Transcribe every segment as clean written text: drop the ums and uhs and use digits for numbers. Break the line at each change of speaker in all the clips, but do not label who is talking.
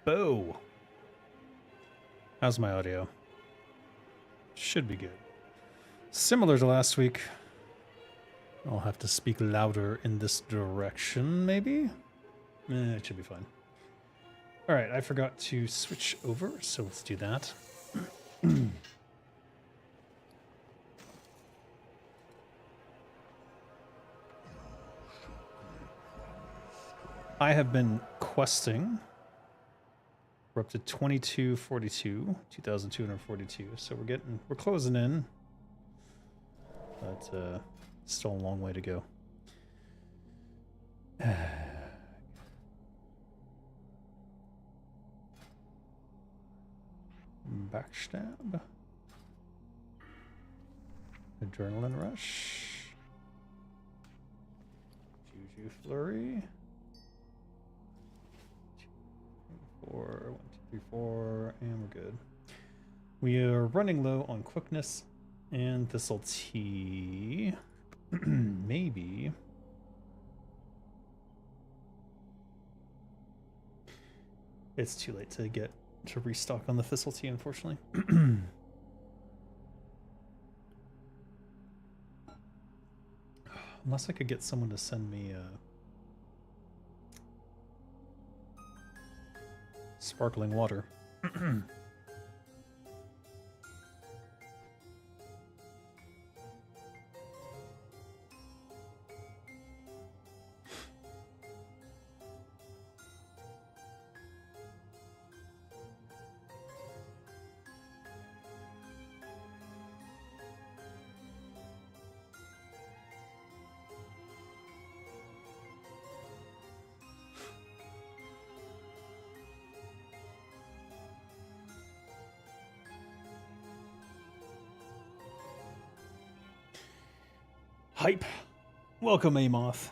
Bow. How's my audio? Should be good. Similar to last week. I'll have to speak louder in this direction, maybe? It should be fine. All right, I forgot to switch over, so let's do that. I have been questing. We're up to 2242, 2,242. So we're closing in. But still a long way to go. Backstab. Adrenaline rush. Juju flurry. 1, 2, 3, 4, and we're good. We are running low on quickness and this'll tea. Maybe. It's too late to restock on the thistle tea, unfortunately. Unless I could get someone to send me sparkling water. Hype. Welcome, Amoth.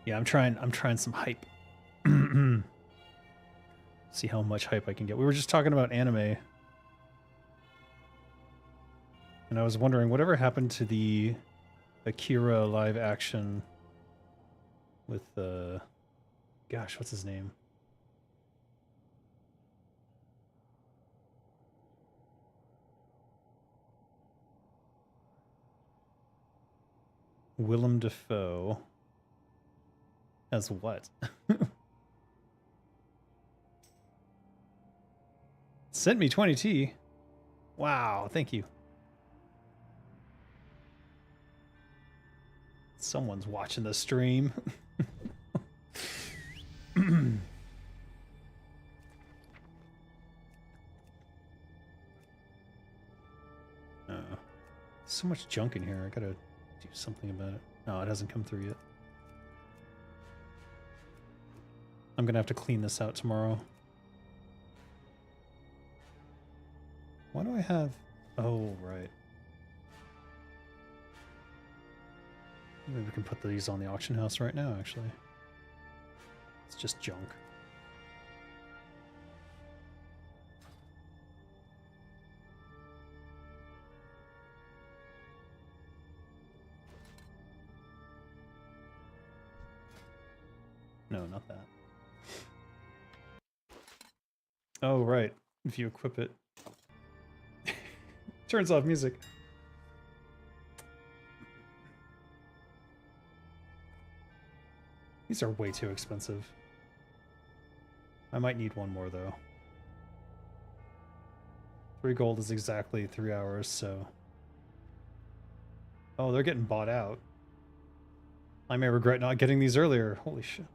Yeah, I'm trying some hype. See how much hype I can get. We were just talking about anime. And I was wondering, whatever happened to the Akira live action with gosh, what's his name? Willem Dafoe. As what? Sent me 20T. Wow, thank you. Someone's watching the stream. So much junk in here. I gotta do something about it. No, it hasn't come through yet. I'm gonna have to clean this out tomorrow. Why do I have... Oh, right. Maybe we can put these on the auction house right now, actually. It's just junk. No, not that. Oh, right. If you equip it. Turns off music. These are way too expensive. I might need one more, though. 3 gold is exactly 3 hours, so... Oh, they're getting bought out. I may regret not getting these earlier. Holy shit.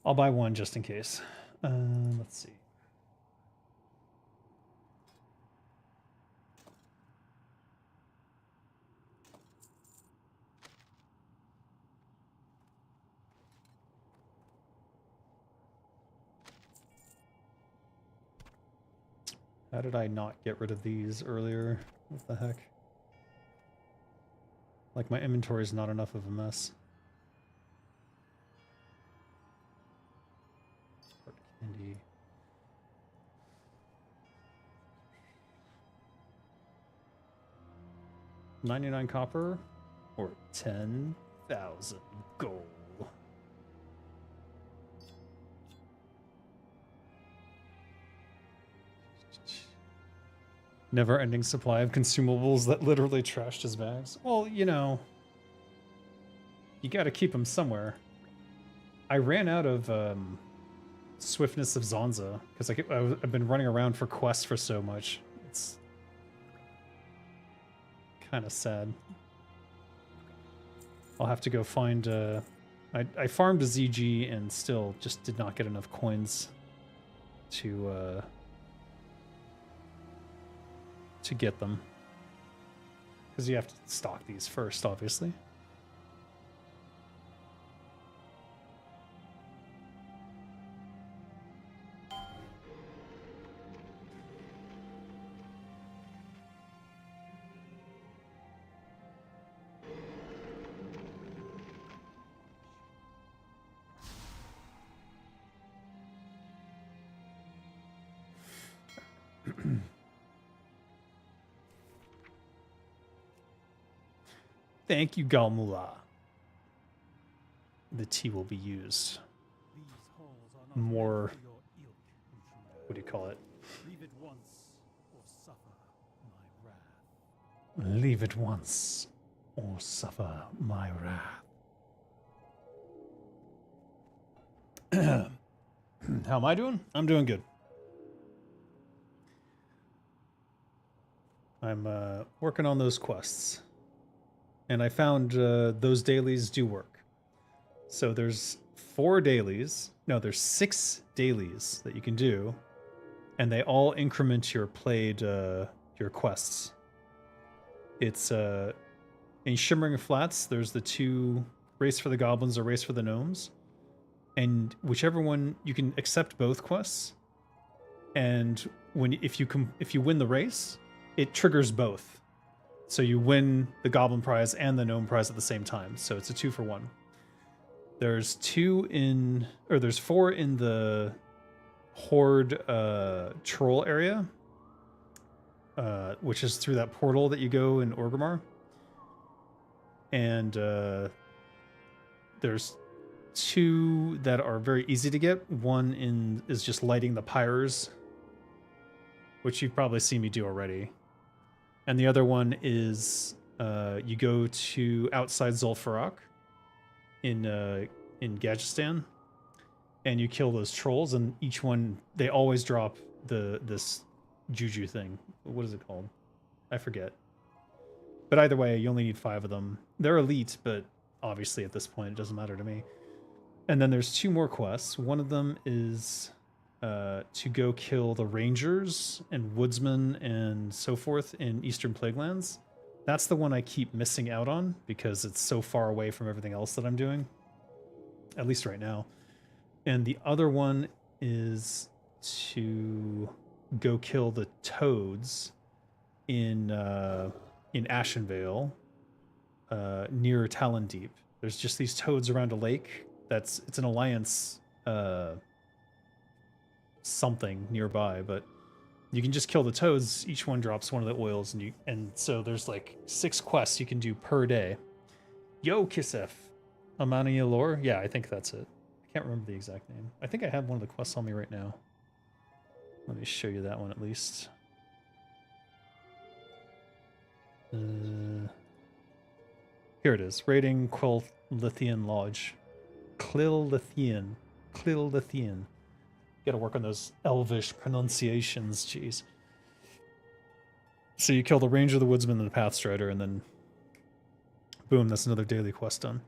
I'll buy one just in case. Let's see. How did I not get rid of these earlier? What the heck? Like, my inventory is not enough of a mess. Candy. $99 copper or 10,000 gold. Never-ending supply of consumables that literally trashed his bags. Well, you know, you got to keep them somewhere. I ran out of swiftness of Zonza because I've been running around for quests for so much. It's kind of sad. I'll have to go find... I farmed a ZG and still just did not get enough coins to get them. Because you have to stock these first, obviously. Thank you, Galmula. The tea will be used. More... What do you call it?
Leave it once or suffer my wrath.
Leave it once or suffer my wrath. How am I doing? I'm doing good. I'm working on those quests. And I found those dailies do work. So there's 4 dailies. No, there's 6 dailies that you can do. And they all increment your played, your quests. It's, in Shimmering Flats, there's the 2 Race for the Goblins or Race for the Gnomes. And whichever one, you can accept both quests. And if you win the race, it triggers both. So you win the Goblin Prize and the Gnome Prize at the same time. So it's a 2-for-1. There's 4 in the Horde Troll area. which is through that portal that you go in Orgrimmar. And there's 2 that are very easy to get. One is just lighting the pyres, which you've probably seen me do already. And the other one is you go to outside Zul'Farrak in Gadgetzan, and you kill those trolls, and each one, they always drop this juju thing. What is it called? I forget. But either way, you only need 5 of them. They're elite, but obviously at this point it doesn't matter to me. And then there's 2 more quests. One of them is to go kill the rangers and woodsmen and so forth in Eastern Plaguelands. That's the one I keep missing out on because it's so far away from everything else that I'm doing, at least right now. And the other one is to go kill the toads in Ashenvale, near Talon Deep. There's just these toads around a lake. It's an alliance something nearby, but you can just kill the toads. Each one drops one of the oils, and so there's like 6 quests you can do per day. Yo, Kisef, Amani Lore. Yeah, I think that's it. I can't remember the exact name. I think I have one of the quests on me right now. Let me show you that one at least. Here it is. Raiding Quilithian Lodge. Quilithian. Gotta work on those elvish pronunciations, jeez. So you kill the Ranger, the Woodsman, and the Pathstrider, and then boom, that's another daily quest done.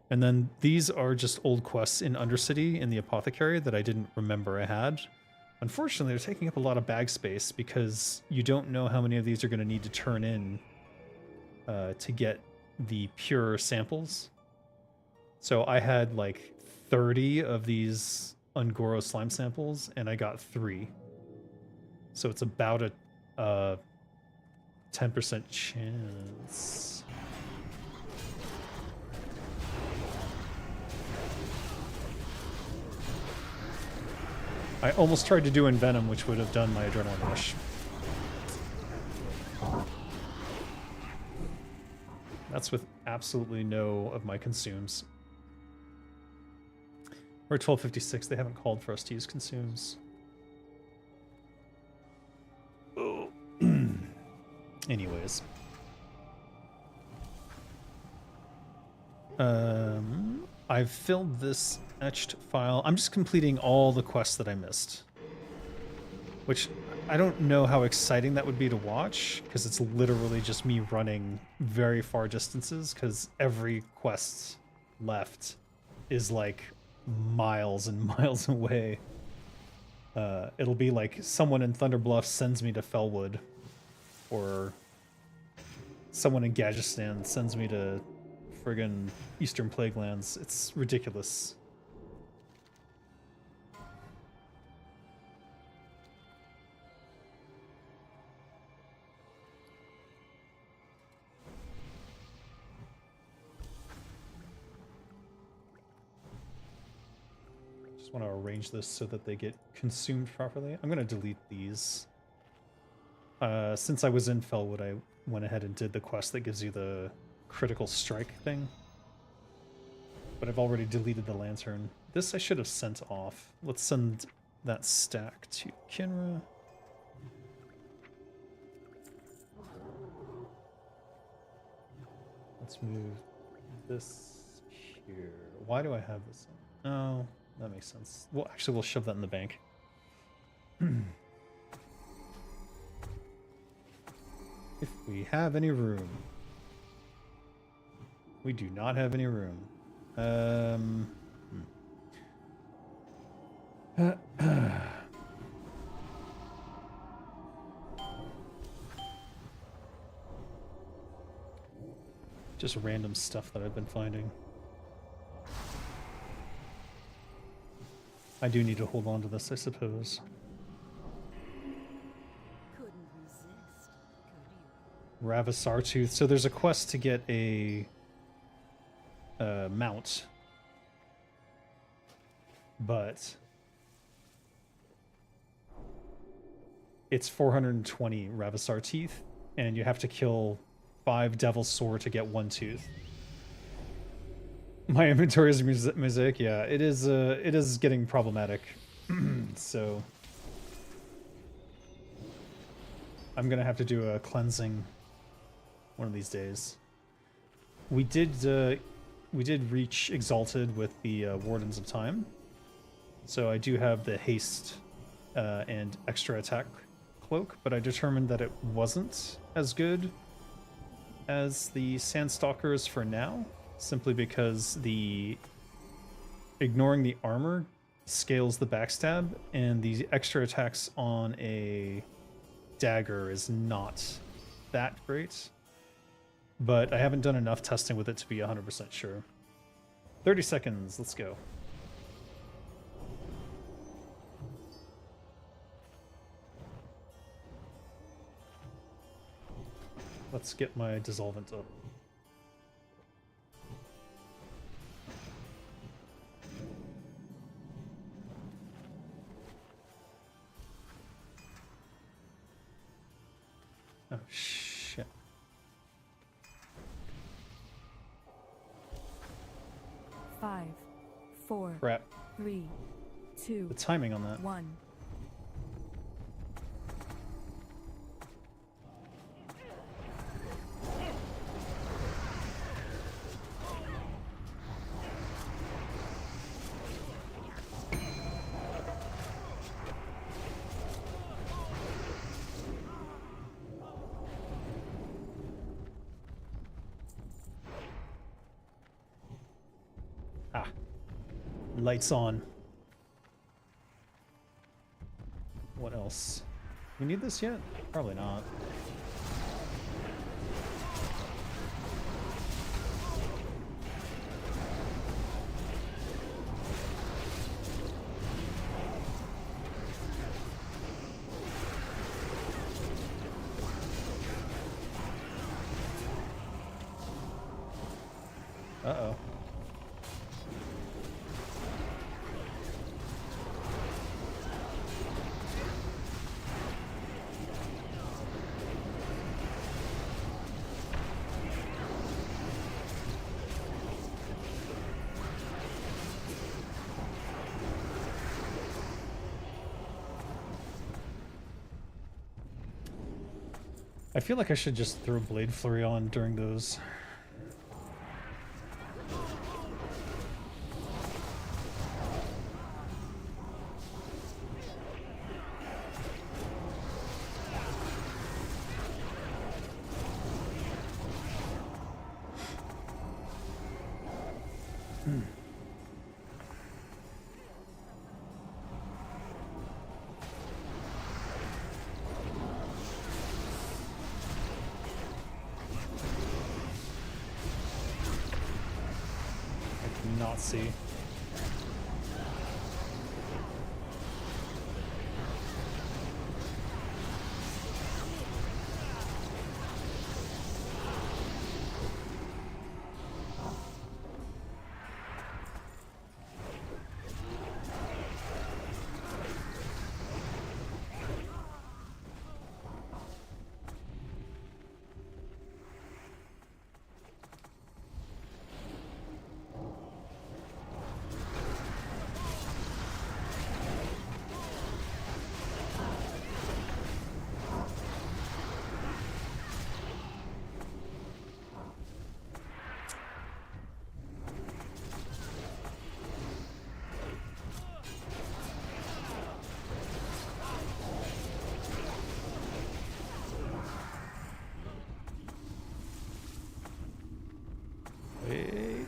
And then these are just old quests in Undercity in the Apothecary that I didn't remember I had. Unfortunately, they're taking up a lot of bag space because you don't know how many of these are going to need to turn in to get the pure samples. So I had like 30 of these Ungoro slime samples, and I got 3. So it's about a 10% chance. I almost tried to do Envenom, which would have done my Adrenaline Rush. That's with absolutely no of my consumes. We're at 12:56. They haven't called for us to use consumes. Oh. Anyways. I've filled this etched file. I'm just completing all the quests that I missed. Which I don't know how exciting that would be to watch, because it's literally just me running very far distances, because every quest left is like miles and miles away. It'll be like someone in Thunderbluff sends me to Fellwood, or someone in Gadgetzan sends me to friggin' Eastern Plaguelands. It's ridiculous. Just want to arrange this so that they get consumed properly. I'm going to delete these. Since I was in Fellwood, I went ahead and did the quest that gives you the critical strike thing. But I've already deleted the lantern. This I should have sent off. Let's send that stack to Kinra. Let's move this here. Why do I have this? Oh, that makes sense. Well, actually, we'll shove that in the bank. If we have any room. We do not have any room. Just random stuff that I've been finding. I do need to hold on to this, I suppose.
Couldn't resist, could you?
Ravisartooth. So there's a quest to get a mount, but it's 420 Ravisar teeth, and you have to kill 5 Devil's Sword to get 1 tooth. My inventory is mosaic. Yeah, it is getting problematic. So I'm gonna have to do a cleansing one of these days. We did reach Exalted with the Wardens of Time, so I do have the haste and extra attack cloak, but I determined that it wasn't as good as the Sandstalkers for now, simply because ignoring the armor scales the backstab, and the extra attacks on a dagger is not that great. But I haven't done enough testing with it to be 100% sure. 30 seconds, let's go. Let's get my dissolvent up. Oh, shit.
Five, four,
Crap.
3, 2,
The timing on that.
1.
Ah. Lights on. What else? We need this yet? Probably not. Uh-oh. I feel like I should just throw Blade Flurry on during those. Not see. Wait.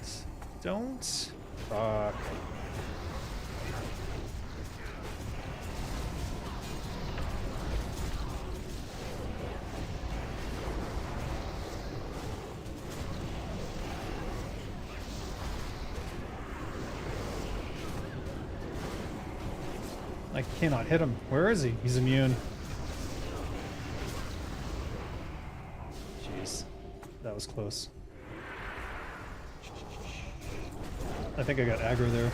Don't. Fuck. I cannot hit him. Where is he? He's immune. Jeez. That was close. I think I got aggro there.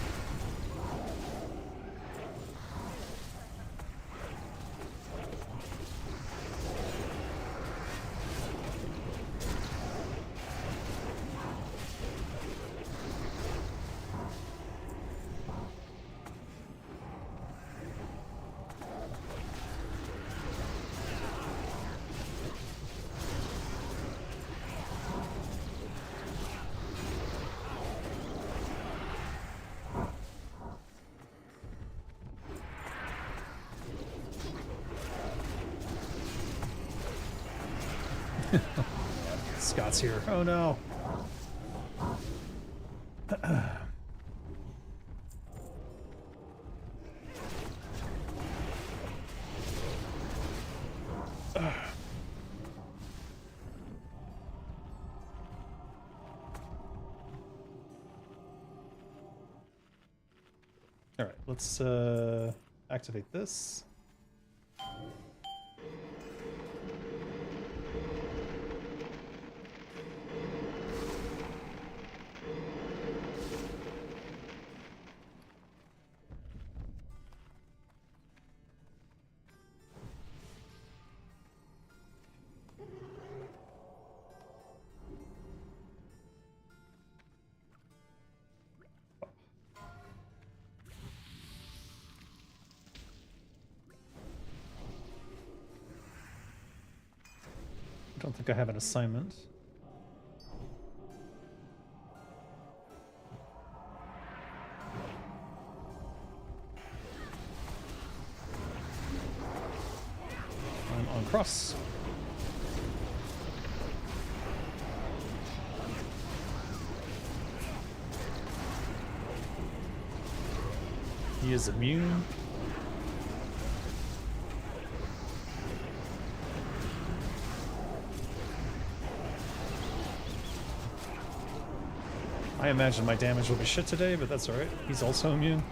Scott's here. Oh no. All right, let's activate this. I don't think I have an assignment. I'm on cross. He is immune. I imagine my damage will be shit today, but that's alright. He's also immune.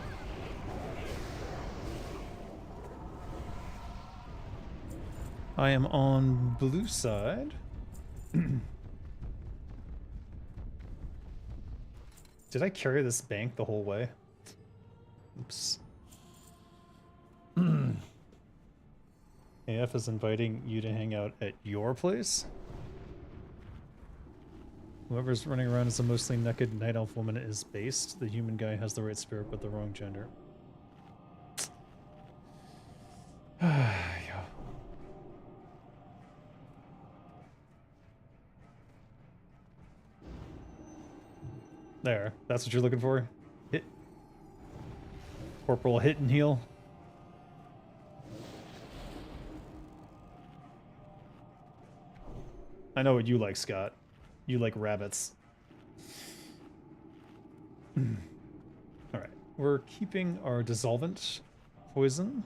I am on blue side. Did I carry this bank the whole way? Oops. AF is inviting you to hang out at your place? Whoever's running around as a mostly naked night elf woman is based. The human guy has the right spirit but the wrong gender. Yeah. There, that's what you're looking for? Hit. Corporal hit and heal. I know what you like, Scott. You like rabbits. Alright, we're keeping our dissolvent poison.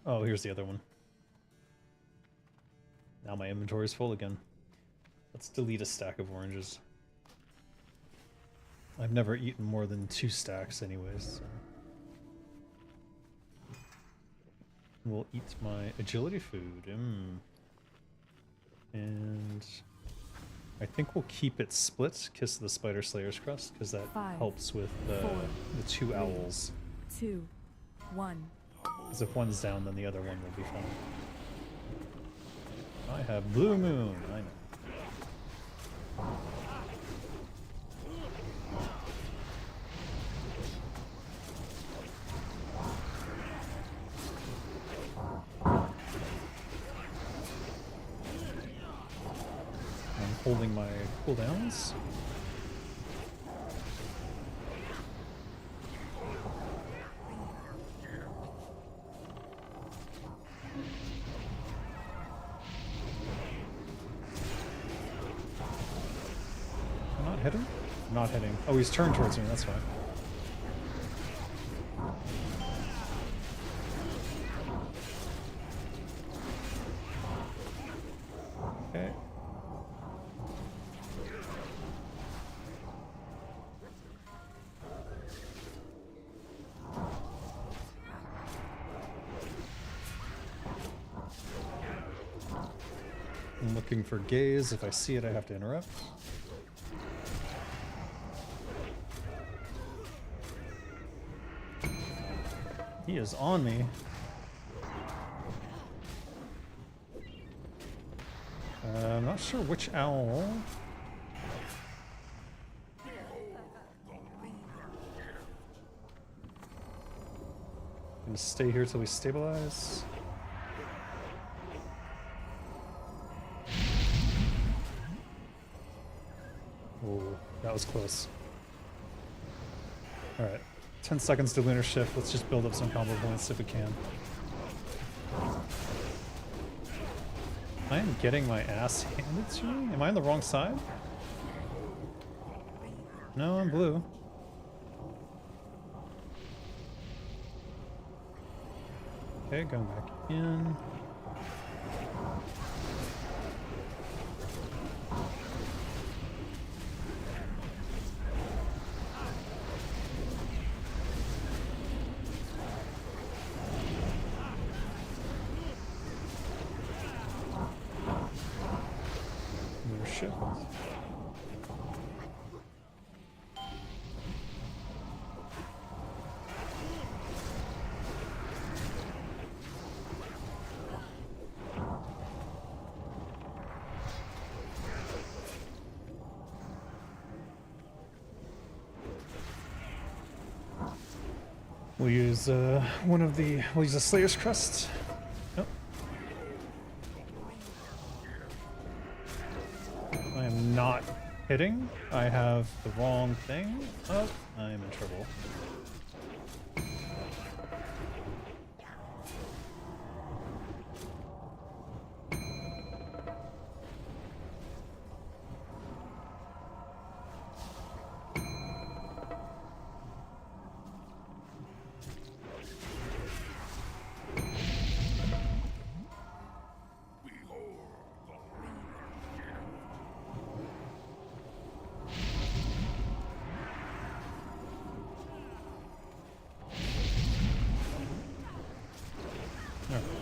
Oh, here's the other one. Now my inventory is full again. Let's delete a stack of oranges. I've never eaten more than 2 stacks anyways, so. We'll eat my agility food. And I think we'll keep it split, Kiss of the Spider Slayer's Crust, because that
5,
helps with the 2
3,
owls.
2, 1.
Because if one's down, then the other one will be fine. I have Blue Moon, I know. I'm holding my cooldowns. Hitting? Not hitting. Oh, he's turned towards me, that's fine. Okay. I'm looking for gaze. If I see it, I have to interrupt. He is on me. I'm not sure which owl. Gonna stay here till we stabilize. Oh, that was close. Alright. 10 seconds to lunar shift. Let's just build up some combo points if we can. I am getting my ass handed to me? Am I on the wrong side? No, I'm blue. Okay, going back in. Shit. We'll use we'll use a Slayer's Crest. Nope. I am not hitting. I have the wrong thing. Oh, I'm in trouble.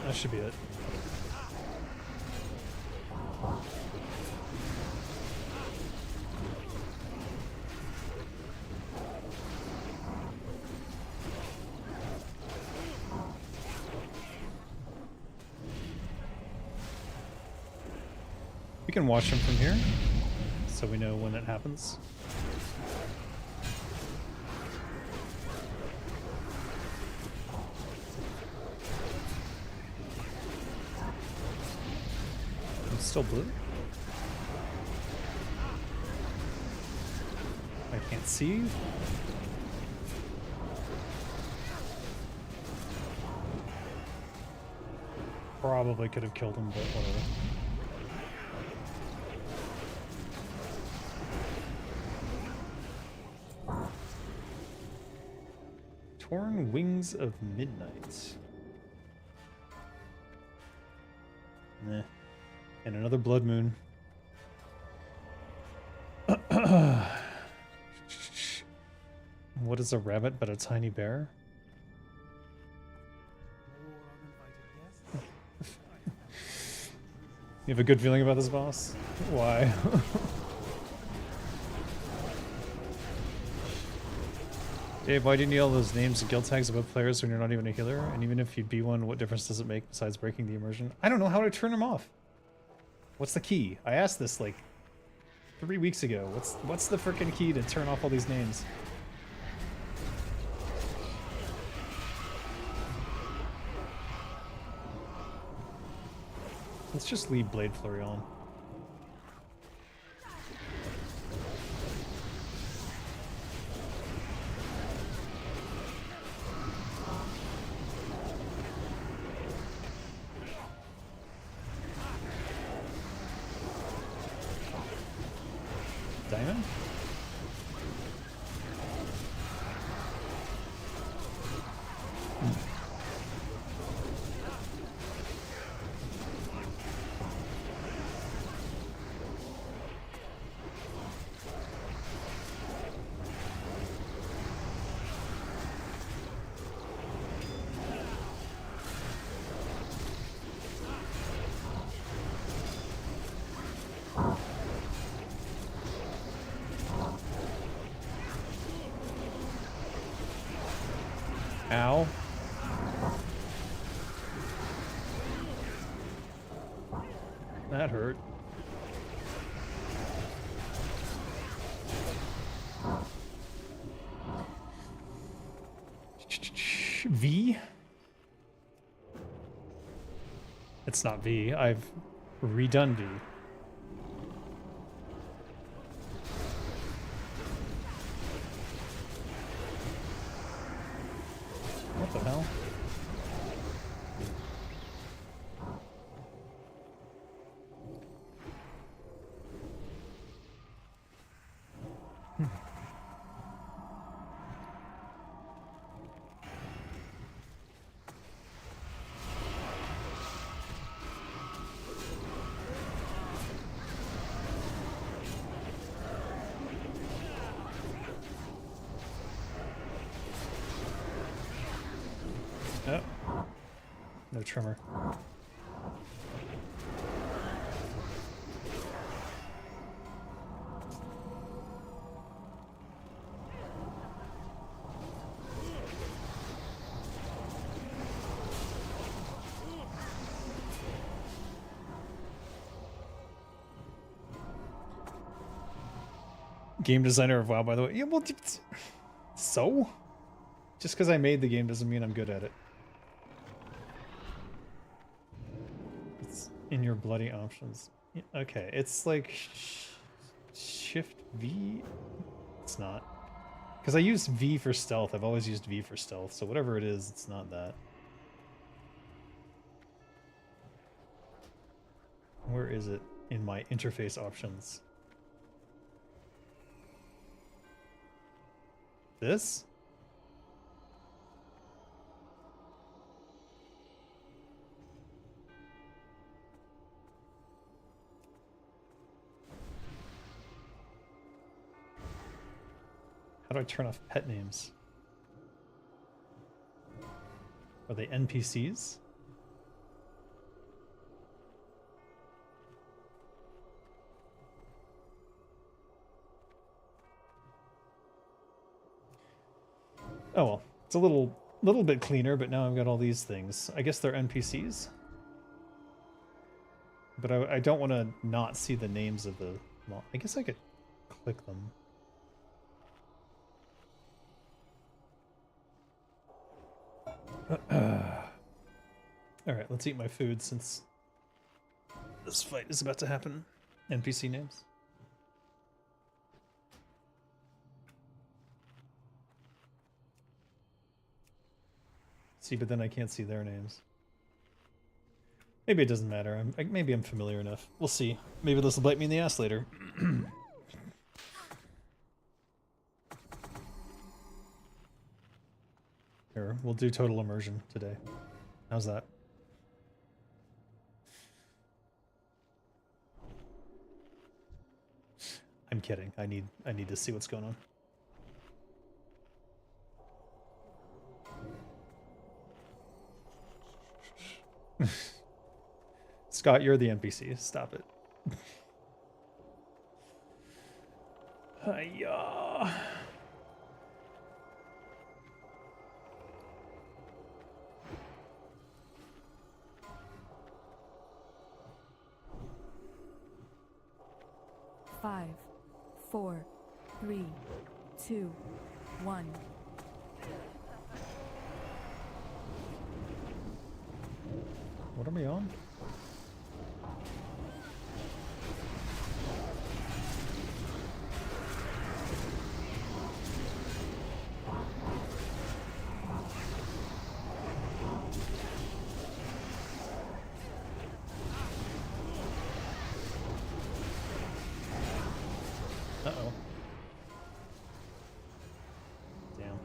That should be it. We can watch him from here, so we know when it happens. Still blue? I can't see. Probably could have killed him, but whatever. Torn Wings of Midnight. Nah. And another blood moon. What is a rabbit but a tiny bear? You have a good feeling about this boss? Why? Dave, why do you need all those names and guild tags above players when you're not even a healer? And even if you'd be one, what difference does it make besides breaking the immersion? I don't know how to turn them off. What's the key? I asked this like 3 weeks ago. What's the frickin' key to turn off all these names? Let's just leave Blade Flurry on. Diamond? Ow. That hurt. V? It's not V. I've redone V. What the hell? Oh. No trimmer. Game designer of WoW, by the way. Yeah, well, so? Just because I made the game doesn't mean I'm good at it. It's in your bloody options. Yeah, okay, it's like Shift V. It's not. Because I use V for stealth. I've always used V for stealth, so whatever it is, it's not that. Where is it in my interface options? This? How do I turn off pet names? Are they NPCs? Oh well, it's a little bit cleaner, but now I've got all these things. I guess they're NPCs. But I don't want to not see the names of the... Well, I guess I could click them. Alright, let's eat my food since this fight is about to happen. NPC names. See, but then I can't see their names. Maybe it doesn't matter. Maybe I'm familiar enough. We'll see. Maybe this will bite me in the ass later. Here, we'll do total immersion today. How's that? I'm kidding. I need to see what's going on. Scott, you're the NPC. Stop it. Hiya.
Five, 4, 3, 2, 1.
What are we on? Uh-oh. Damn.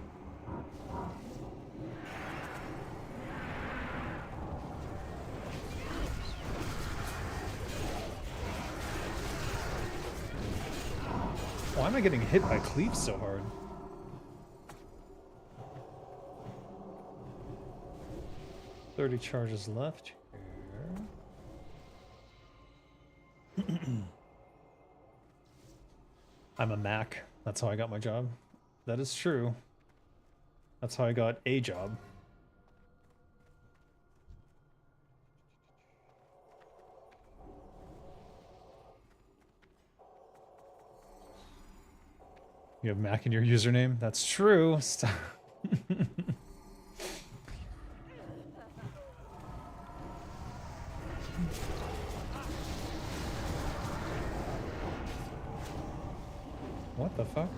Why am I getting hit by cleaves so hard? $30 charges left here. I'm a Mac. That's how I got my job. That is true. That's how I got a job. You have Mac in your username? That's true. Stop. What the fuck?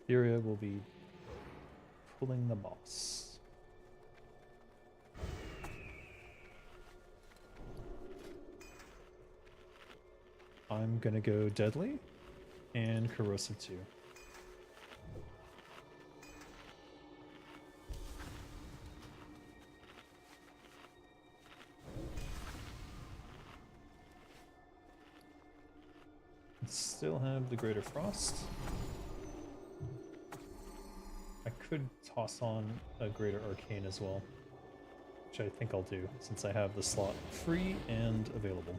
Etheria will be pulling the boss. I'm gonna go Deadly and Corrosive too. Still have the Greater Frost. I could toss on a Greater Arcane as well, which I think I'll do since I have the slot free and available.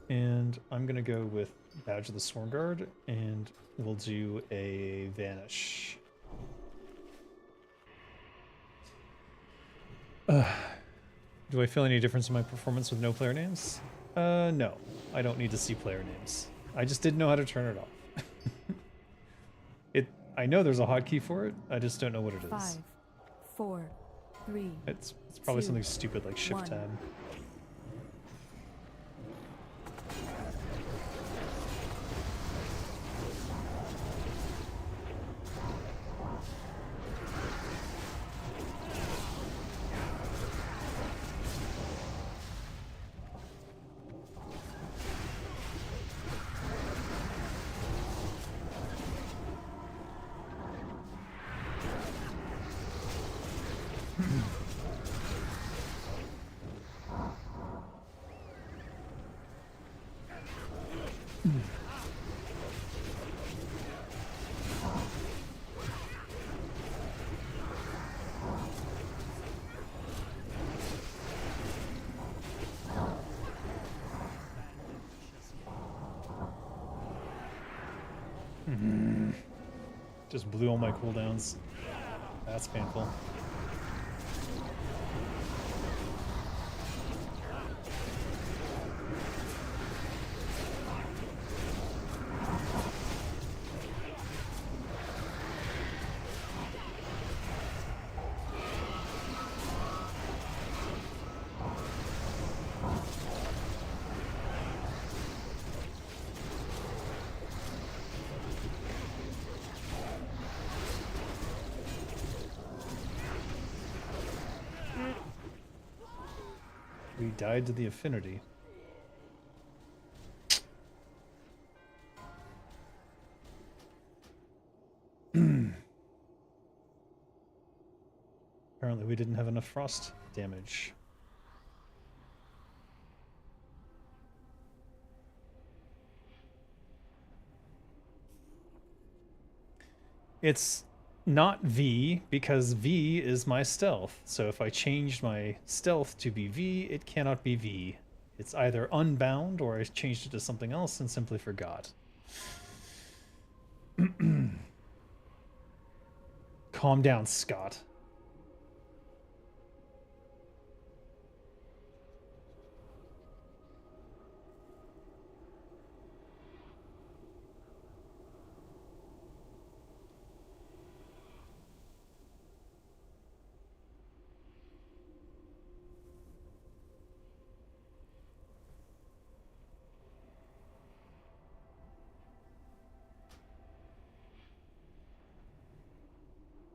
And I'm gonna go with Badge of the Swornguard, and we'll do a Vanish. Do I feel any difference in my performance with no player names? No. I don't need to see player names. I just didn't know how to turn it off. I know there's a hotkey for it, I just don't know what it is.
5, 4, 3.
It's probably
2,
something stupid like Shift
1.
Tab. Just blew all my cooldowns. That's painful. We died to the affinity. Apparently we didn't have enough frost damage. It's not V because V is my stealth. So if I changed my stealth to be V, it cannot be V. It's either unbound or I changed it to something else and simply forgot. Calm down, Scott.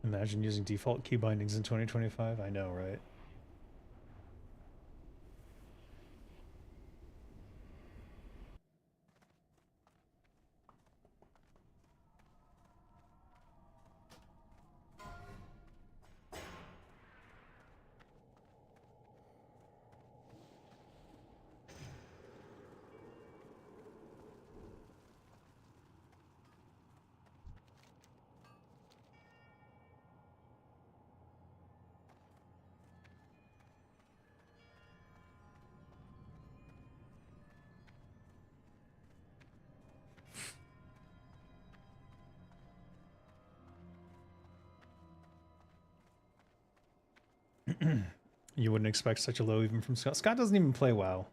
Imagine using default key bindings in 2025. I know, right? You wouldn't expect such a low even from Scott. Scott doesn't even play WoW.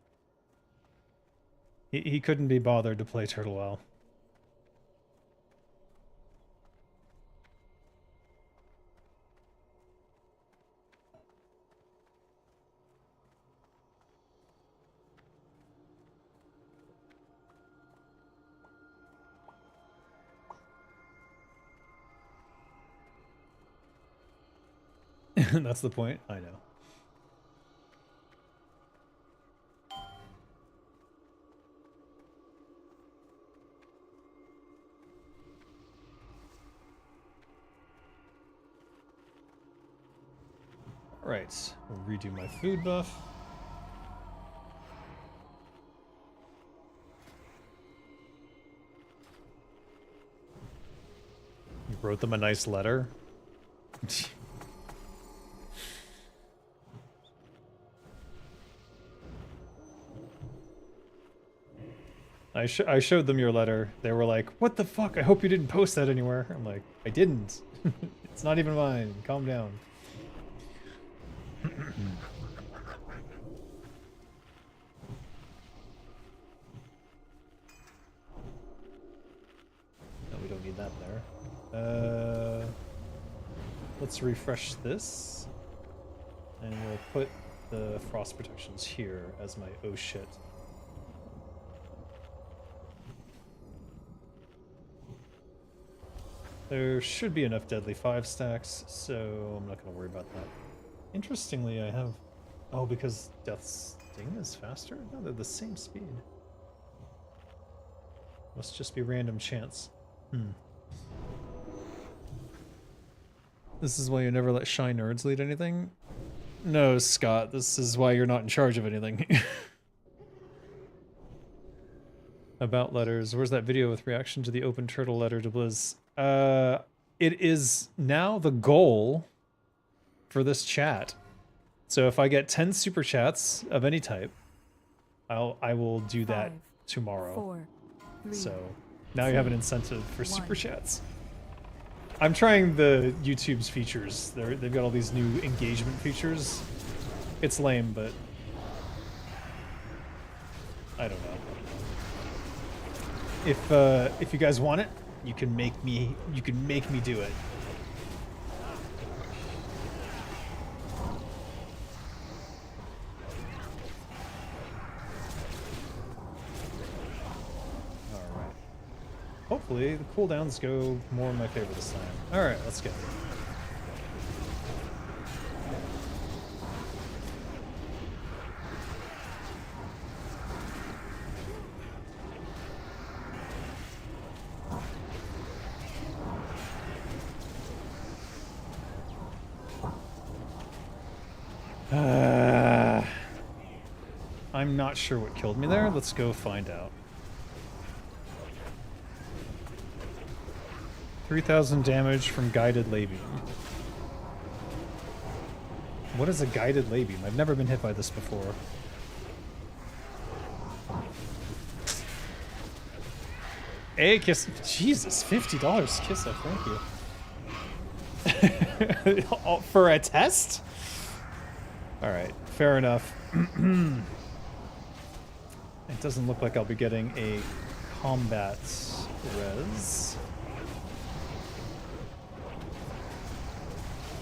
He couldn't be bothered to play Turtle WoW. That's the point. I know. Alright, we'll redo my food buff. You wrote them a nice letter. I showed them your letter. They were like, "What the fuck? I hope you didn't post that anywhere." I'm like, "I didn't. It's not even mine. Calm down." No, we don't need that there. Let's refresh this. And we'll put the frost protections here as my oh shit. There should be enough deadly 5 stacks, so I'm not going to worry about that. Interestingly, I have... Oh, because Death's Sting is faster? No, they're the same speed. Must just be random chance. This is why you never let shy nerds lead anything? No, Scott, this is why you're not in charge of anything. About letters. Where's that video with reaction to the open turtle letter to Blizz? It is now the goal for this chat. So if I get 10 super chats of any type, I will do that
5,
tomorrow.
4, 3,
So now you have an incentive for
1.
super chats. I'm trying the YouTube's features. They've got all these new engagement features. It's lame, but I don't know. If you guys want it, you can make me do it. Alright. Hopefully the cooldowns go more in my favor this time. Alright, let's go. I'm not sure what killed me there. Let's go find out. 3,000 damage from guided lay beam. What is a guided lay beam? I've never been hit by this before. Hey, Kiss. Jesus, $50 Kiss up. Thank you. For a test? Alright, fair enough. It doesn't look like I'll be getting a combat res.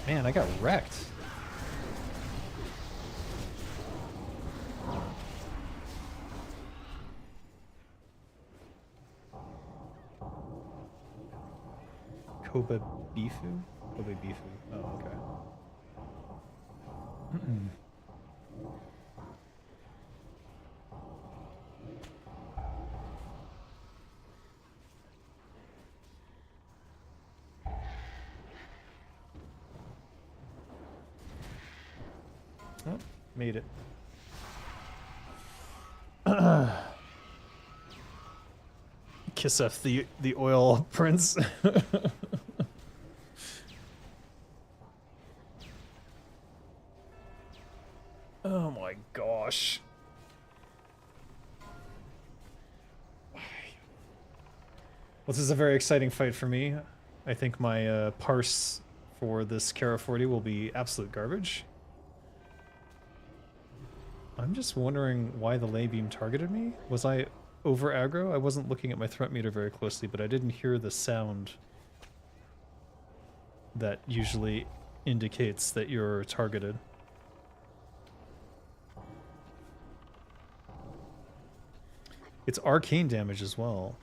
Man, I got wrecked. Koba Bifu? Kobe Bifu. Oh, okay. Oh, made it. Kiss off the oil prince. Oh my gosh. Well, this is a very exciting fight for me. I think my parse for this Kara40 will be absolute garbage. I'm just wondering why the lay beam targeted me. Was I over aggro? I wasn't looking at my threat meter very closely, but I didn't hear the sound that usually indicates that you're targeted. It's arcane damage as well.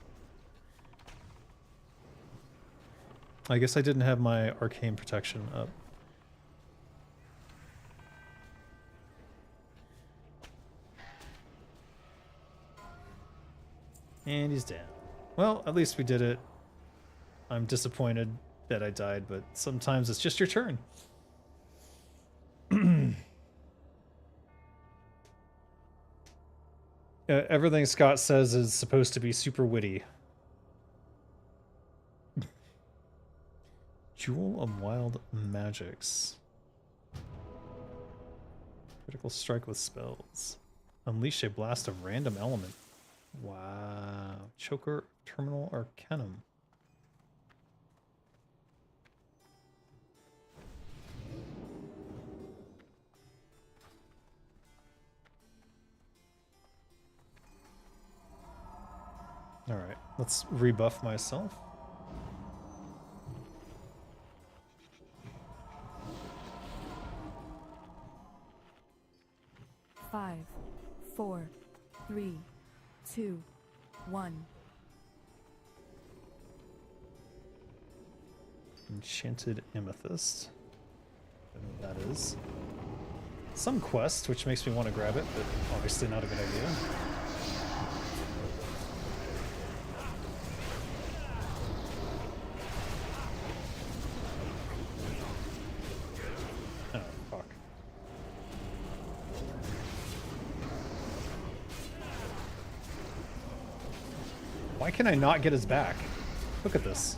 I guess I didn't have my arcane protection up. And he's down. Well, at least we did it. I'm disappointed that I died, but sometimes it's just your turn. Everything Scott says is supposed to be super witty. Jewel of Wild Magics. Critical strike with spells. Unleash a blast of random element. Wow. Choker Terminal Arcanum. Alright, let's rebuff myself.
Five, 4, 3, 2, 1.
Enchanted Amethyst. I don't know what that is. Some quest, which makes me want to grab it, but obviously not a good idea. Oh, fuck. Why can I not get his back? Look at this.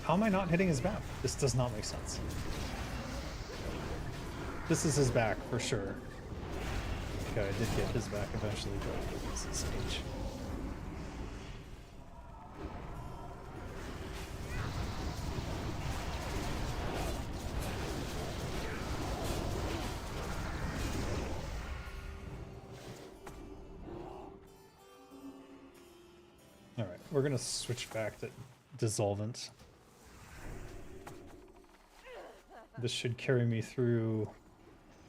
How am I not hitting his back? This does not make sense. This is his back, for sure. Okay, I did get his back eventually, but this is H. Alright, we're gonna switch back to Dissolvent. This should carry me through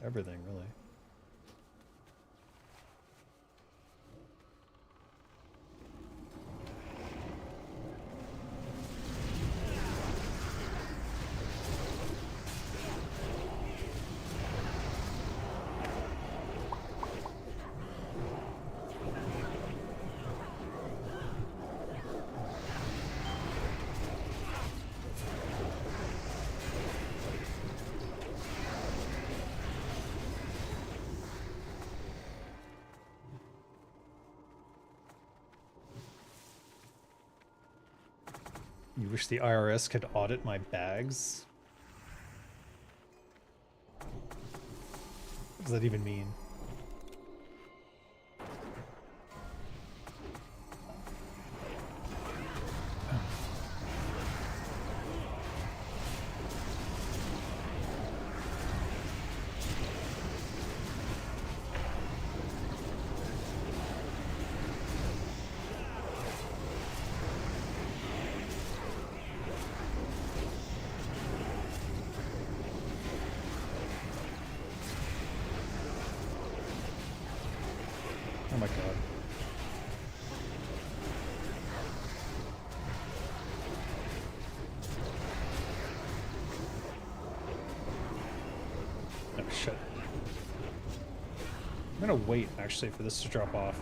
everything, really. You wish the IRS could audit my bags? What does that even mean? Oh my god. Oh shit. I'm gonna wait actually for this to drop off.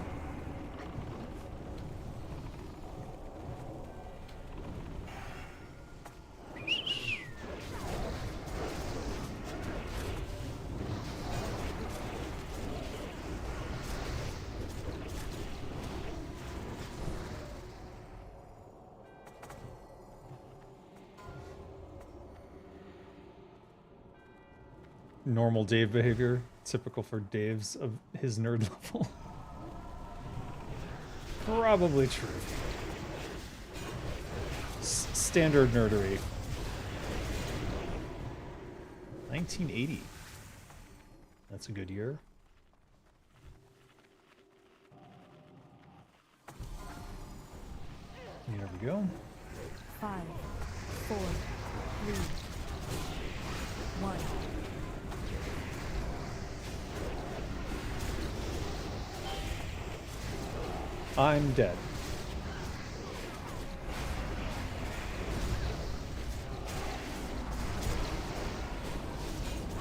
Normal Dave behavior, typical for Dave's of his nerd level. Probably true. Standard nerdery. 1980. That's a good year. Here we go.
5, 4, 3, 1.
I'm dead.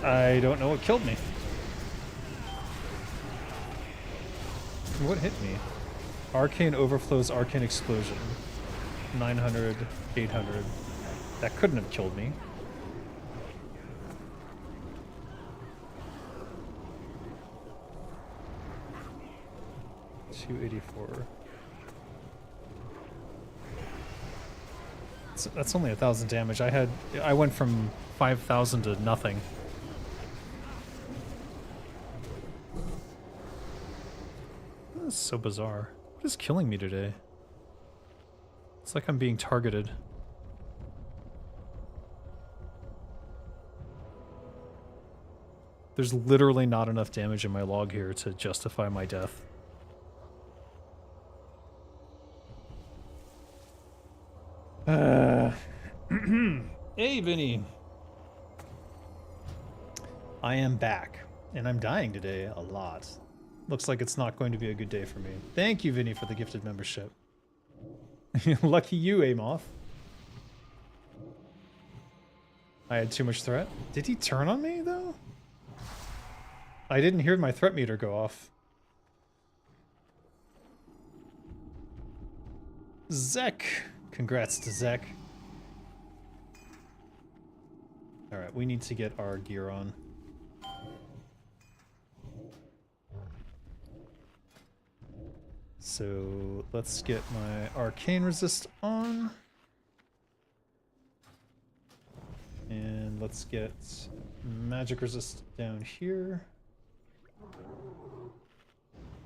I don't know what killed me. What hit me? Arcane Overflow's Arcane Explosion. 900, 800. That couldn't have killed me. $284. That's only 1,000 damage. I went from 5,000 to nothing. This is so bizarre. What is killing me today? It's like I'm being targeted. There's literally not enough damage in my log here to justify my death. Hey, Vinny. I am back, and I'm dying today a lot. Looks like it's not going to be a good day for me. Thank you, Vinny, for the gifted membership. Lucky you, Amoth. I had too much threat. Did he turn on me, though? I didn't hear my threat meter go off. Zek. Congrats to Zek. Alright, we need to get our gear on. So let's get my arcane resist on. And let's get magic resist down here.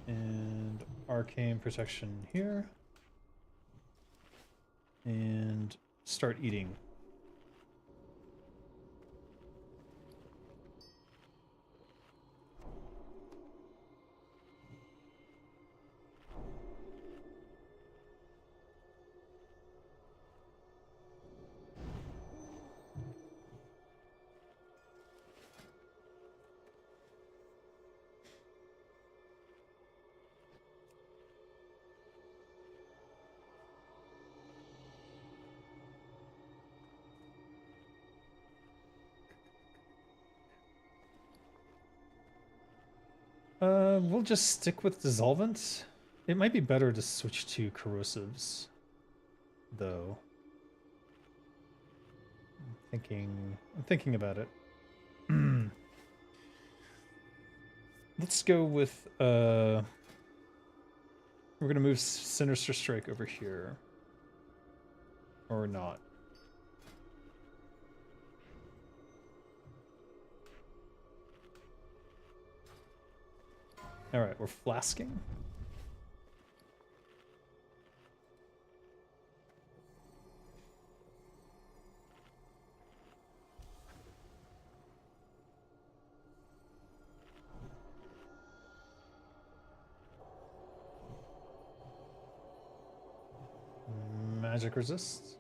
And arcane protection here. And start eating. We'll just stick with dissolvent. It might be better to switch to corrosives, though. I'm thinking about it. Let's go with we're gonna move Sinister Strike over here. Or not. Alright, we're flasking. Magic resist.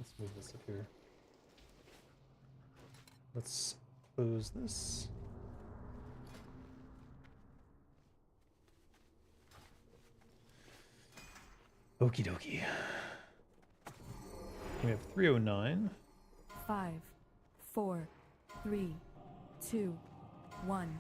Let's move this up here. Let's close this. Okie dokie. We have 309.
5, 4, 3, 2, 1.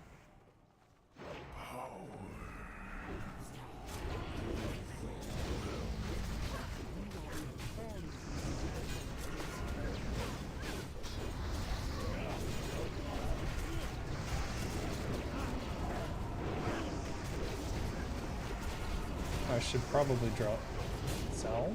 I should probably drop Sal.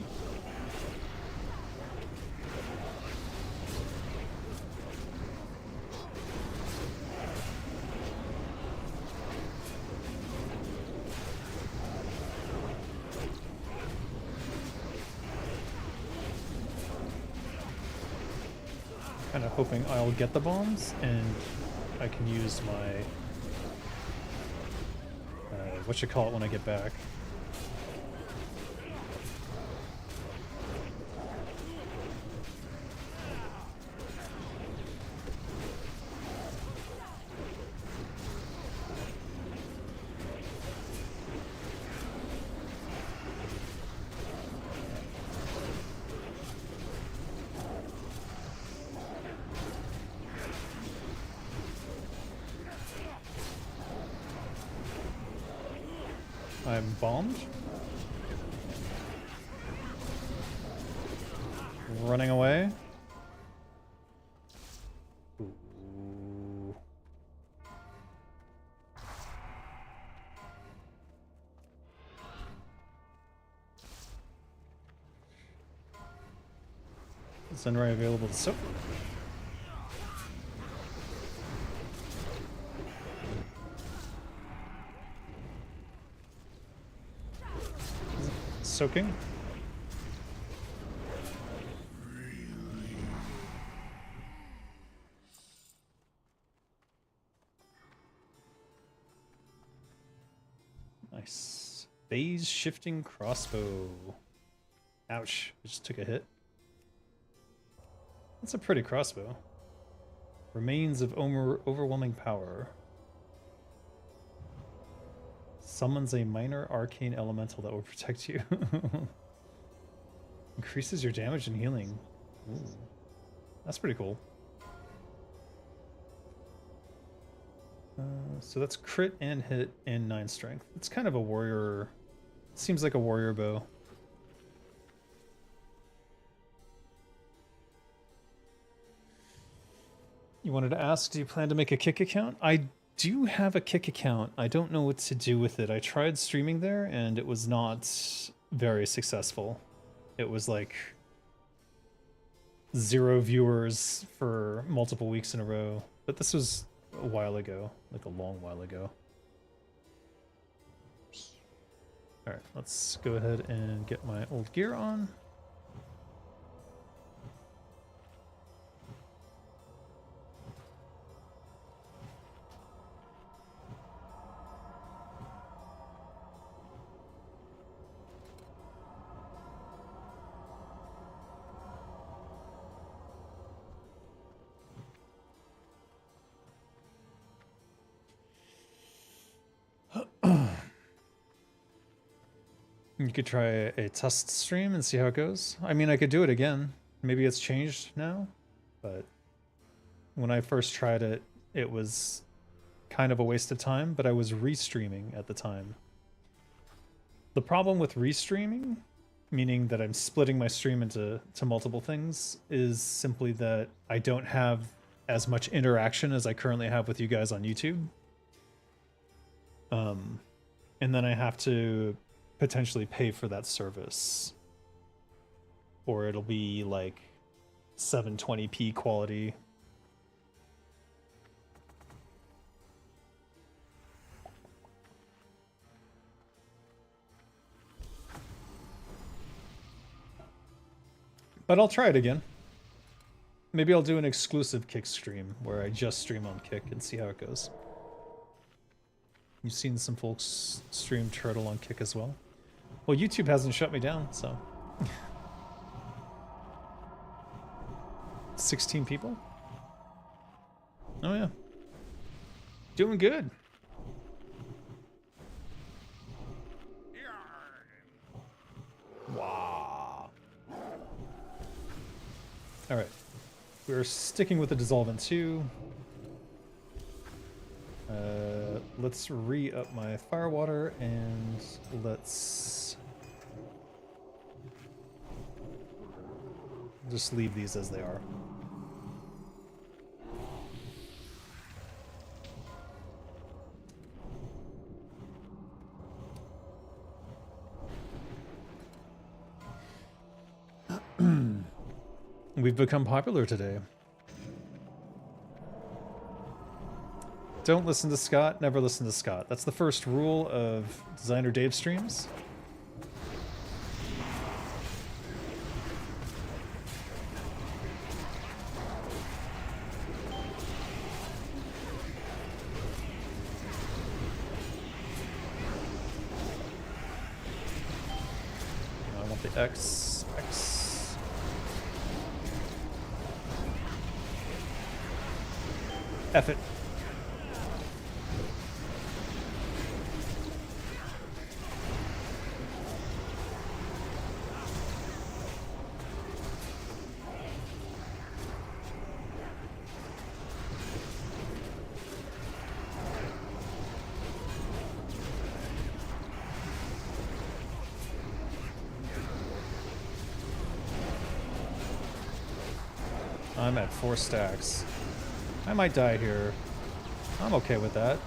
Kind of hoping I'll get the bombs and I can use my whatchamacallit when I get back. I'm bombed. Running away. Ooh. Is Zenrai available to soak? Soaking. Nice. Phase shifting crossbow. Ouch. I just took a hit. That's a pretty crossbow. Remains of overwhelming power. Summons a minor arcane elemental that will protect you. Increases your damage and healing. Ooh. That's pretty cool. So that's crit and hit and 9 strength. It's kind of a warrior. Seems like a warrior bow. You wanted to ask, do you plan to make a Kick account? I do have a Kick account. I don't know what to do with it. I tried streaming there and it was not very successful. It was like 0 viewers for multiple weeks in a row. But this was a while ago, like a long while ago. All right, let's go ahead and get my old gear on. You could try a test stream and see how it goes. I mean, I could do it again. Maybe it's changed now, but when I first tried it, it was kind of a waste of time, but I was restreaming at the time. The problem with restreaming, meaning that I'm splitting my stream into multiple things, is simply that I don't have as much interaction as I currently have with you guys on YouTube. And then I have to potentially pay for that service, or it'll be like 720p quality. But I'll try it again. Maybe I'll do an exclusive Kick stream where I just stream on Kick and see how it goes. You've seen some folks stream Turtle on Kick as well. Well, YouTube hasn't shut me down, so. 16 people? Oh yeah. Doing good. Wow. Alright. We're sticking with the Dissolvent 2. Let's re-up my Firewater and let's just leave these as they are. We've become popular today. Don't listen to Scott, never listen to Scott. That's the first rule of Designer Dave streams. X, X. F it. I'm at 4 stacks. I might die here. I'm okay with that.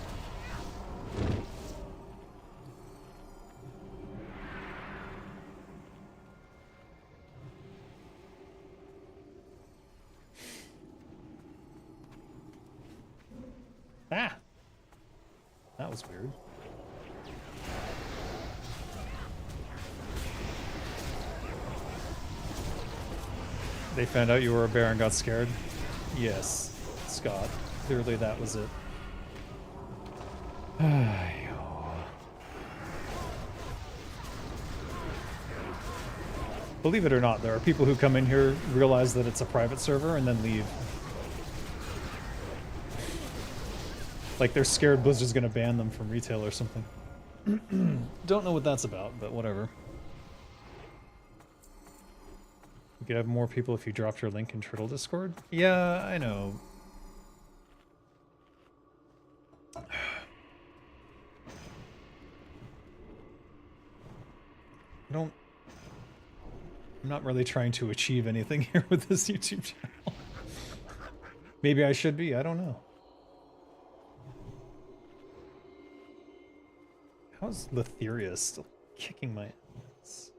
Ah! That was weird. They found out you were a bear and got scared? Yes, Scott. Clearly that was it. Believe it or not, there are people who come in here, realize that it's a private server, and then leave. Like they're scared Blizzard's gonna ban them from retail or something. Don't know what that's about, but whatever. You could have more people if you dropped your link in Turtle Discord? Yeah, I know. I'm not really trying to achieve anything here with this YouTube channel. Maybe I should be, I don't know. How's Letheria still kicking my ass?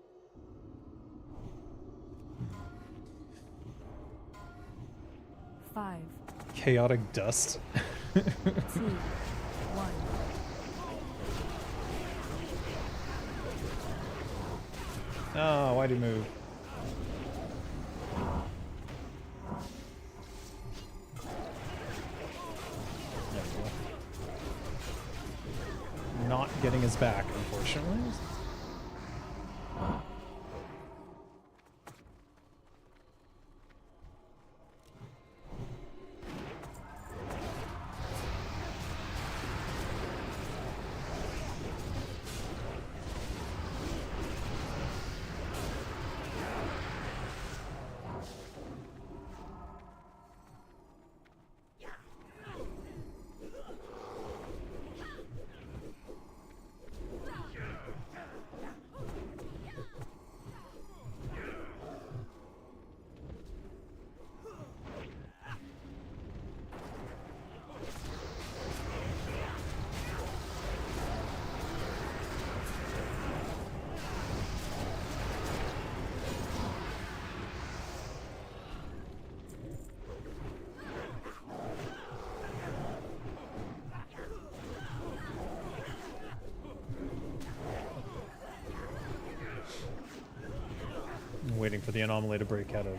Five,
Chaotic dust.
2, 1.
Oh, why'd he move? Not getting his back, unfortunately. Waiting for the anomaly to break out of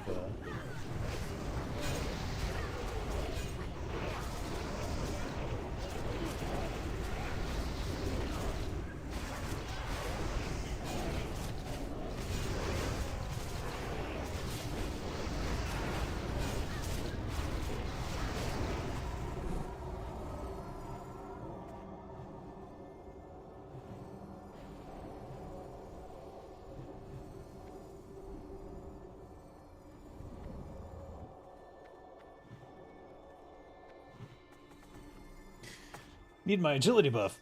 Need my agility buff.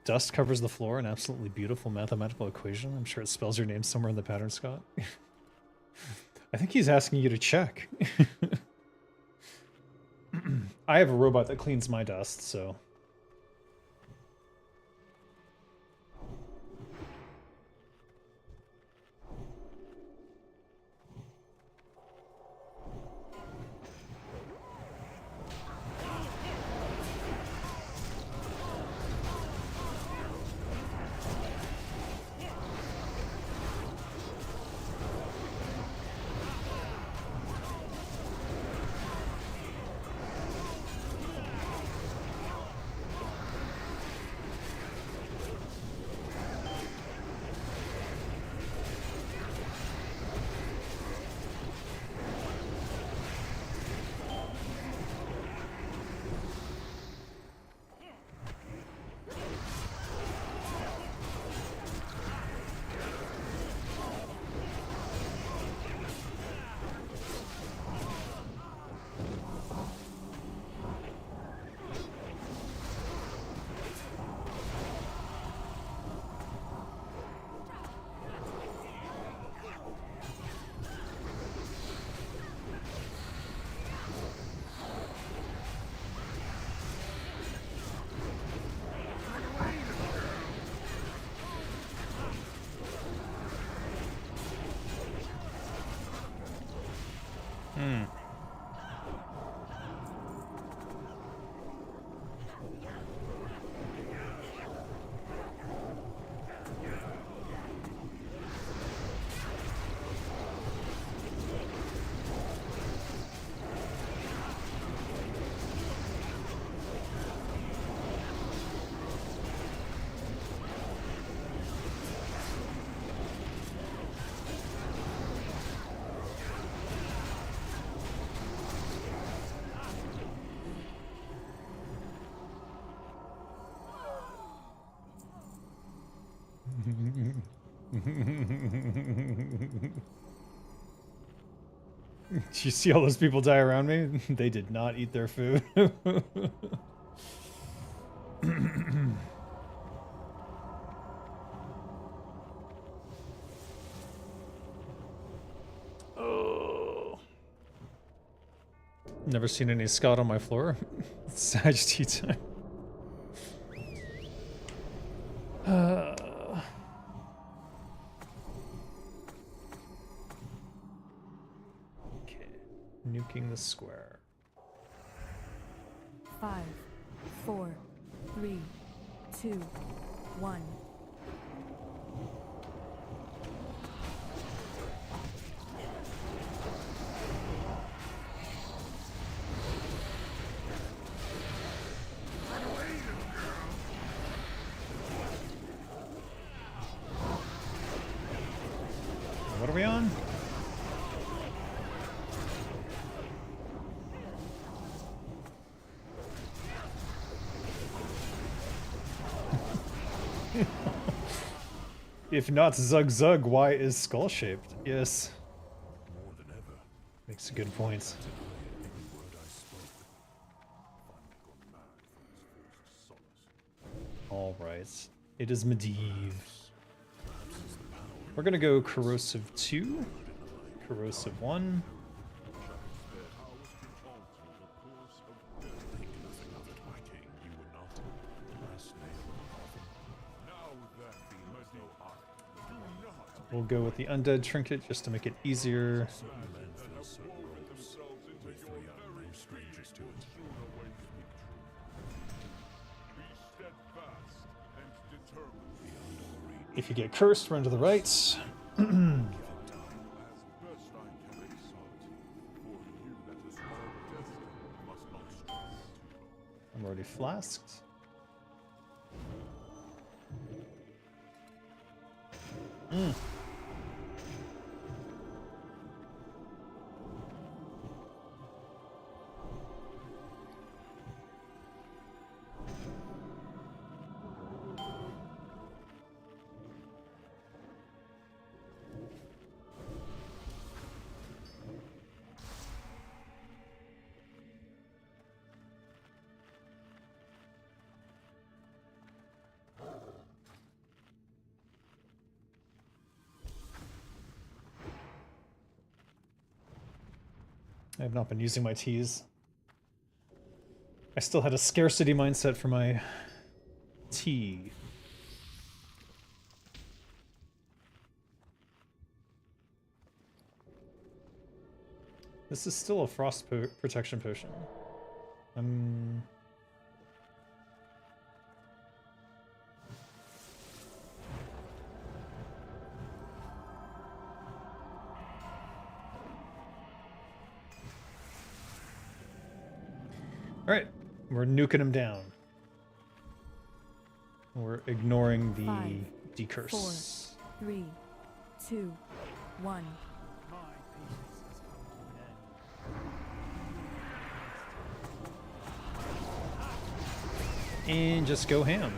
Dust covers the floor, an absolutely beautiful mathematical equation. I'm sure it spells your name somewhere in the pattern, Scott. I think he's asking you to check. I have a robot that cleans my dust, so... you see all those people die around me? They did not eat their food. Oh. Never seen any scout on my floor. Sag tea time. Okay, nuking the square.
5, 4, 3, 2, 1.
What are we on? If not Zug Zug, why is skull shaped? Yes.
More than ever,
Makes a good point.
every word I spoke. Finally gone mad for his forced solace.
Alright. It is Medivh.
Perhaps it's the power
We're gonna go Corrosive 2, Corrosive 1.
Think nothing of it, my king. You were not the last nail in the coffin. Now that the Mesno Ark, do not
We'll go with the Undead Trinket just to make it easier.
certain landfills, certain roads. We three are no strangers to it. Be steadfast and determined. Beyond all reach,
If you get cursed, run to the right.
give him time. As best I can exalt. For you that is all destined must not stress too long.
I'm already flasked. I have not been using my teas. I still had a scarcity mindset for my tea. This is still a frost protection potion. Alright, we're nuking him down. We're ignoring the
5,
decurse.
4, 3, 2, 1.
My patience has come to an end.
And just go ham.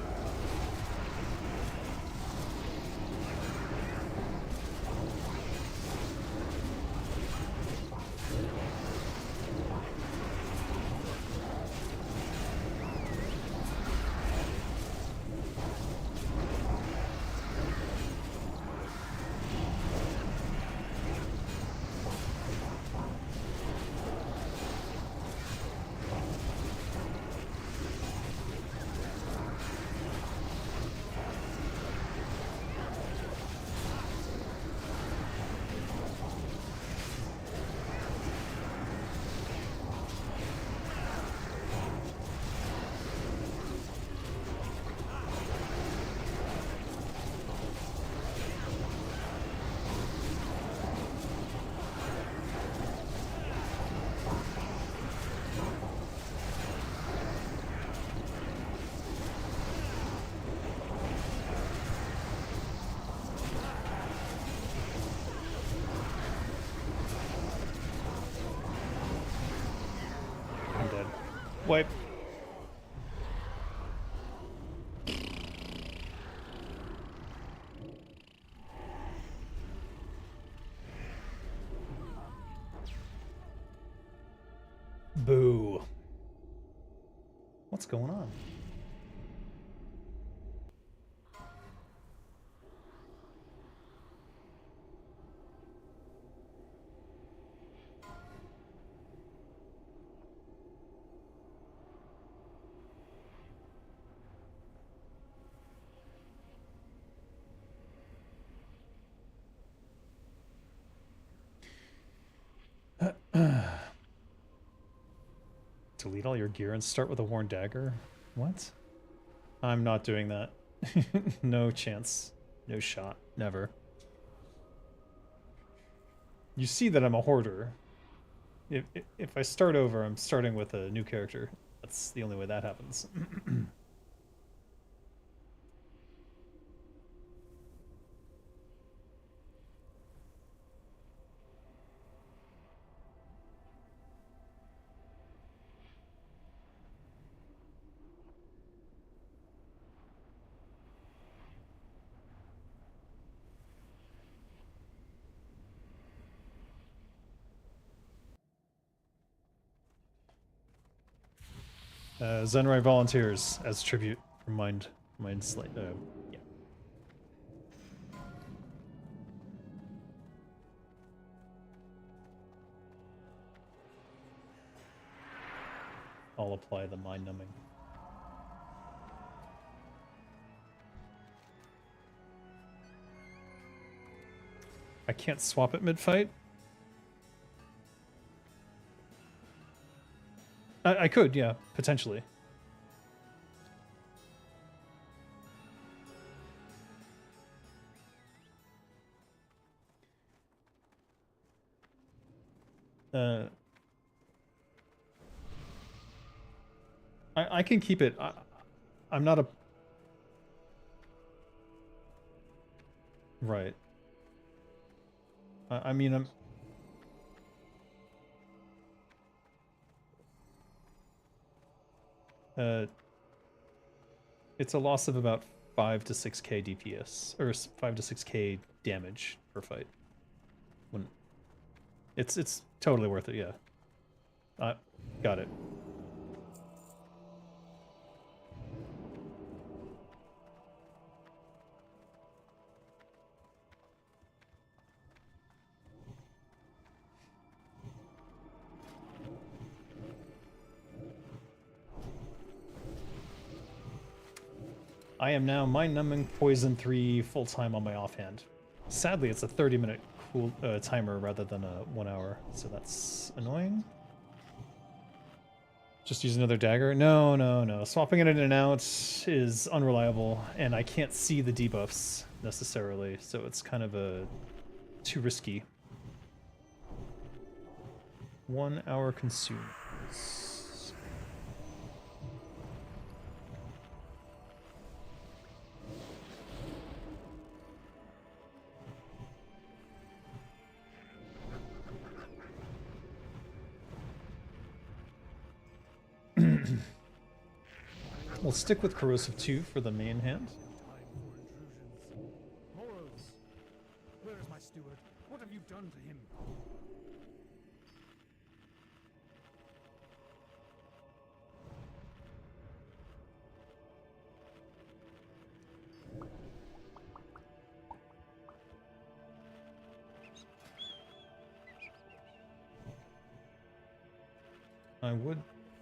I'm dead. Wipe. Boo. What's going on? Delete all your gear and start with a worn dagger? What? I'm not doing that. No chance. No shot. Never. You see that I'm a hoarder. If I start over, I'm starting with a new character. That's the only way that happens. Zenrai volunteers as tribute from Mind Slate. Yeah. I'll apply the mind numbing. I can't swap it mid-fight? I could, yeah, potentially. I can keep it. I'm not a... Right. I mean, I'm... It's a loss of about 5 to 6k DPS, or 5 to 6k damage per fight. When it's totally worth it, yeah. Got it. I am now mind numbing poison 3 full time on my offhand. Sadly, it's a 30-minute cool timer rather than a 1 hour, so that's annoying. Just use another dagger? No. Swapping it in and out is unreliable, and I can't see the debuffs necessarily, so it's kind of too risky. 1 hour consumes. We'll stick with Corrosive 2 for the main hand.
Morals, where is my steward? What have you done to him?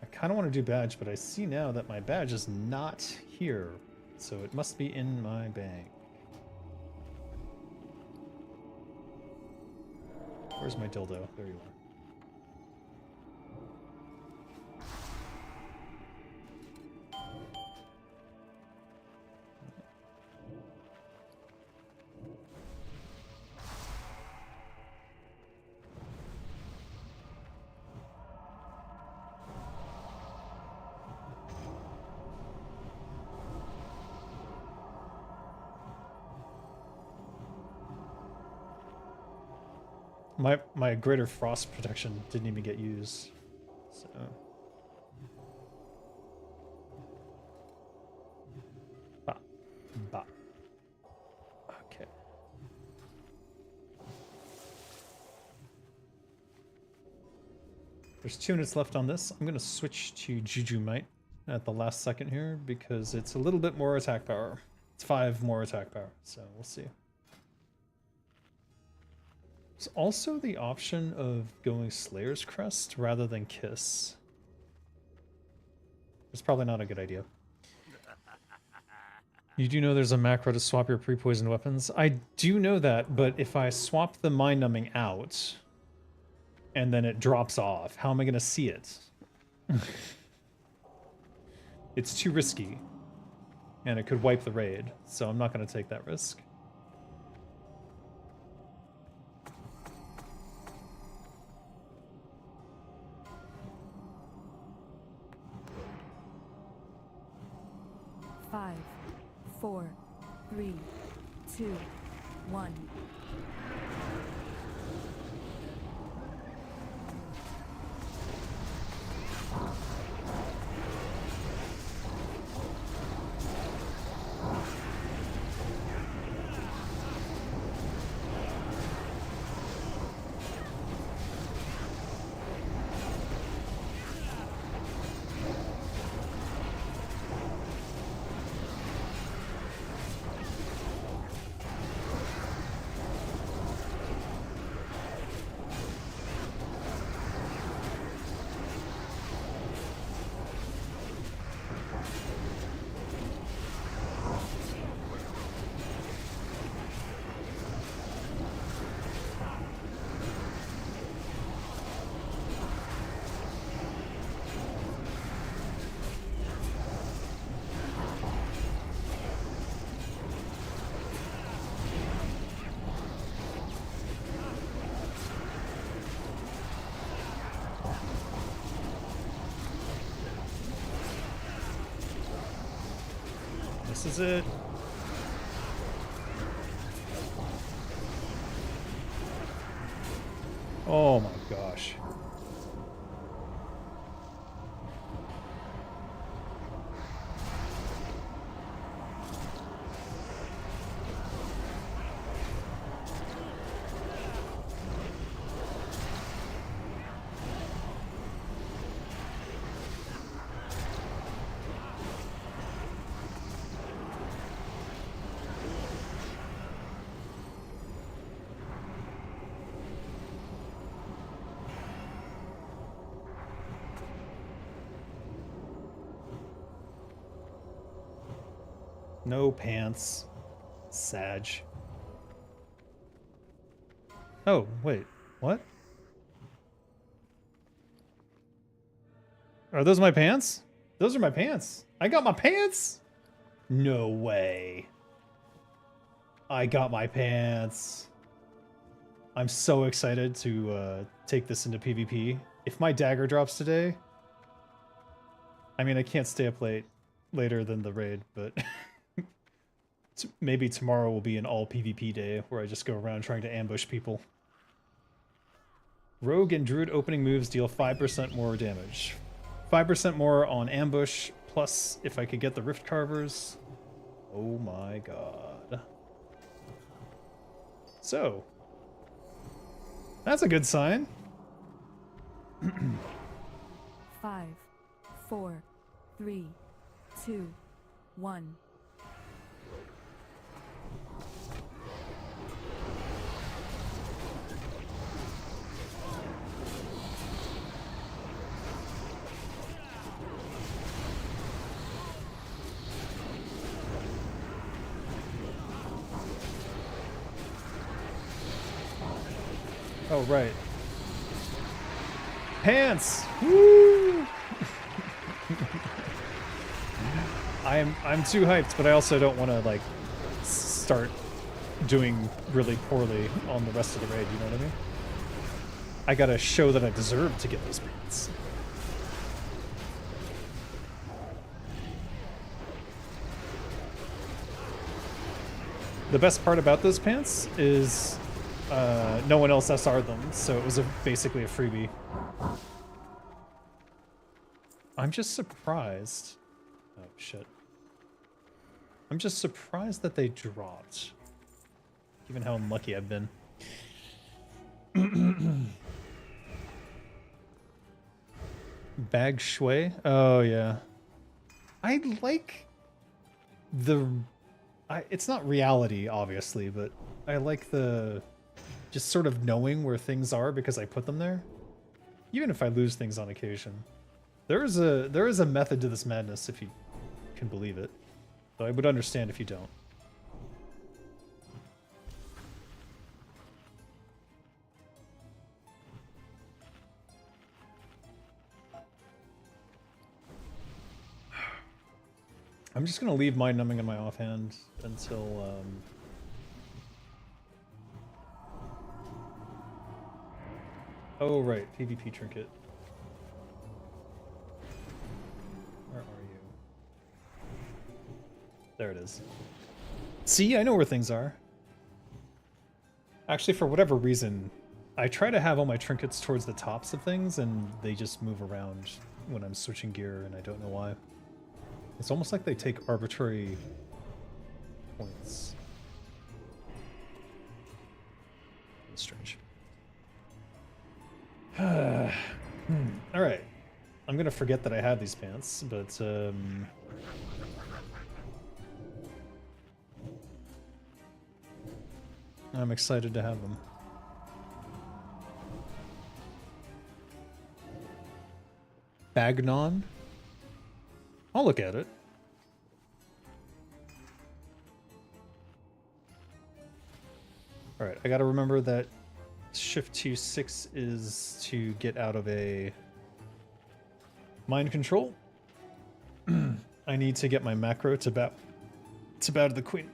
I kind of want to do badge, but I see now that my badge is not here, so it must be in my bag. Where's my dildo? There you are. My greater frost protection didn't even get used, so. Bah. Okay. There's 2 minutes left on this. I'm going to switch to Juju Might at the last second here because it's a little bit more attack power. It's 5 more attack power, so we'll see. There's also the option of going Slayer's Crest rather than Kiss. It's probably not a good idea. You do know there's a macro to swap your pre-poisoned weapons? I do know that, but if I swap the mind numbing out and then it drops off, how am I going to see it? It's too risky. And it could wipe the raid, so I'm not going to take that risk.
Five, 4, 3, 2, 1.
This is it. Oh my gosh. No pants. Sag. Oh, wait. What? Are those my pants? Those are my pants. I got my pants? No way. I got my pants. I'm so excited to take this into PvP. If my dagger drops today... I mean, I can't stay up later than the raid, but... Maybe tomorrow will be an all PvP day where I just go around trying to ambush people. Rogue and Druid opening moves deal 5% more damage. 5% more on ambush, plus if I could get the Riftcarvers. Oh my god. So, that's a good sign.
5, 4, 3, 2, 1.
Oh, right. Pants! Woo! I'm too hyped, but I also don't want to, like, start doing really poorly on the rest of the raid, you know what I mean? I gotta show that I deserve to get those pants. The best part about those pants is no one else SR'd them, so it was basically a freebie. I'm just surprised. Oh, shit. I'm just surprised that they dropped, given how unlucky I've been. Bag Shui? Oh, yeah. I like the... it's not reality, obviously, but I like the... just sort of knowing where things are because I put them there. Even if I lose things on occasion. There is a method to this madness, if you can believe it. Though I would understand if you don't. I'm just gonna leave mind numbing in my offhand until oh right, PvP trinket. Where are you? There it is. See, I know where things are. Actually, for whatever reason, I try to have all my trinkets towards the tops of things, and they just move around when I'm switching gear, and I don't know why. It's almost like they take arbitrary points. That's strange. Alright. I'm gonna forget that I have these pants, but I'm excited to have them. Bagnon? I'll look at it. Alright, I gotta remember that Shift 2-6 is to get out of a mind control. I need to get my macro to bow to the queen.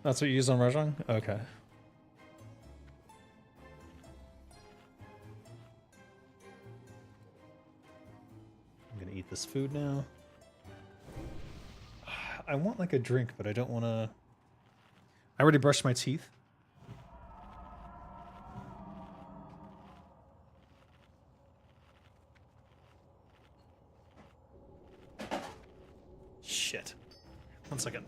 That's what you use on Rajang? Okay. I'm gonna eat this food now. I want like a drink, but I don't want to... I already brushed my teeth. Shit. 1 second.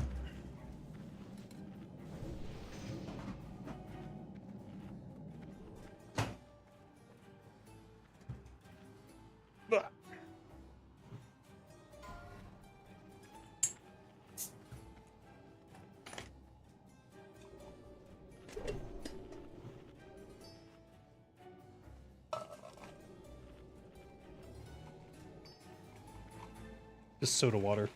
Just soda water.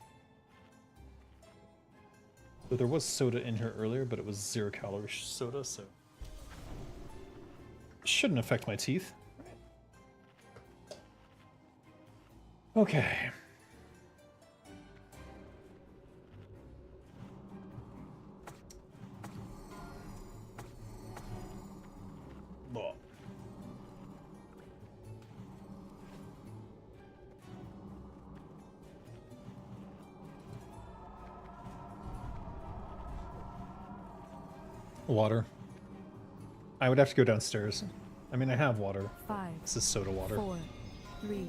So there was soda in here earlier, but it was 0 calorie soda, so it shouldn't affect my teeth. Okay. Blah. Water. I would have to go downstairs. I mean, I have water.
5.
This is soda water.
4, 3.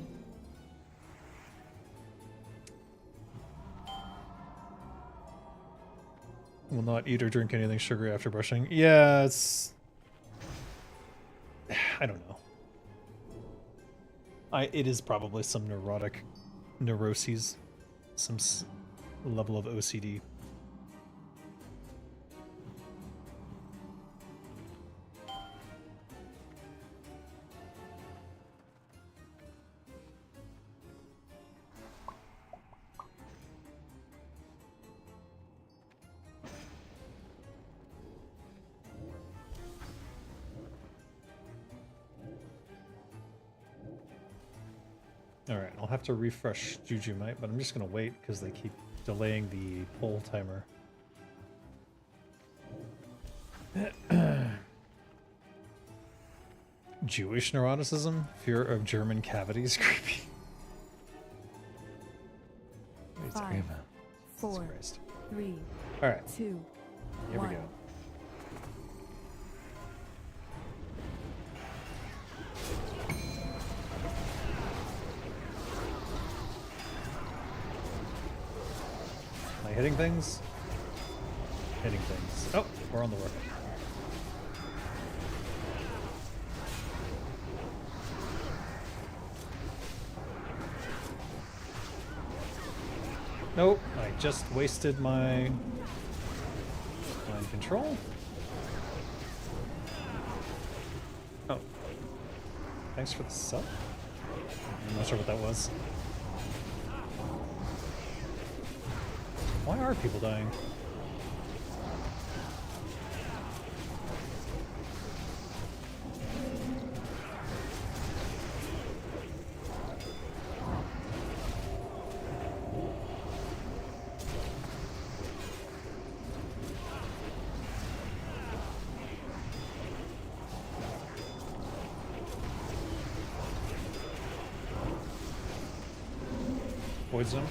Will not eat or drink anything sugary after brushing. Yeah, it's... I don't know. It is probably some neurotic neuroses. Some level of OCD. Alright, I'll have to refresh Jujumite, but I'm just going to wait because they keep delaying the poll timer. Jewish neuroticism? Fear of German cavities? Creepy. What are you talking
5,
about?
4,
Jesus Christ.
3,
Alright,
2,
here
1.
we go. hitting things? Hitting things. Oh, we're on the roof. Nope, I just wasted my mind control. Oh. Thanks for the sub? I'm not sure what that was. Why are people dying? Void zone.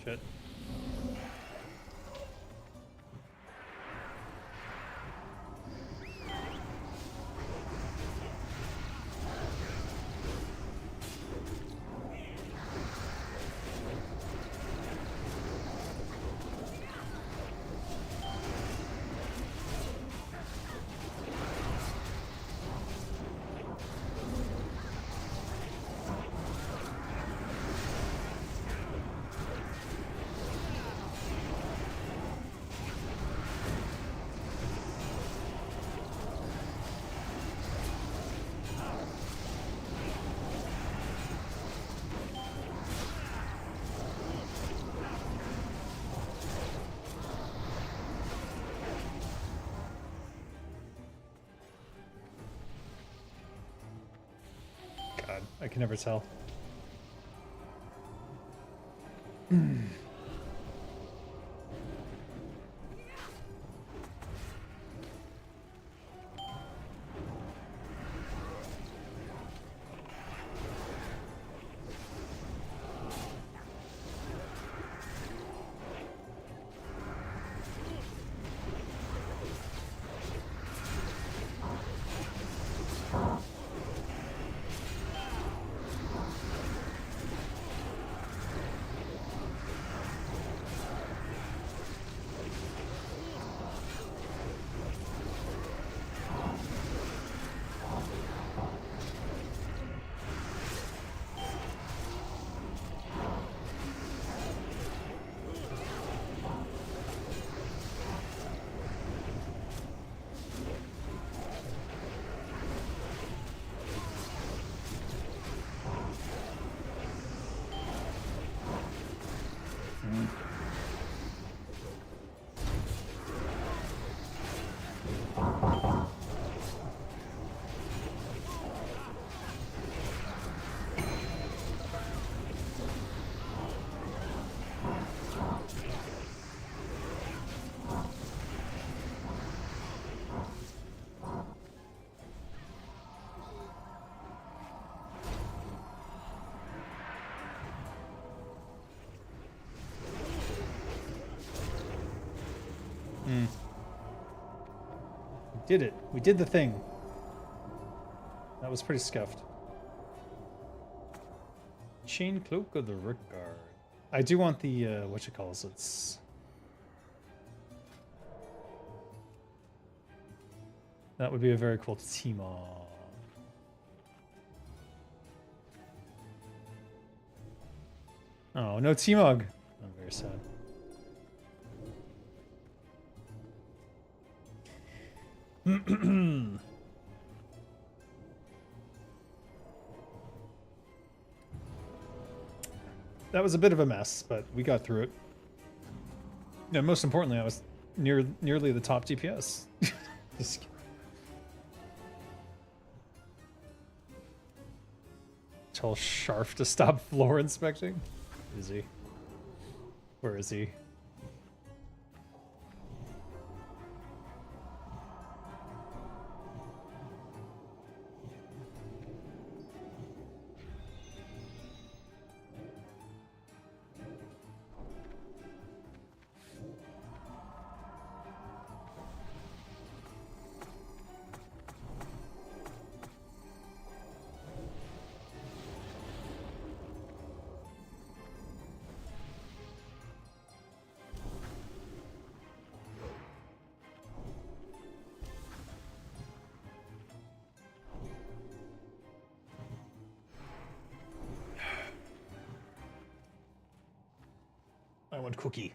Shit. God, I can never tell. We did it. We did the thing. That was pretty scuffed. Chain Cloak of the Riftcarver. I do want the, whatchamacallits. That would be a very cool team up. Oh, no T-Mog. I'm very sad. That was a bit of a mess, but we got through it. Yeah, most importantly, I was nearly the top DPS. Just... Tell Sharf to stop floor inspecting. Is he? Where is he? cookie.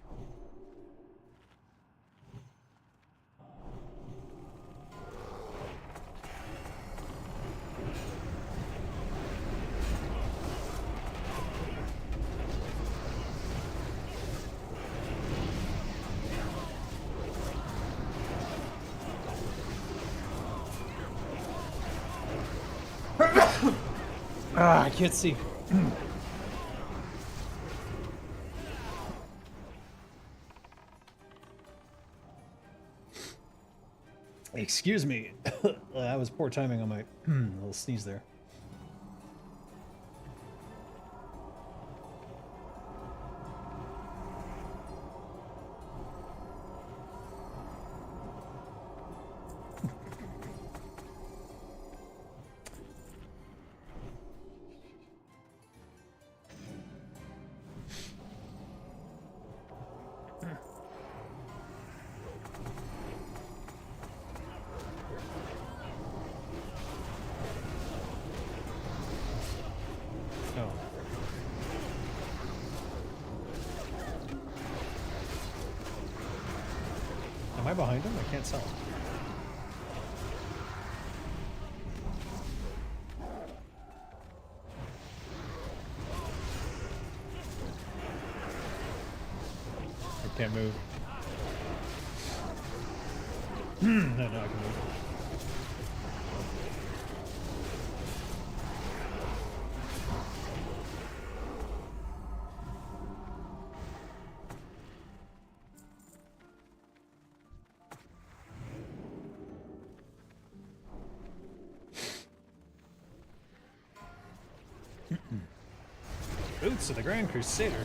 Ah, I can't see. Excuse me. That was poor timing on my little sneeze there. Oh. Am I behind him? I can't tell. I can't move. No, I can move. Boots of the Grand Crusader.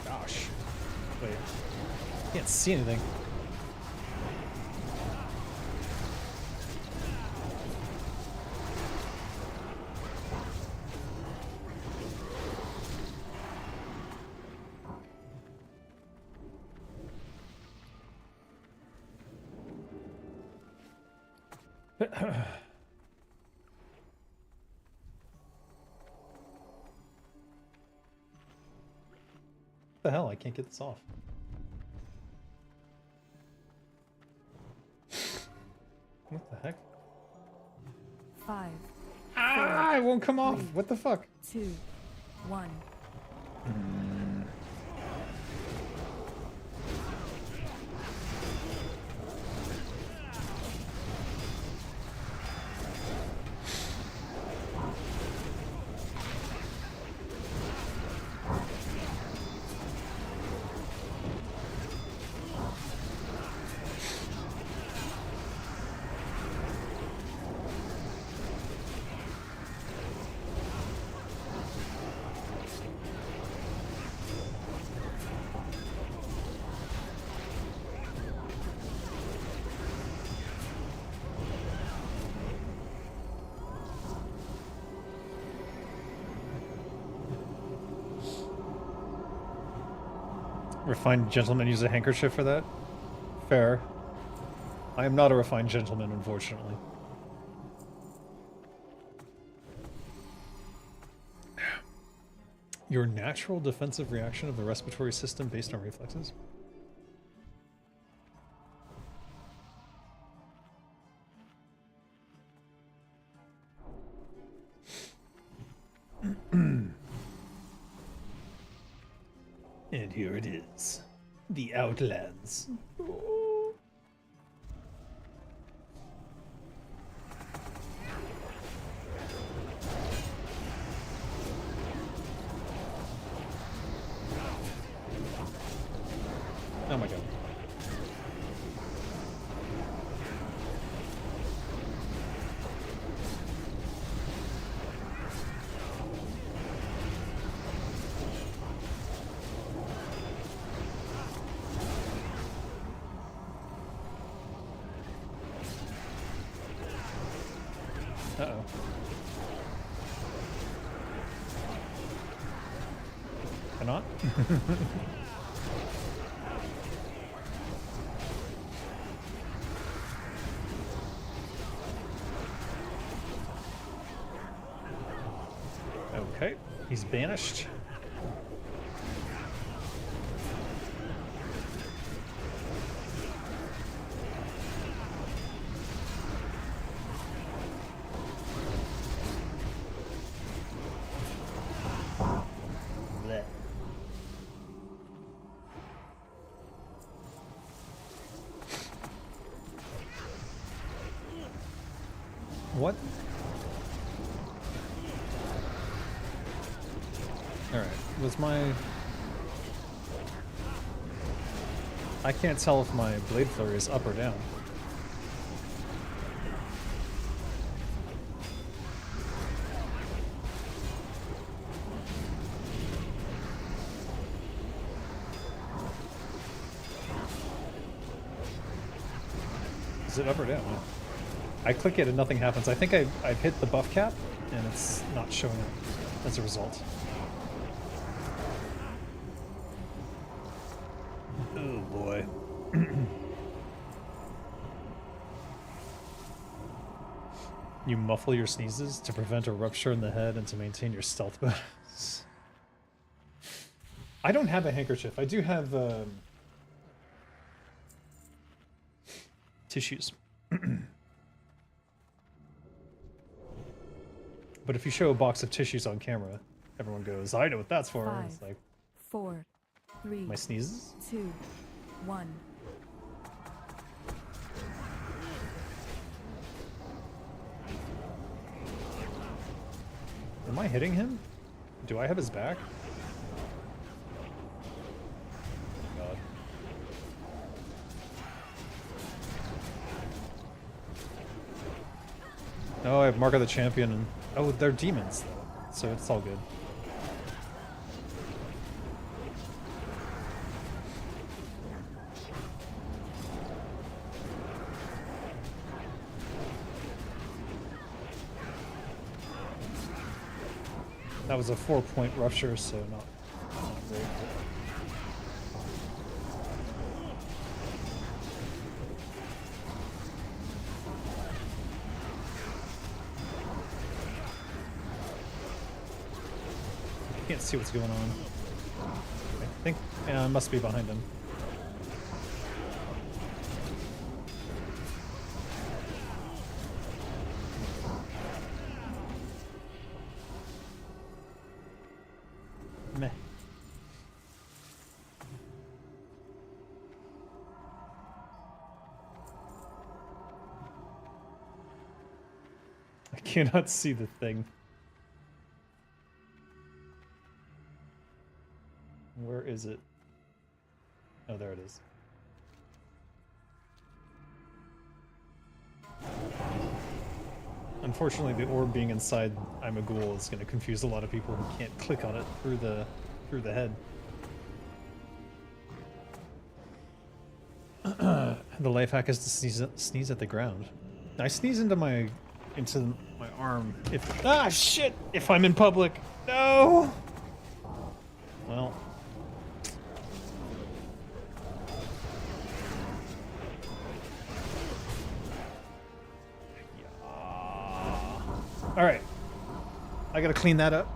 Gosh. Wait. Can't see anything. What the hell? I can't get this off. What the heck?
5,
Ah, it won't come off. What the fuck?
2, 1. Refined gentleman use a handkerchief for that? Fair. I am not a refined gentleman, unfortunately. Your natural defensive reaction of the respiratory system based on reflexes? And here it is. The Outlands. Oh my god. Uh-oh. Cannot? Okay, he's banished. What? Alright, was my... I can't tell if my Blade Flurry is up or down. Is it up or down? I click it and nothing happens. I think I've hit the buff cap and it's not showing up as a result. Oh boy. You muffle your sneezes to prevent a rupture in the head and to maintain your stealth bonus. I don't have a handkerchief. I do have tissues. But if you show a box of tissues on camera, everyone goes, I know what that's for.
5,
It's like,
4, 3,
my sneezes?
2, 1.
Am I hitting him? Do I have his back? God. Oh, I have Mark of the Champion and... Oh, they're demons, though. So it's all good. That was a 4-point rupture, so not great. I can't see what's going on. I think I must be behind him. Meh. I cannot see the thing. Where is it? Oh, there it is. Unfortunately, the orb being inside I'm a Ghoul is going to confuse a lot of people who can't click on it through the head. The life hack is to sneeze at the ground. I sneeze into my arm if shit! If I'm in public. No. Well. All right. I gotta clean that up.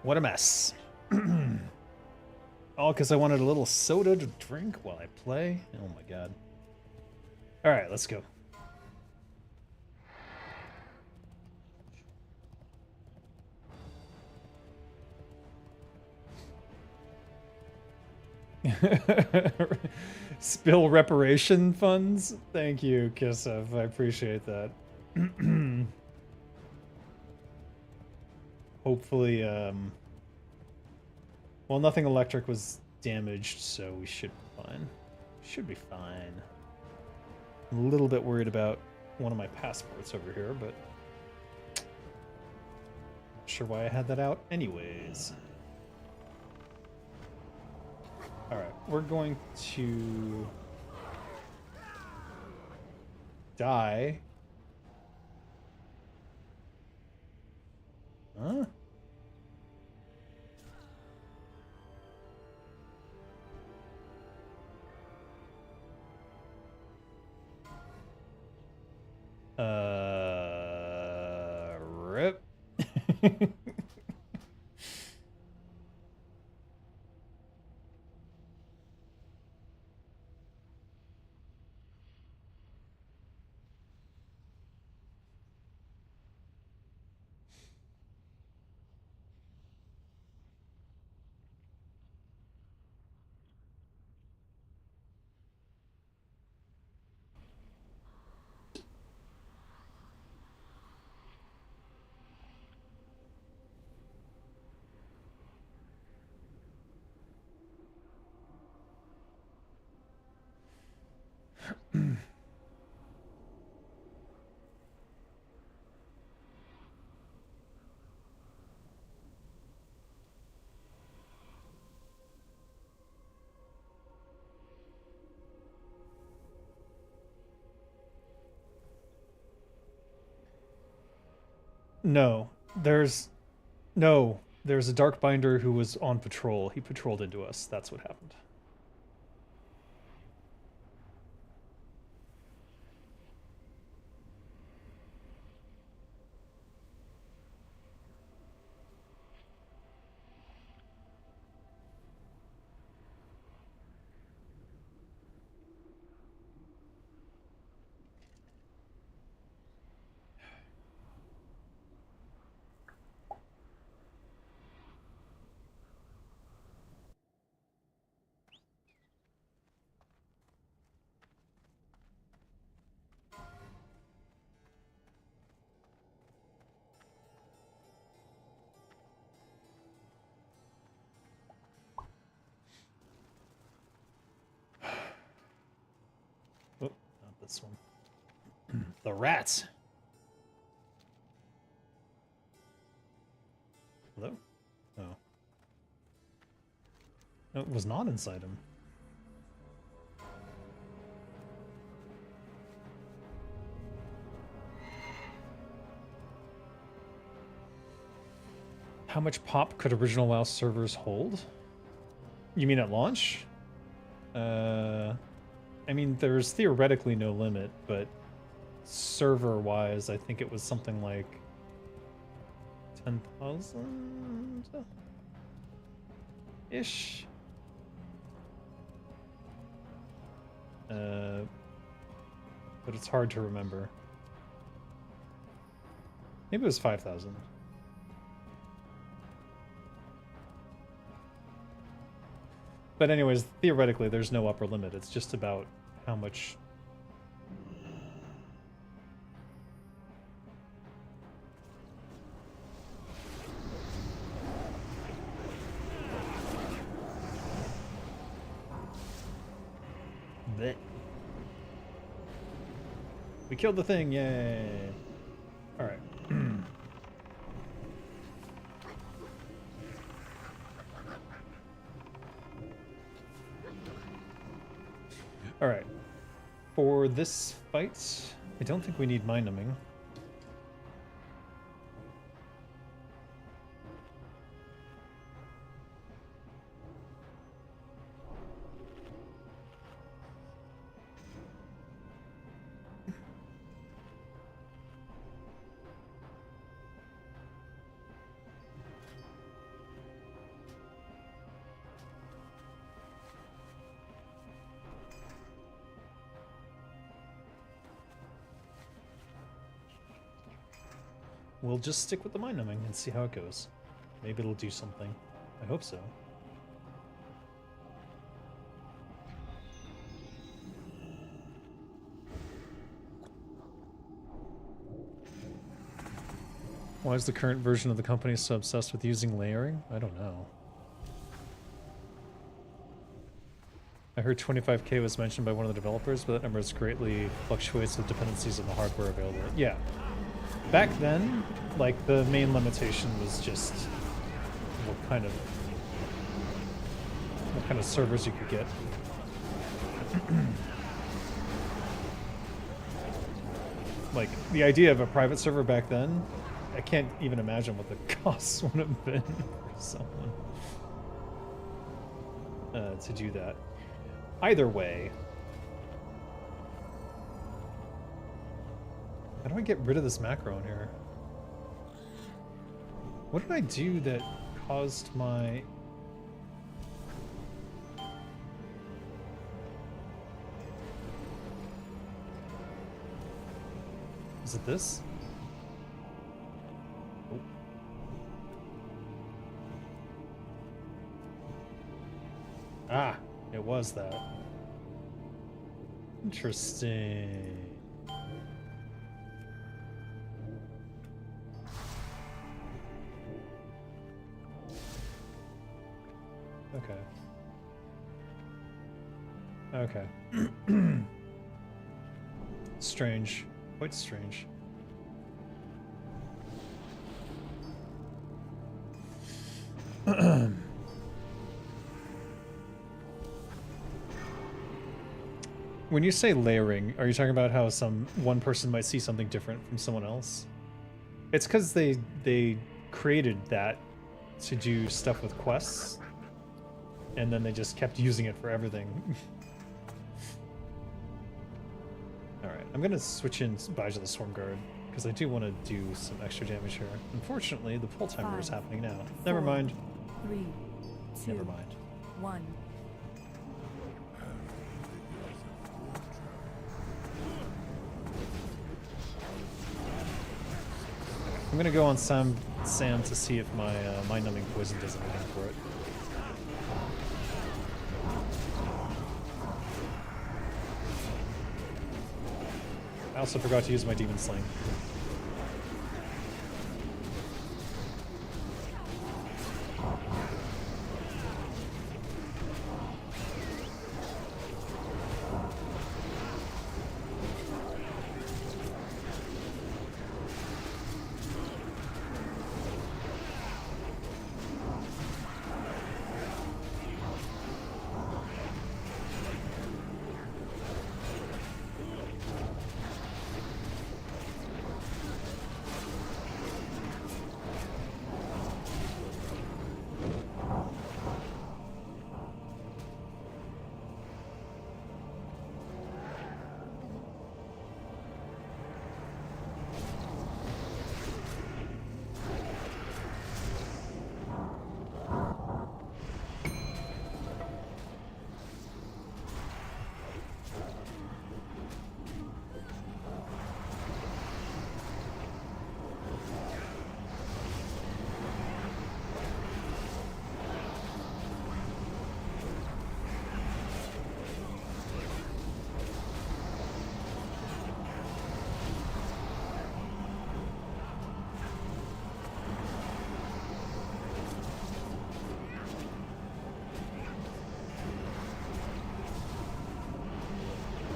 What a mess. All because I wanted a little soda to drink while I play? Oh my god. Alright, let's go. Spill reparation funds? Thank you, Kissev. I appreciate that. Hopefully, well, nothing electric was damaged, so we should be fine. Should be fine. I'm a little bit worried about one of my passports over here, but not sure why I had that out anyways. Alright, we're going to die. Huh? No, there's no. There's a Dark Binder who was on patrol. He patrolled into us. That's what happened. Oh, not this one. The rats. Hello? Oh. No, it was not inside him. How much pop could original WoW servers hold? You mean at launch? I mean, there's theoretically no limit, but server-wise, I think it was something like 10,000 ish. But it's hard to remember. Maybe it was 5,000. But anyways, theoretically, there's no upper limit. It's just about how much... Blech. We killed the thing, yay! Alright. Alright. For this fight, I don't think we need mind numbing. We'll just stick with the mind numbing and see how it goes. Maybe it'll do something. I hope so. Why is the current version of the company so obsessed with using layering? I don't know. I heard 25k was mentioned by one of the developers, but that number greatly fluctuates with dependencies on the hardware available. Yeah. Back then, like, the main limitation was just what kind of servers you could get. Like, the idea of a private server back then, I can't even imagine what the costs would have been for someone to do that. Either way, how do I get rid of this macro in here? What did I do that caused my... Is it this? Oh. Ah, it was that. Interesting. Okay. Okay. Strange. Quite strange. When you say layering, are you talking about how one person might see something different from someone else? It's because they created that to do stuff with quests, and then they just kept using it for everything. Alright, I'm gonna switch in Baja the Storm Guard, because I do want to do some extra damage here. Unfortunately, the pull timer is happening now. Never mind.
3, 2,
Never mind.
1.
I'm gonna go on Sam to see if my mind-numbing poison does anything for it. I also forgot to use my Demon Sling.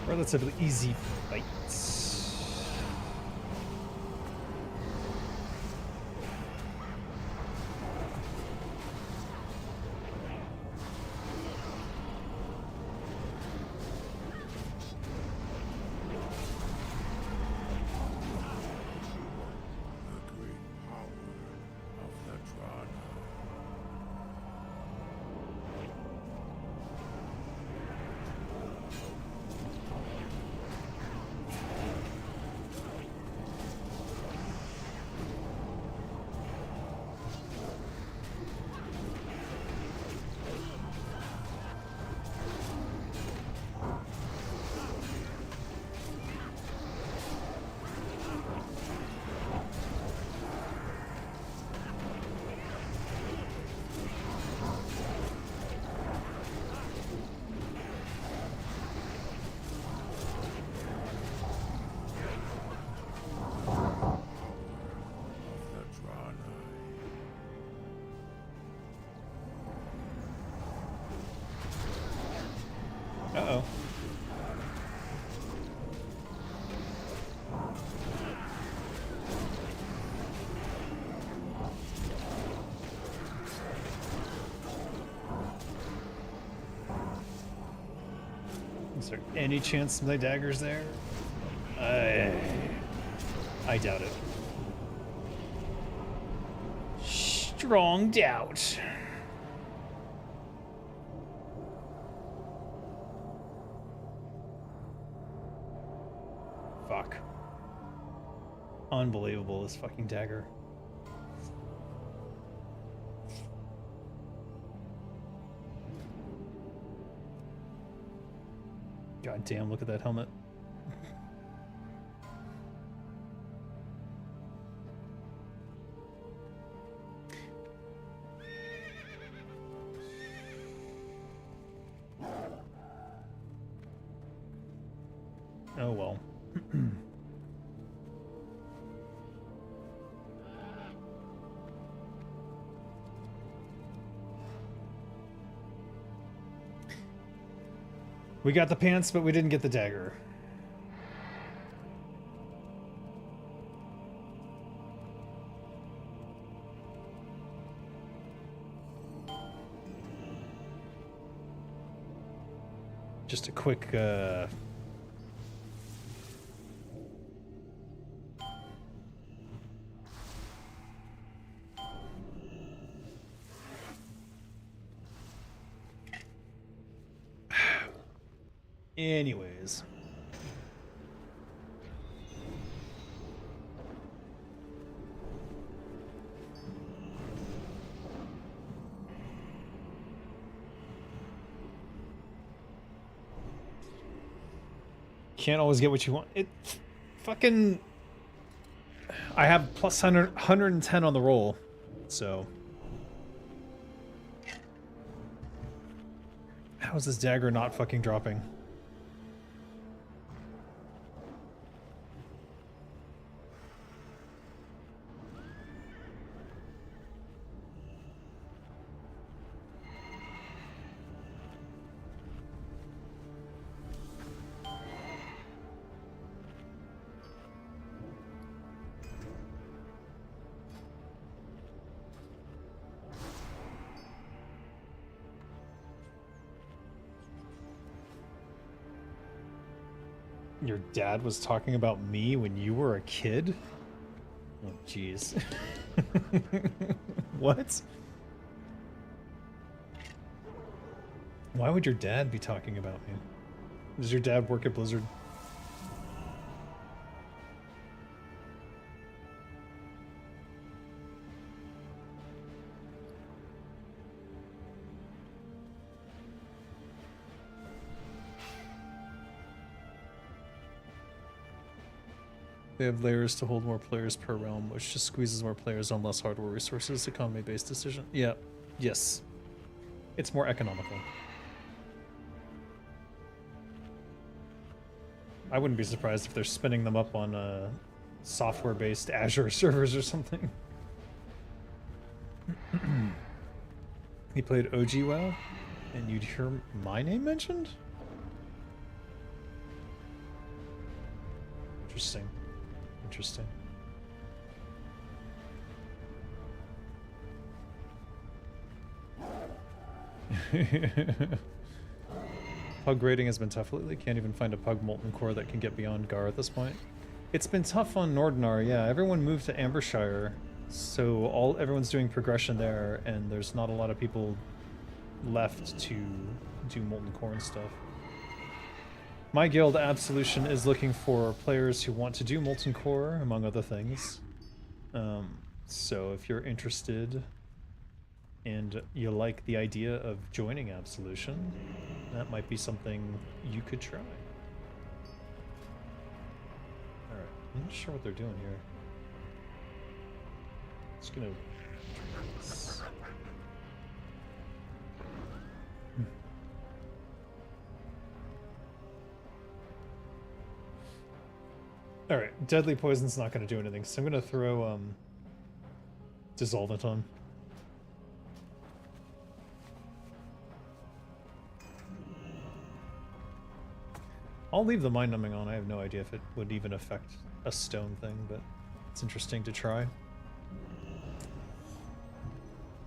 Relatively easy fights.
The great power of the Drana.
Uh-oh. Is there any chance my dagger's there? I doubt it. Strong doubt. Fuck. Unbelievable, this fucking dagger. God damn, look at that helmet. Oh well. We got the pants, but we didn't get the dagger. Just a quick anyways. Can't always get what you want. It fucking I have plus 110 on the roll. So how is this dagger not fucking dropping? Your dad was talking about me when you were a kid? Oh, jeez. What? Why would your dad be talking about me? Does your dad work at Blizzard? They have layers to hold more players per realm, which just squeezes more players on less hardware resources. Economy-based decision. Yeah. Yes. It's more economical. I wouldn't be surprised if they're spinning them up on software-based Azure servers or something. He played OG WoW, and you'd hear my name mentioned? Interesting. Interesting. Pug raiding has been tough lately. Can't even find a Pug Molten Core that can get beyond Gar at this point. It's been tough on Nordinar, yeah. Everyone moved to Ambershire, so everyone's doing progression there, and there's not a lot of people left to do Molten Core and stuff. My guild, Absolution, is looking for players who want to do Molten Core, among other things. So if you're interested and you like the idea of joining Absolution, that might be something you could try. Alright, I'm not sure what they're doing here. Just gonna... Alright, Deadly Poison's not going to do anything, so I'm going to throw Dissolvent on. I'll leave the Mind Numbing on. I have no idea if it would even affect a stone thing, but it's interesting to try.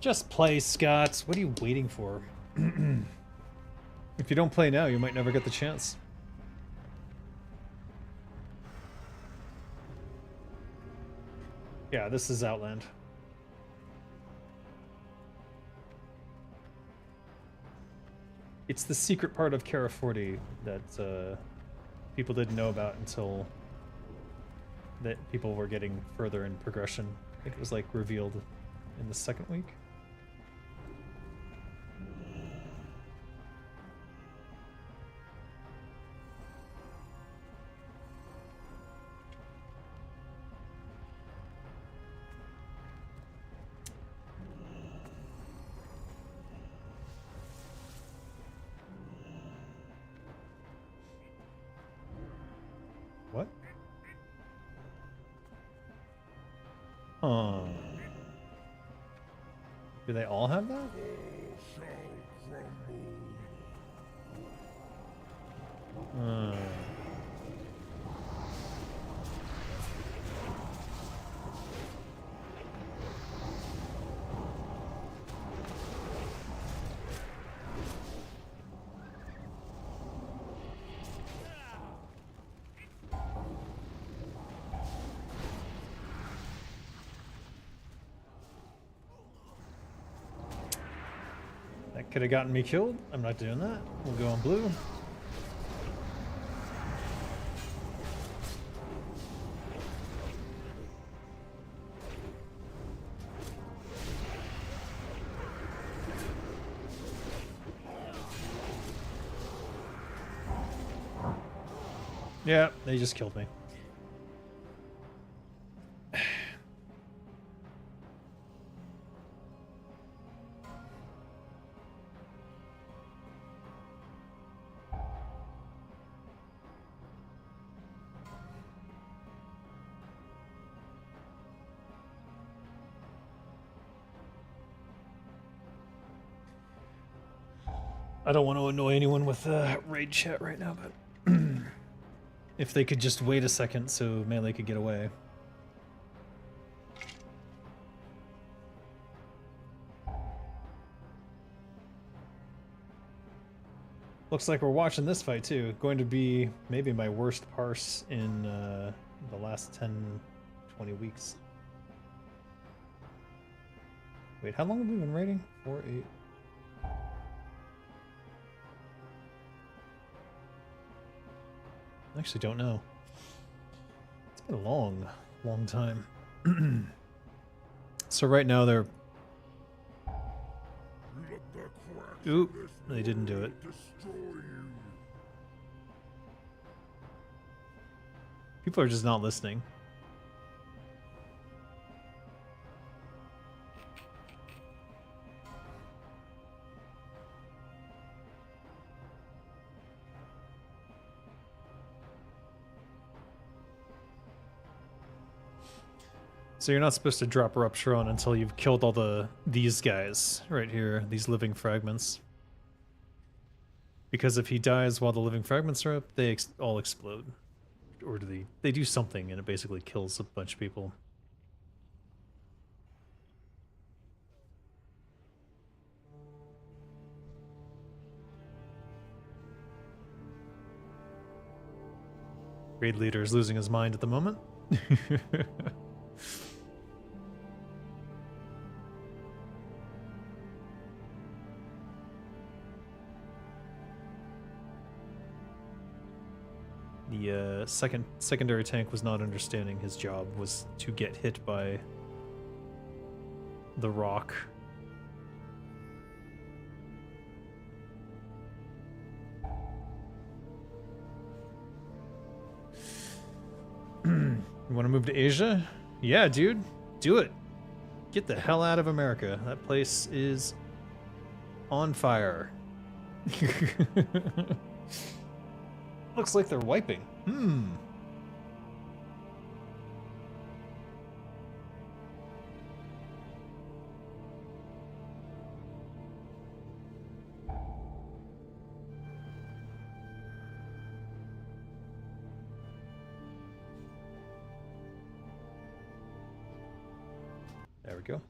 Just play, Scott! What are you waiting for? If you don't play now, you might never get the chance. Yeah, this is Outland. It's the secret part of Kara40 that people didn't know about until that people were getting further in progression. I think it was like revealed in the second week. Oh. Do they all have that?
All shall crumble.
That could have gotten me killed. I'm not doing that. We'll go on blue. Yeah, they just killed me. I don't want to annoy anyone with raid chat right now, but if they could just wait a second so Melee could get away. Looks like we're watching this fight too. Going to be maybe my worst parse in the last 10, 20 weeks. Wait, how long have we been raiding? 4, 8. I actually don't know. It's been a long, long time. So right now they're...
Let the cracks
Oop,
of this
they didn't do it.
destroy you.
People are just not listening. So you're not supposed to drop Rupture on until you've killed all these guys right here, these living fragments. Because if he dies while the living fragments are up, they all explode. Or do they do something and it basically kills a bunch of people. Raid leader is losing his mind at the moment. The secondary tank was not understanding his job was to get hit by the rock. You want to move to Asia? Yeah, dude. Do it. Get the hell out of America. That place is on fire. Looks like they're wiping. There we go.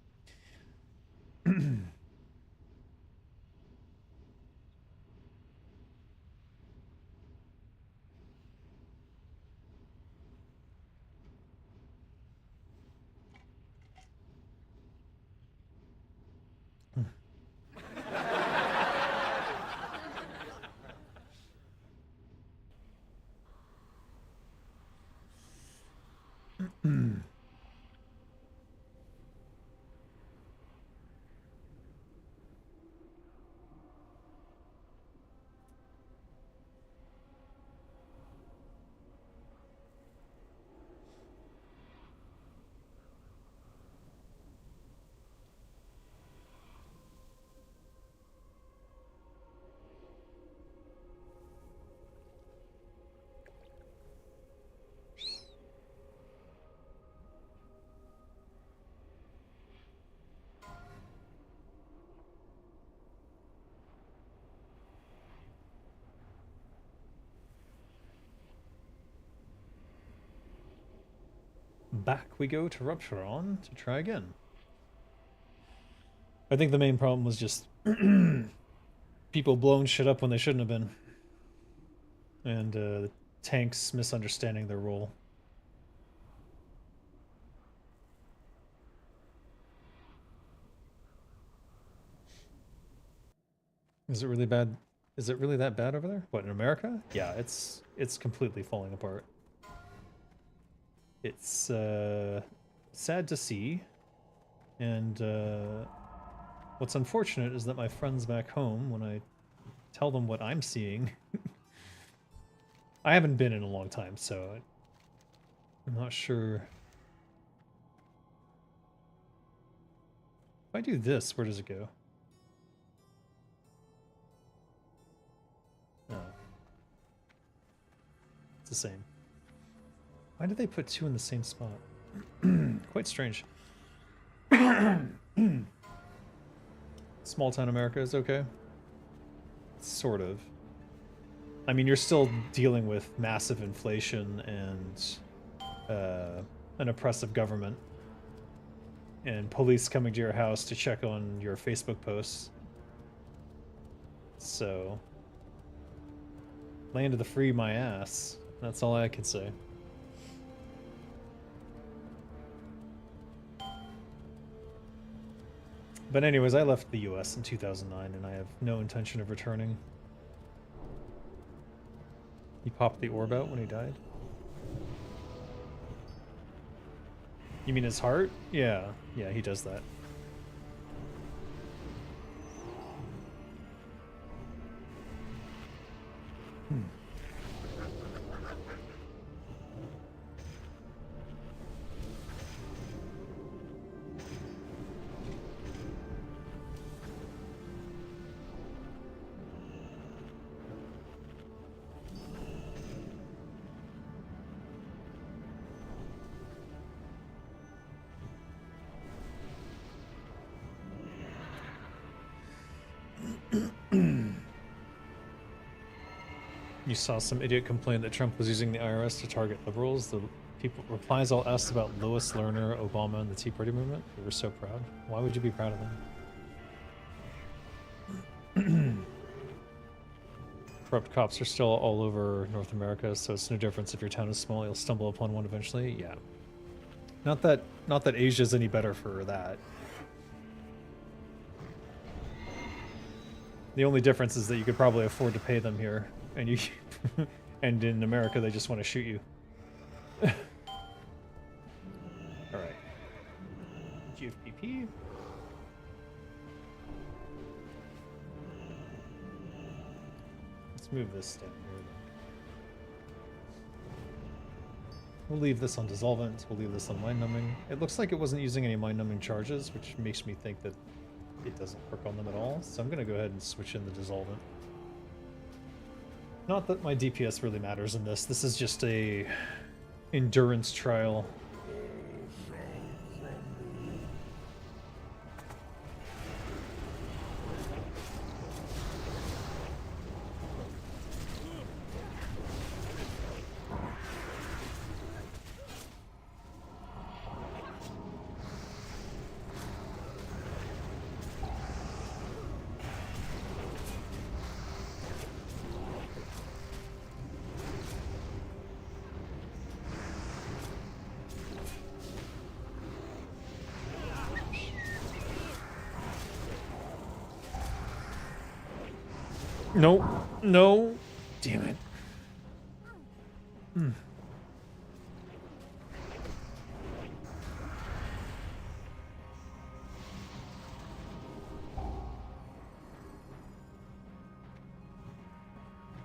back we go to Rupturon to try again. I think the main problem was just people blowing shit up when they shouldn't have been. And the tanks misunderstanding their role. Is it really bad? Is it really that bad over there? What, in America? Yeah, it's completely falling apart. It's sad to see, and what's unfortunate is that my friends back home, when I tell them what I'm seeing, I haven't been in a long time, so I'm not sure. If I do this, where does it go? Oh. It's the same. Why did they put two in the same spot? Quite strange. Small town America is okay. Sort of. I mean, you're still dealing with massive inflation and an oppressive government. And police coming to your house to check on your Facebook posts. So... land of the free, my ass. That's all I can say. But anyways, I left the US in 2009, and I have no intention of returning. He popped the orb out when he died? You mean his heart? Yeah, he does that. You saw some idiot complain that Trump was using the IRS to target liberals. The people replies all asked about Lois Lerner, Obama, and the Tea Party movement. We were so proud. Why would you be proud of them? Corrupt cops are still all over North America, so it's no difference if your town is small. You'll stumble upon one eventually. Yeah. Not that Asia's any better for that. The only difference is that you could probably afford to pay them here, and you, and in America they just want to shoot you. All right. GFPP. Let's move this down here. We'll leave this on dissolvent. We'll leave this on mind numbing. It looks like it wasn't using any mind numbing charges, which makes me think that it doesn't work on them at all, so I'm gonna go ahead and switch in the dissolvent. Not that my DPS really matters in this. This is just a endurance trial. No, no, damn it.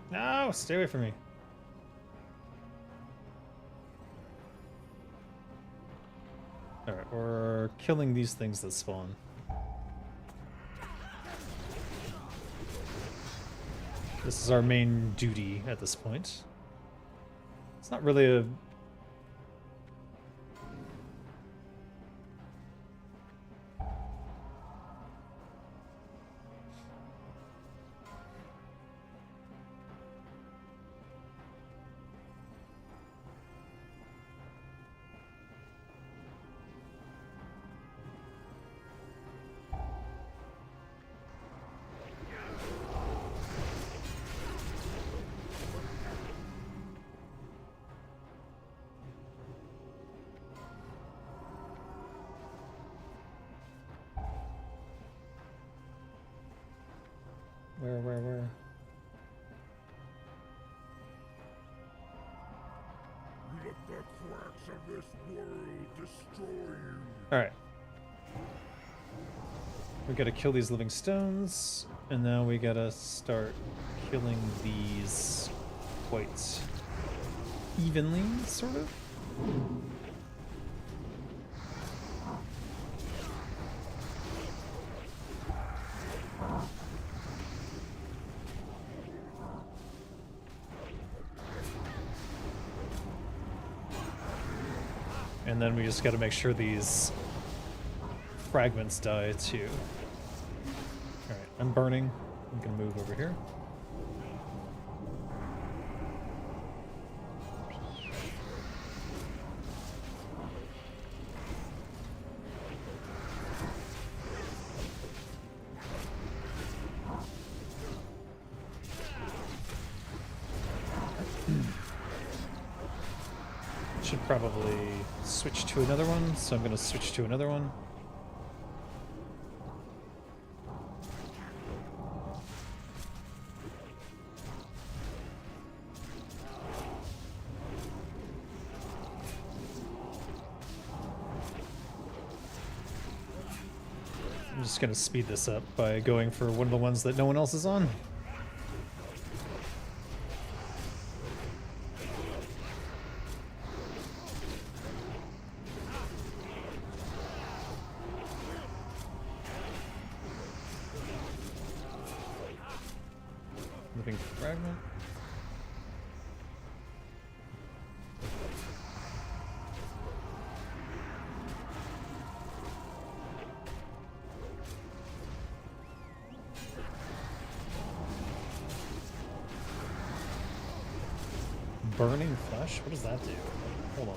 No, stay away from me. Alright, we're killing these things that spawn. This is our main duty at this point. It's not really a... Where?
Let the cracks of this world destroy you.
Alright. We gotta kill these living stones, and now we gotta start killing these quite evenly, sort of. And then we just gotta make sure these fragments die too. Alright, I'm burning. I'm gonna move over here. Should probably switch to another one, so I'm gonna switch to another one. I'm just gonna speed this up by going for one of the ones that no one else is on. Living fragment. Burning flesh? What does that do? Hold on.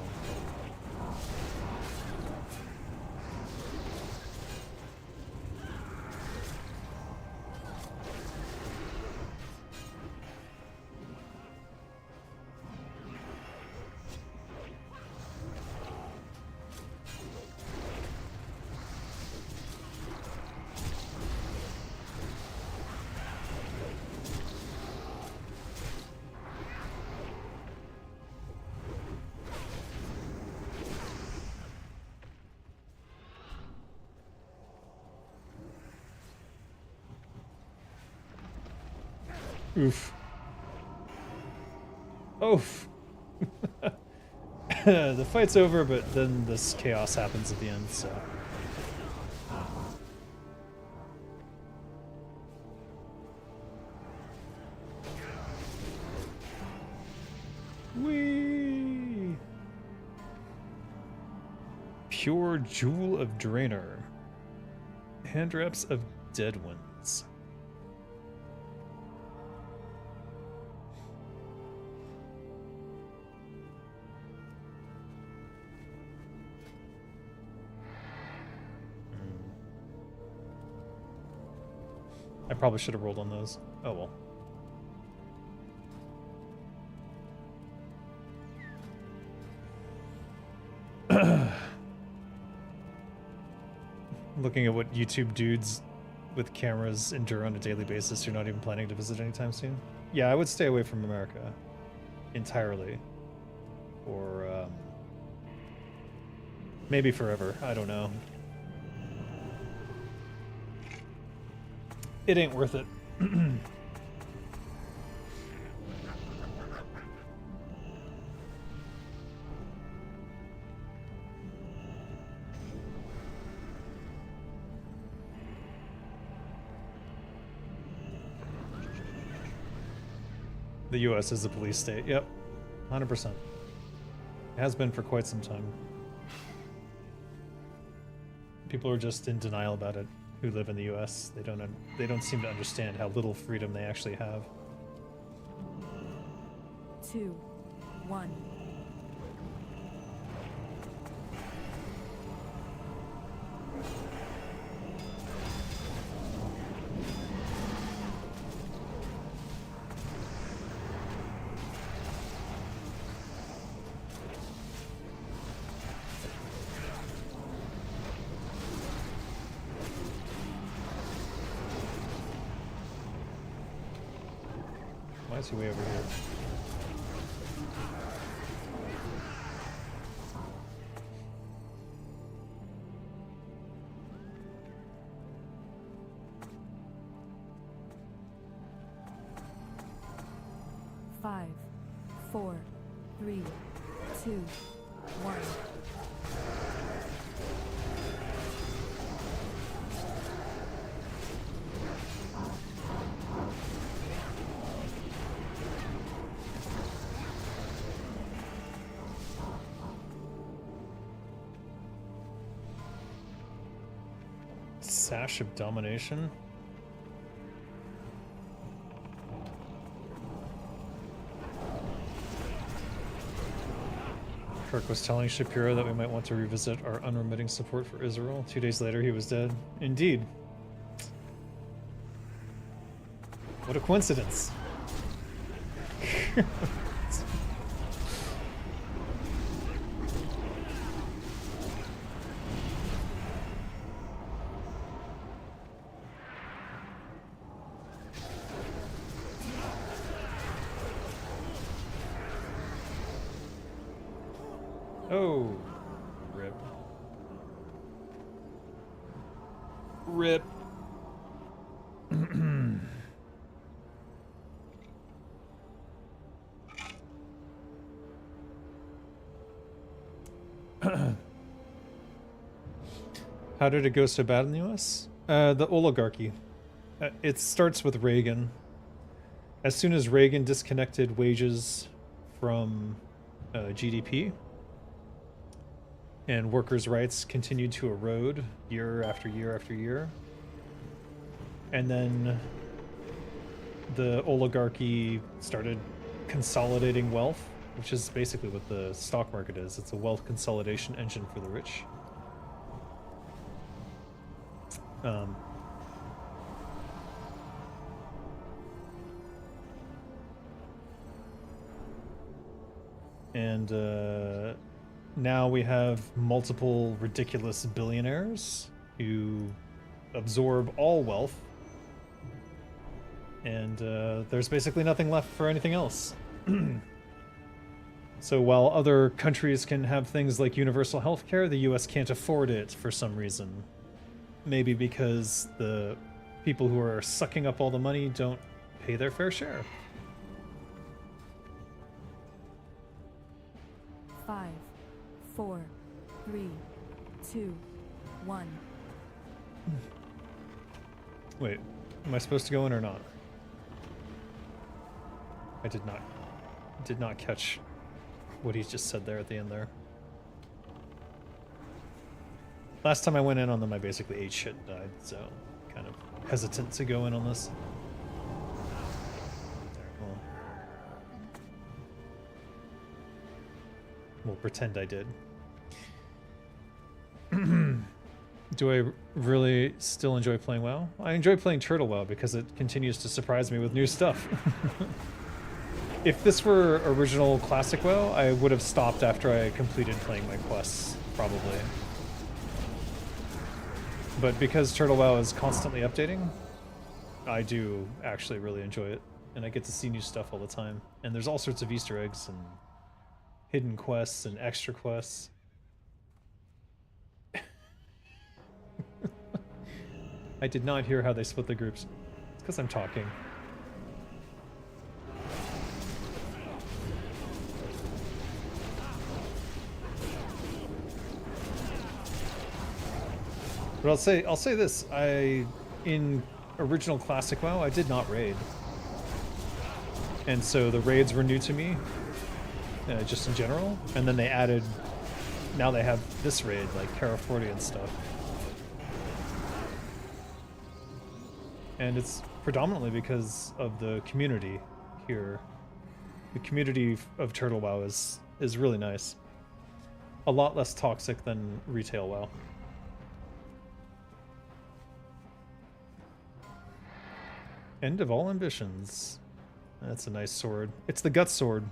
Oof. Oof. The fight's over, but then this chaos happens at the end, so. Whee! Pure Jewel of Draenor. Hand wraps of Dead Ones. I probably should have rolled on those. Oh well. Looking at what YouTube dudes with cameras endure on a daily basis who are not even planning to visit anytime soon. Yeah, I would stay away from America entirely. Or maybe forever. I don't know. It ain't worth it. The US is a police state. Yep. 100%. It has been for quite some time. People are just in denial about it who live in the US. They don't seem to understand how little freedom they actually have.
2, 1.
Why is he way over here?
Five, four, three, two, one.
Sash of Domination? Kirk was telling Shapiro that we might want to revisit our unremitting support for Israel. 2 days later, he was dead. Indeed. What a coincidence. Oh, rip. Rip. How did it go so bad in the US? The oligarchy. It starts with Reagan. As soon as Reagan disconnected wages from GDP, and workers' rights continued to erode year after year after year. And then the oligarchy started consolidating wealth, which is basically what the stock market is. It's a wealth consolidation engine for the rich. Now we have multiple ridiculous billionaires who absorb all wealth, and there's basically nothing left for anything else. So while other countries can have things like universal health care, the US can't afford it for some reason. Maybe because the people who are sucking up all the money don't pay their fair share.
5, 4, 3, 2, 1.
Wait, am I supposed to go in or not? I did not catch what he just said there at the end there. Last time I went in on them, I basically ate shit and died, so kind of hesitant to go in on this. Well, we'll pretend I did. Do I really still enjoy playing WoW? I enjoy playing Turtle WoW because it continues to surprise me with new stuff. If this were original classic WoW, I would have stopped after I completed playing my quests, probably. But because Turtle WoW is constantly updating, I do actually really enjoy it. And I get to see new stuff all the time. And there's all sorts of Easter eggs and hidden quests and extra quests. I did not hear how they split the groups. It's because I'm talking. But I'll say this, in original classic WoW, I did not raid. And so the raids were new to me, just in general. And then they added, now they have this raid, like Kara40 and stuff. And it's predominantly because of the community here. The community of Turtle WoW is really nice. A lot less toxic than retail WoW. End of all ambitions. That's a nice sword. It's the gut sword.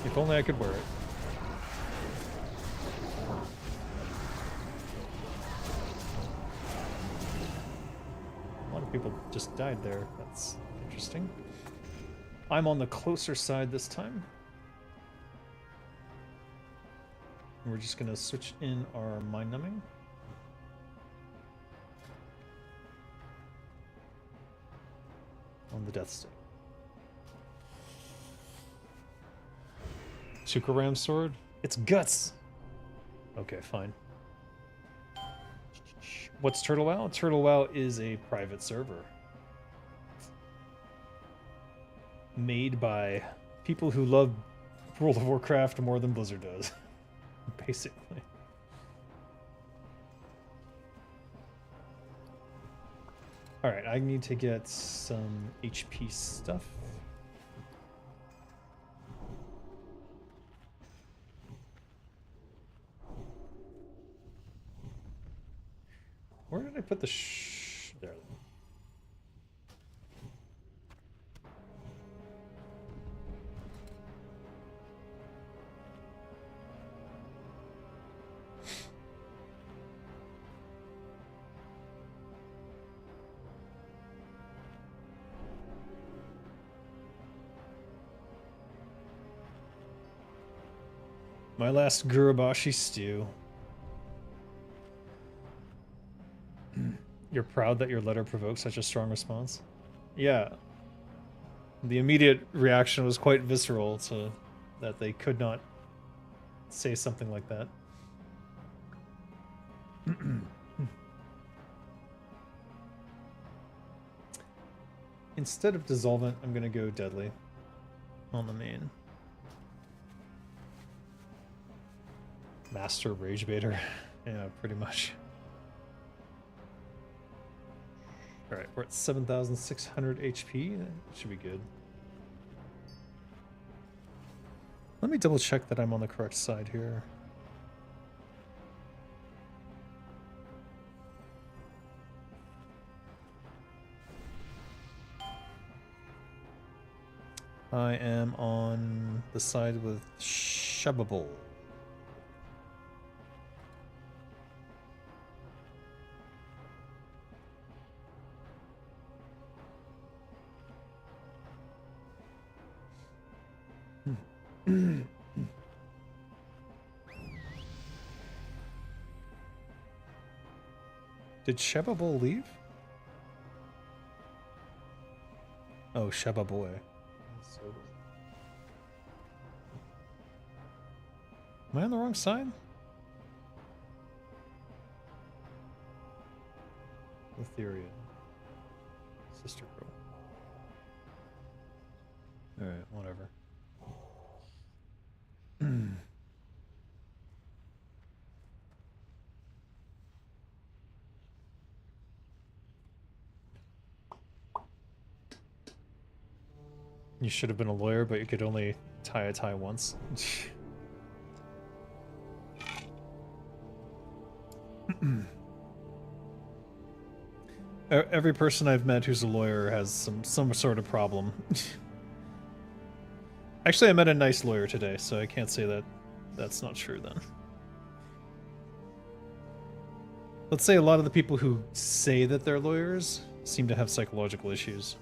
If only I could wear it. people just died there. That's interesting. I'm on the closer side this time. We're just gonna switch in our mind numbing. On the death state. Chukaram sword? It's guts! Okay, fine. What's Turtle WoW? Turtle WoW is a private server. Made by people who love World of Warcraft more than Blizzard does. Basically. Alright, I need to get some HP stuff. Where did I put the there. My last Gurubashi stew. You're proud that your letter provoked such a strong response? Yeah. The immediate reaction was quite visceral to that they could not say something like that. Instead of dissolvent, I'm gonna go deadly on the main. Master Rage Baiter. Yeah, pretty much. Alright, we're at 7,600 HP. That should be good. Let me double check that I'm on the correct side here. I am on the side with Shabable. Did Shabable leave? Oh, Shaba Boy. Am I on the wrong side? Ethereum. Sister girl. Alright, whatever. You should have been a lawyer, but you could only tie a tie once. Every person I've met who's a lawyer has some sort of problem. Actually, I met a nice lawyer today, so I can't say that that's not true then. Let's say a lot of the people who say that they're lawyers seem to have psychological issues.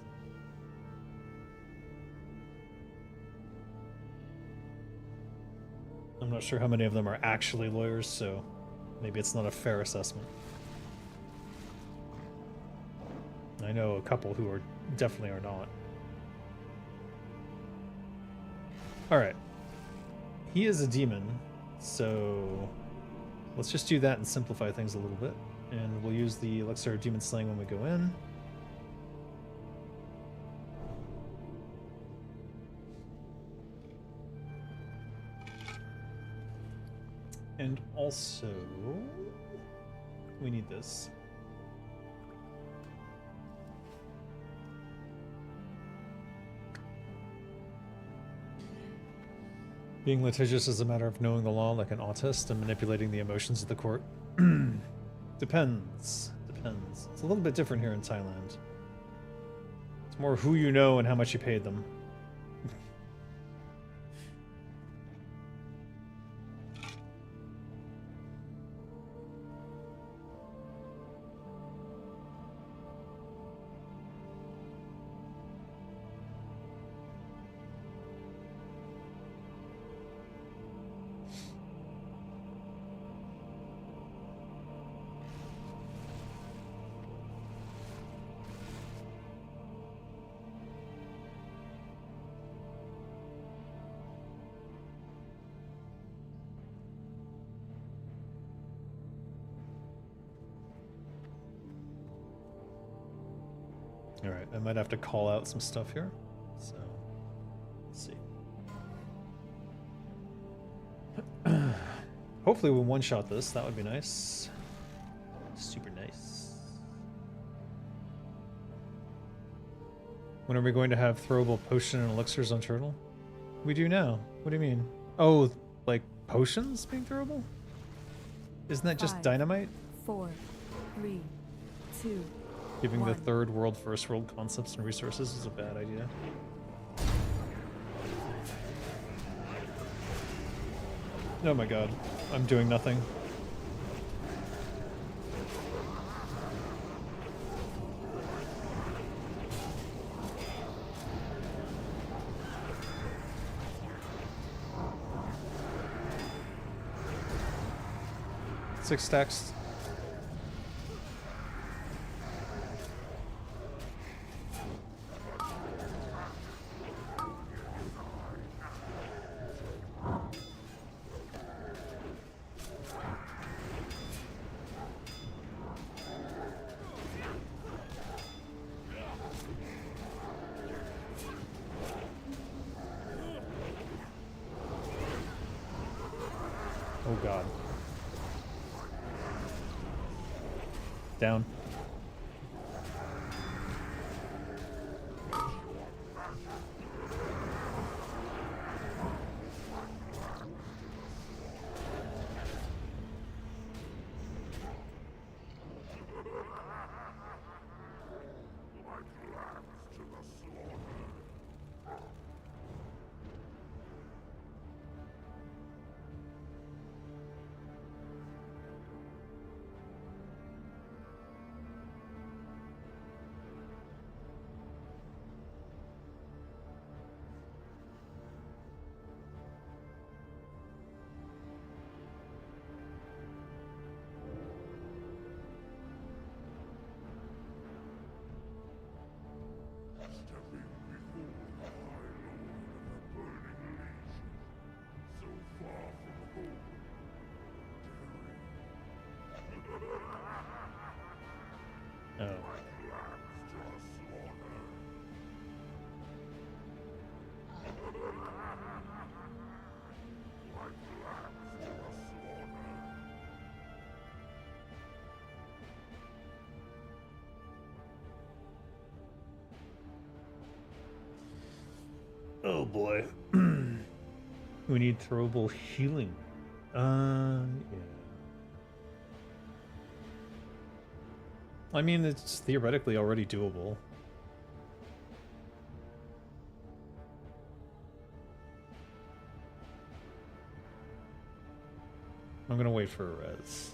I'm not sure how many of them are actually lawyers, so maybe it's not a fair assessment. I know a couple who are definitely are not. Alright. He is a demon, so let's just do that and simplify things a little bit. And we'll use the Elixir of Demon Slaying when we go in. And also, we need this. Being litigious is a matter of knowing the law like an autist and manipulating the emotions of the court. Depends. Depends. It's a little bit different here in Thailand. It's more who you know and how much you paid them. Alright, I might have to call out some stuff here. So, let's see. Hopefully we'll one-shot this. That would be nice. Super nice. When are we going to have throwable potion and elixirs on Turtle? We do now. What do you mean? Oh, like potions being throwable? Isn't that just
5,
dynamite?
4, 3, 2,
Giving the
1.
third world, first world concepts and resources is a bad idea. Oh my god, I'm doing nothing. Six stacks. Oh god. Down. Oh. Oh boy. We need throwable healing. Yeah. I mean, it's theoretically already doable. I'm gonna wait for a res.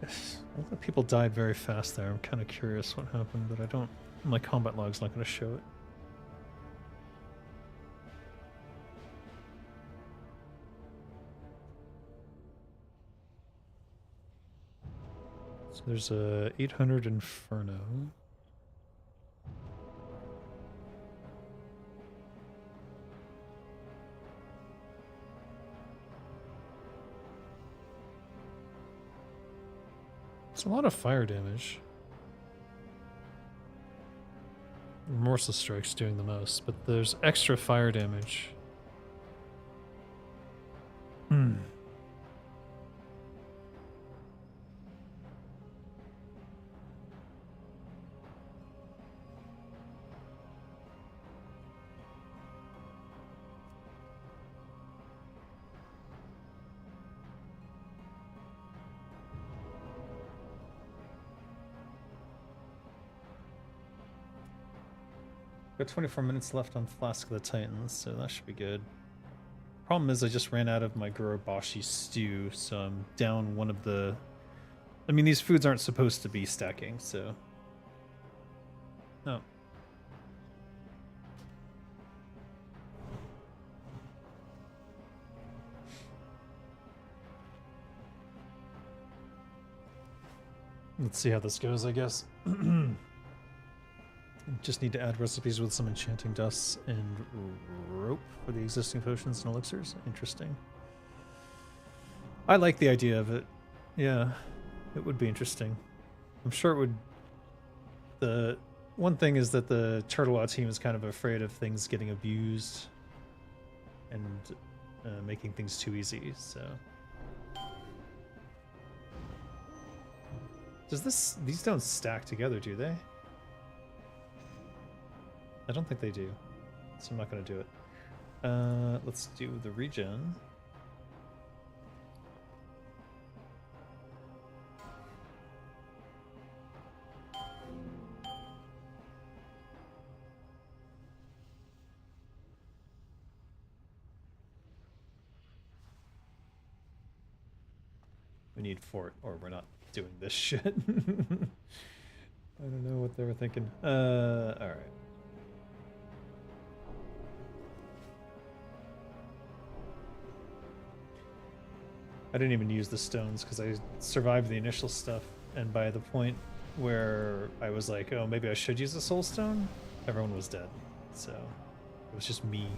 A lot of people died very fast there. I'm kind of curious what happened, but I don't. My combat log's not going to show it. So there's a 800 Inferno. It's a lot of fire damage. Remorseless Strike's doing the most, but there's extra fire damage. Hmm. Got 24 minutes left on Flask of the Titans, so that should be good. Problem is I just ran out of my Gurobashi stew, so I'm down one of the... I mean, these foods aren't supposed to be stacking, so... No. Let's see how this goes, I guess. Just need to add recipes with some enchanting dusts and rope for the existing potions and elixirs. Interesting. I like the idea of it. Yeah, it would be interesting. I'm sure it would... The one thing is that the Turtlewa team is kind of afraid of things getting abused and making things too easy, so... These don't stack together, do they? I don't think they do, so I'm not going to do it. Let's do the regen. We need 4, or we're not doing this shit. I don't know what they were thinking. Alright. I didn't even use the stones because I survived the initial stuff, and by the point where I was like, oh, maybe I should use a soul stone, everyone was dead. So it was just me.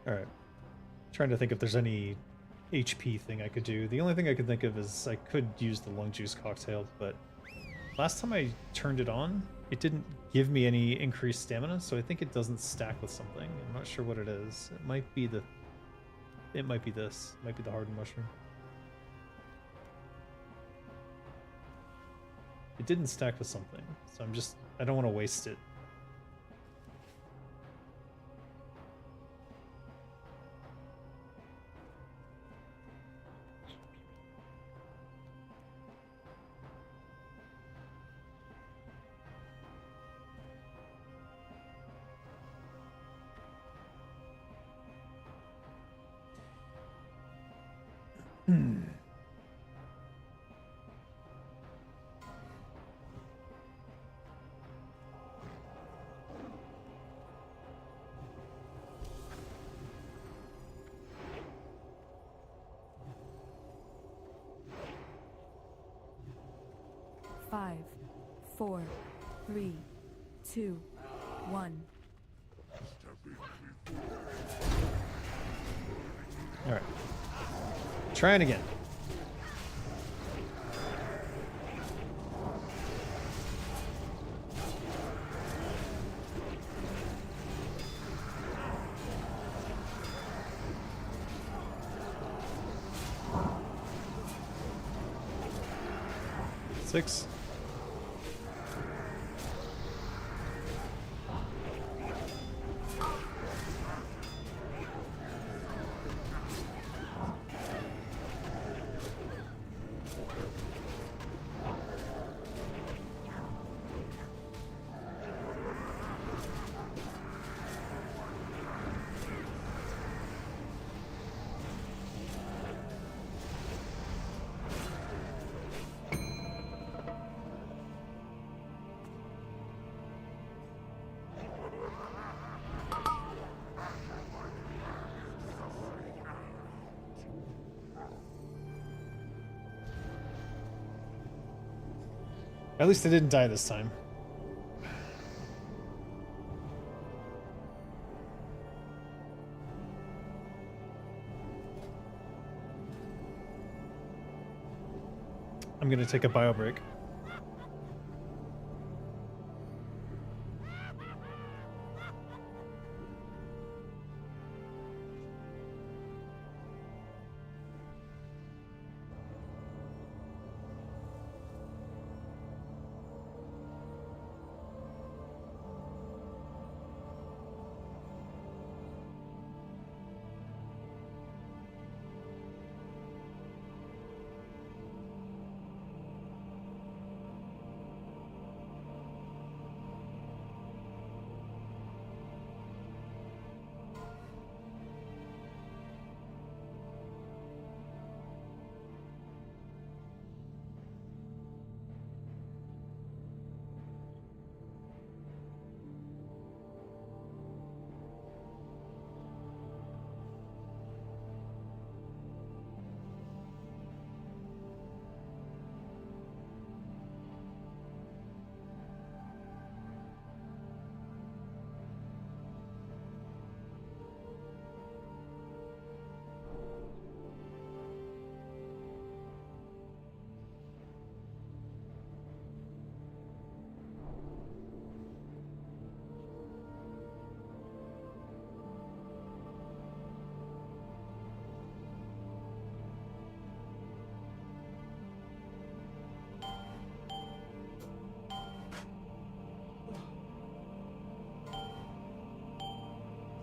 Alright. Trying to think if there's any HP thing I could do. The only thing I could think of is I could use the lung juice cocktail, but last time I turned it on, it didn't give me any increased stamina, so I think it doesn't stack with something. I'm not sure what it is. It might be the... It might be this. It might be the hardened mushroom. It didn't stack with something, so I don't want to waste it.
Five, 4, 3, 2, 1.
Alright. Trying again. Six. At least I didn't die this time. I'm gonna take a bio break.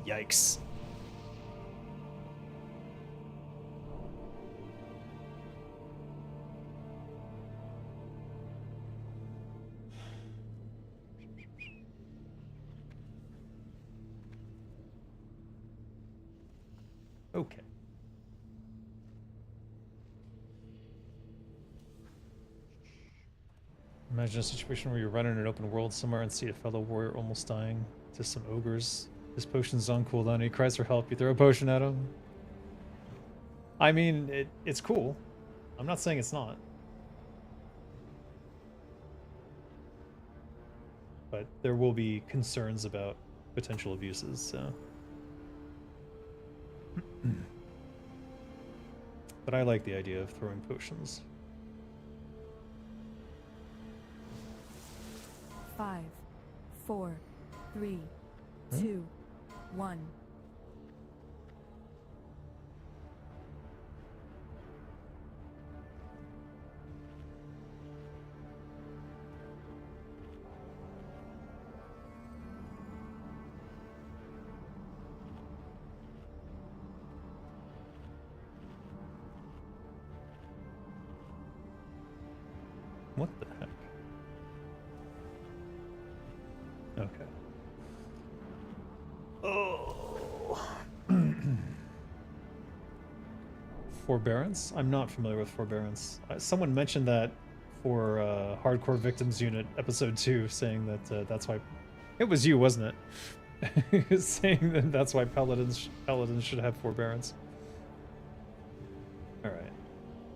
Yikes. Okay. Imagine a situation where you run in an open world somewhere and see a fellow warrior almost dying to some ogres. His potion's on cooldown. He cries for help. You throw a potion at him. I mean, it's cool. I'm not saying it's not. But there will be concerns about potential abuses, so. But I like the idea of throwing potions.
5, 4, 3, 2, 1.
What the heck? Okay. Oh. Forbearance? I'm not familiar with forbearance. Someone mentioned that for Hardcore Victims Unit episode 2, saying that that's why. It was you, wasn't it? Saying that that's why paladins should have forbearance. All right.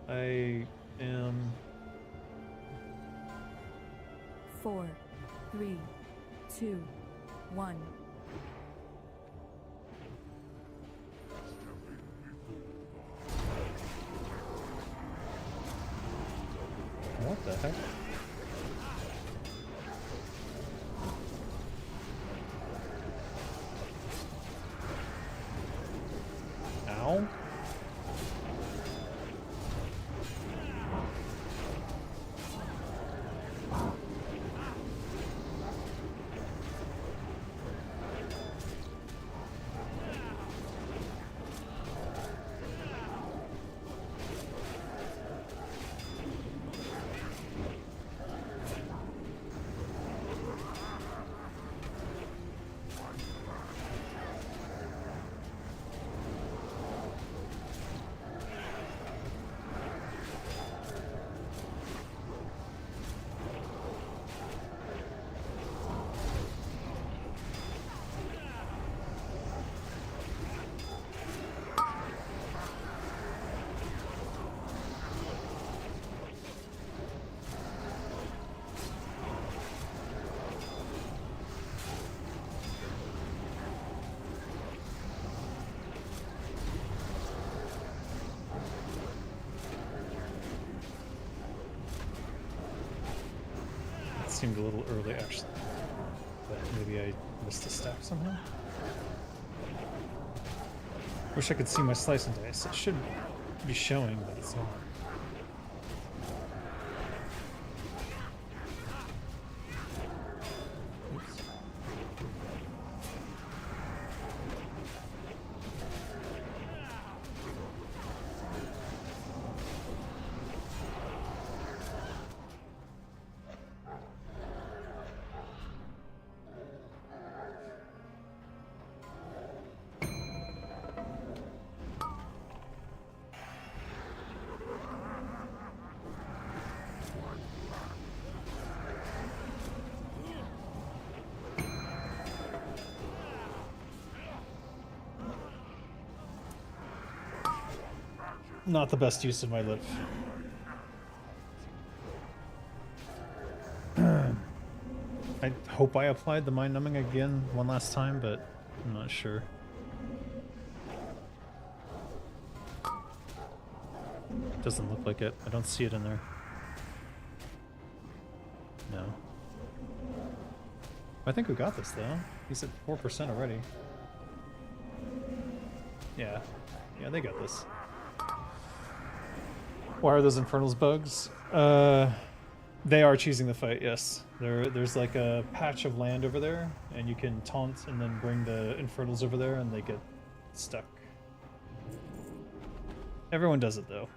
I am
4, 3, 2, 1.
What the heck? Ow. Seemed a little early, actually. But maybe I missed a step somehow. Wish I could see my slice and dice. It should be showing, but it's not. Oops. Not the best use of my lift. I hope I applied the mind numbing again one last time, but I'm not sure. Doesn't look like it. I don't see it in there. No. I think we got this though. He's at 4% already. Yeah. Yeah, they got this. Why are those Infernals bugs? They are choosing the fight, yes. There's like a patch of land over there, and you can taunt and then bring the Infernals over there, and they get stuck. Everyone does it, though.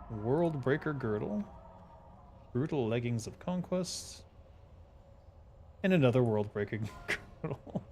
World Breaker Girdle. Brutal Leggings of Conquest. And another World Breaker Girdle.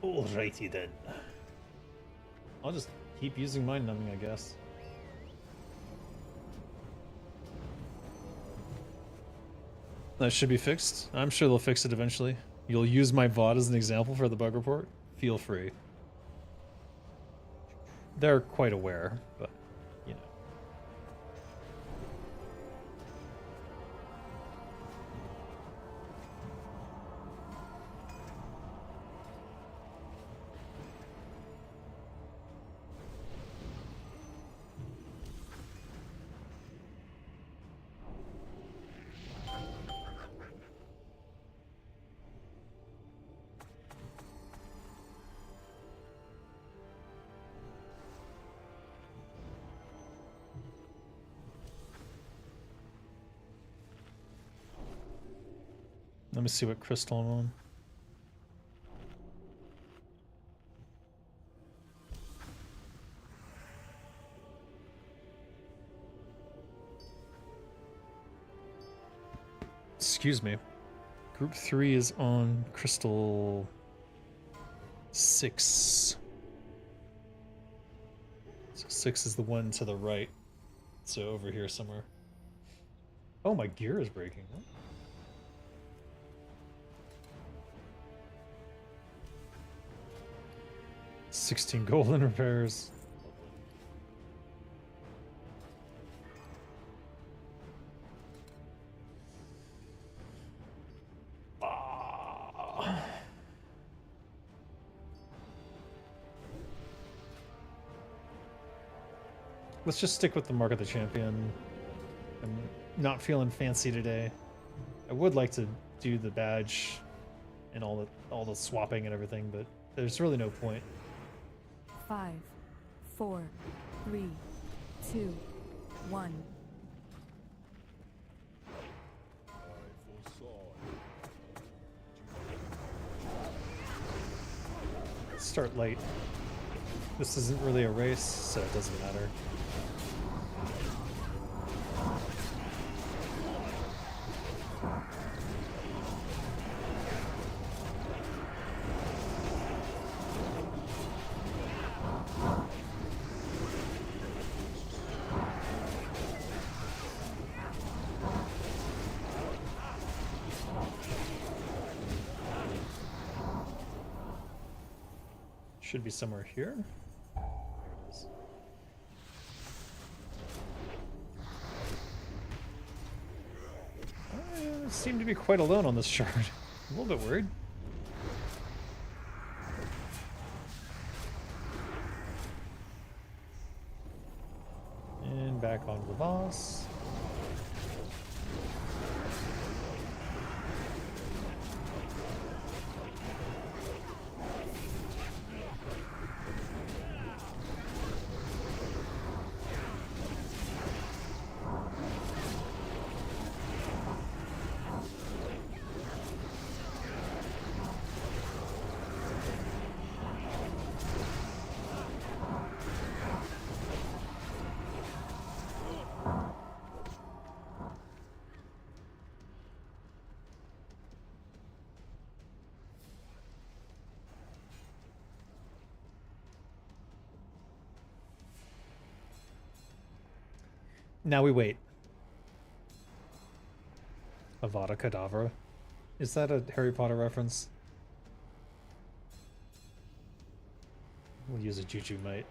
Alrighty then. I'll just keep using mind numbing, I guess. That should be fixed. I'm sure they'll fix it eventually. You'll use my VOD as an example for the bug report? Feel free. They're quite aware, but, you know. Let me see what crystal I'm on. Excuse me. Group 3 is on crystal 6. So 6 is the one to the right. So over here somewhere. Oh, my gear is breaking. Huh? 16 golden repairs. Let's just stick with the Mark of the Champion. I'm not feeling fancy today. I would like to do the badge and all the swapping and everything, but there's really no point.
5, 4, 3, 2, 1.
I foresaw
Let's start late. This isn't really a race, so it doesn't matter. Should be somewhere here. There it is. I seem to be quite alone on this shard. A little bit worried. And back onto the boss. Now we wait. Avada Kedavra. Is that a Harry Potter reference? We'll use a Juju Might.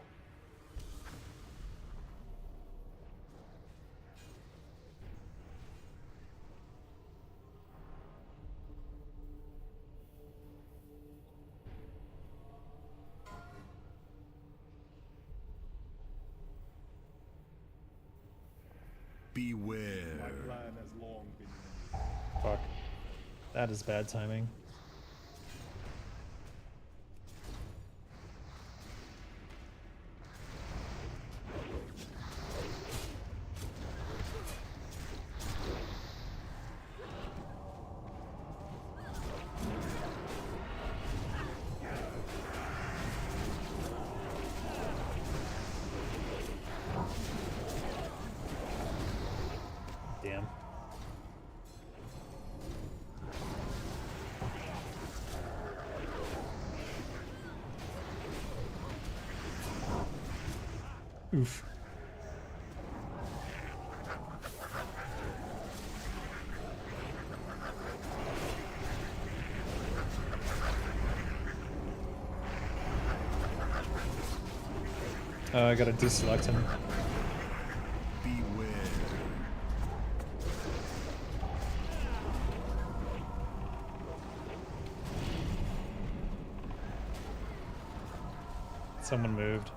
Beware.
plan has long been.
Fuck. That is bad timing. Damn. Oof. I gotta deselect him.
Beware.
Someone moved.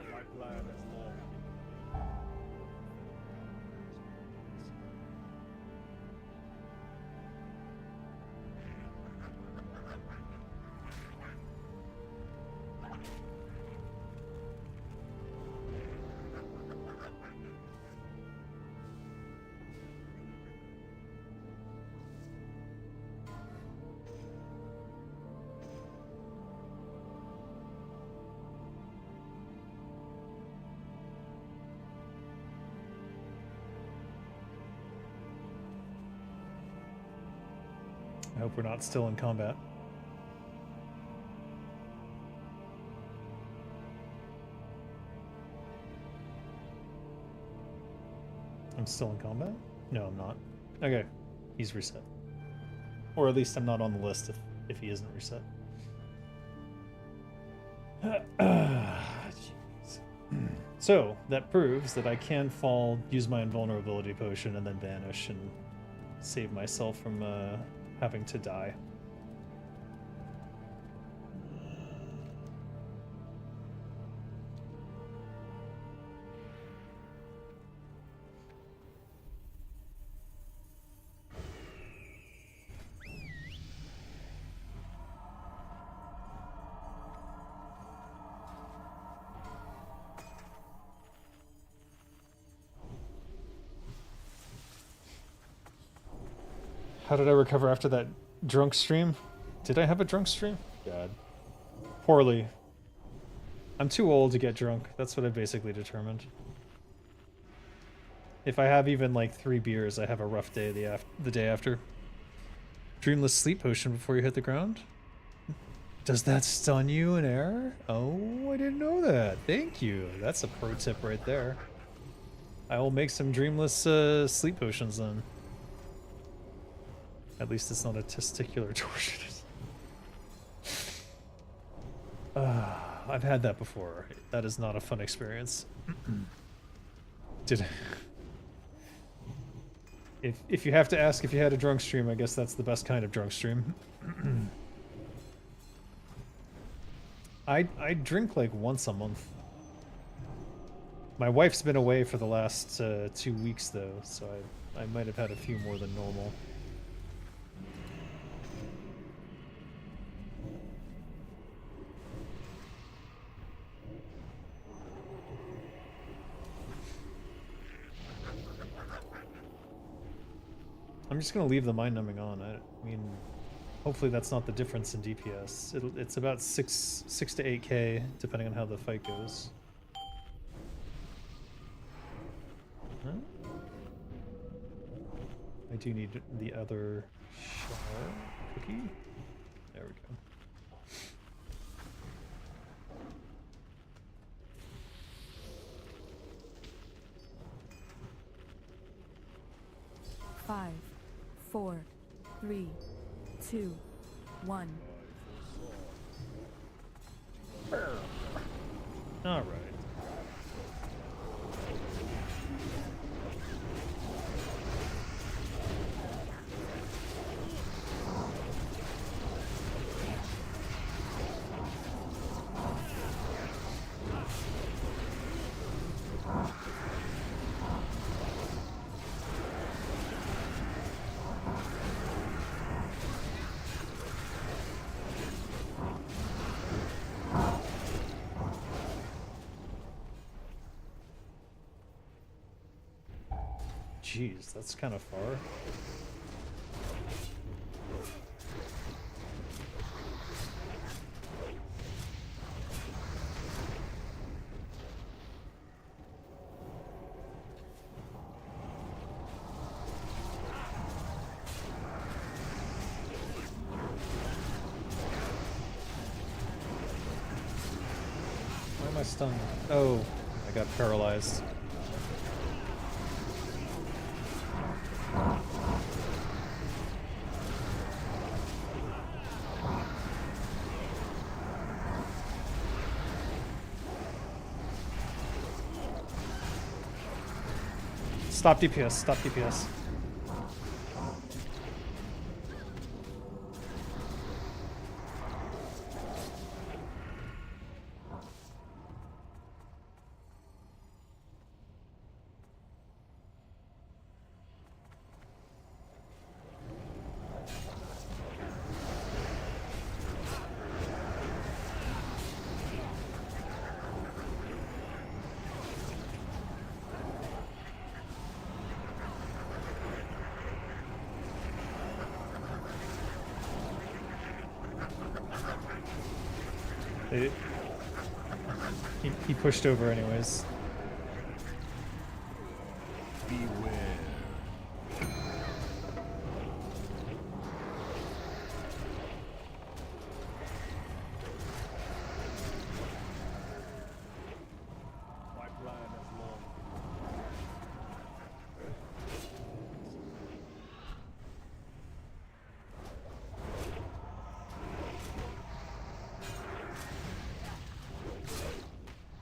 My plan has long been.
I hope we're not still in combat. I'm still in combat? No, I'm not. Okay, he's reset. Or at least I'm not on the list if he isn't reset. Jeez. So, that proves that I can fall, use my invulnerability potion, and then vanish and save myself from having to die. How did I recover after that drunk stream? Did I have a drunk stream? God. Poorly. I'm too old to get drunk. That's what I basically determined. If I have even like 3 beers, I have a rough day the day after. Dreamless sleep potion before you hit the ground? Does that stun you in air? Oh, I didn't know that. Thank you. That's a pro tip right there. I will make some dreamless sleep potions then. At least it's not a testicular torsion. I've had that before. That is not a fun experience. If you have to ask if you had a drunk stream, I guess that's the best kind of drunk stream. I drink like once a month. My wife's been away for the last 2 weeks though, so I might have had a few more than normal. I'm just gonna leave the mind numbing on. I mean, hopefully that's not the difference in DPS. It's about 6 to 8k depending on how the fight goes. Huh? I do need the other shell cookie. There we go.
5, 4, 3, 2, 1.
All right. Jeez, that's kind of far. Why am I stunned? Oh, I got paralyzed. Stop DPS, stop DPS. They, he pushed over anyways.
Beware. My plan has long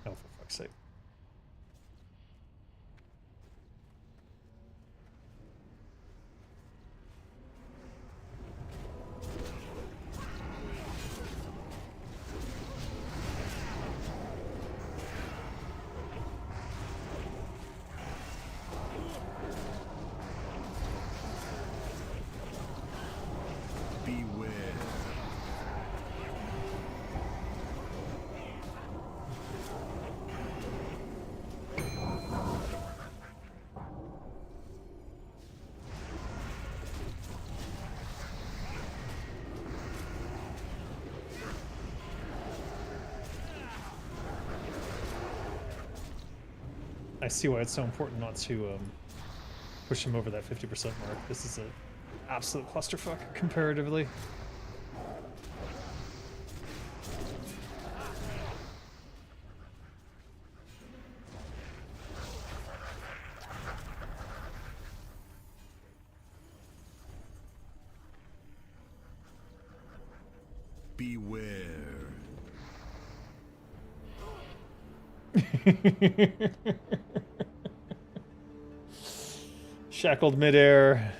Oh, for fuck's sake.
beware.
I see why it's so important not to push him over that 50% mark. This is an absolute clusterfuck comparatively.
Beware.
Shackled midair.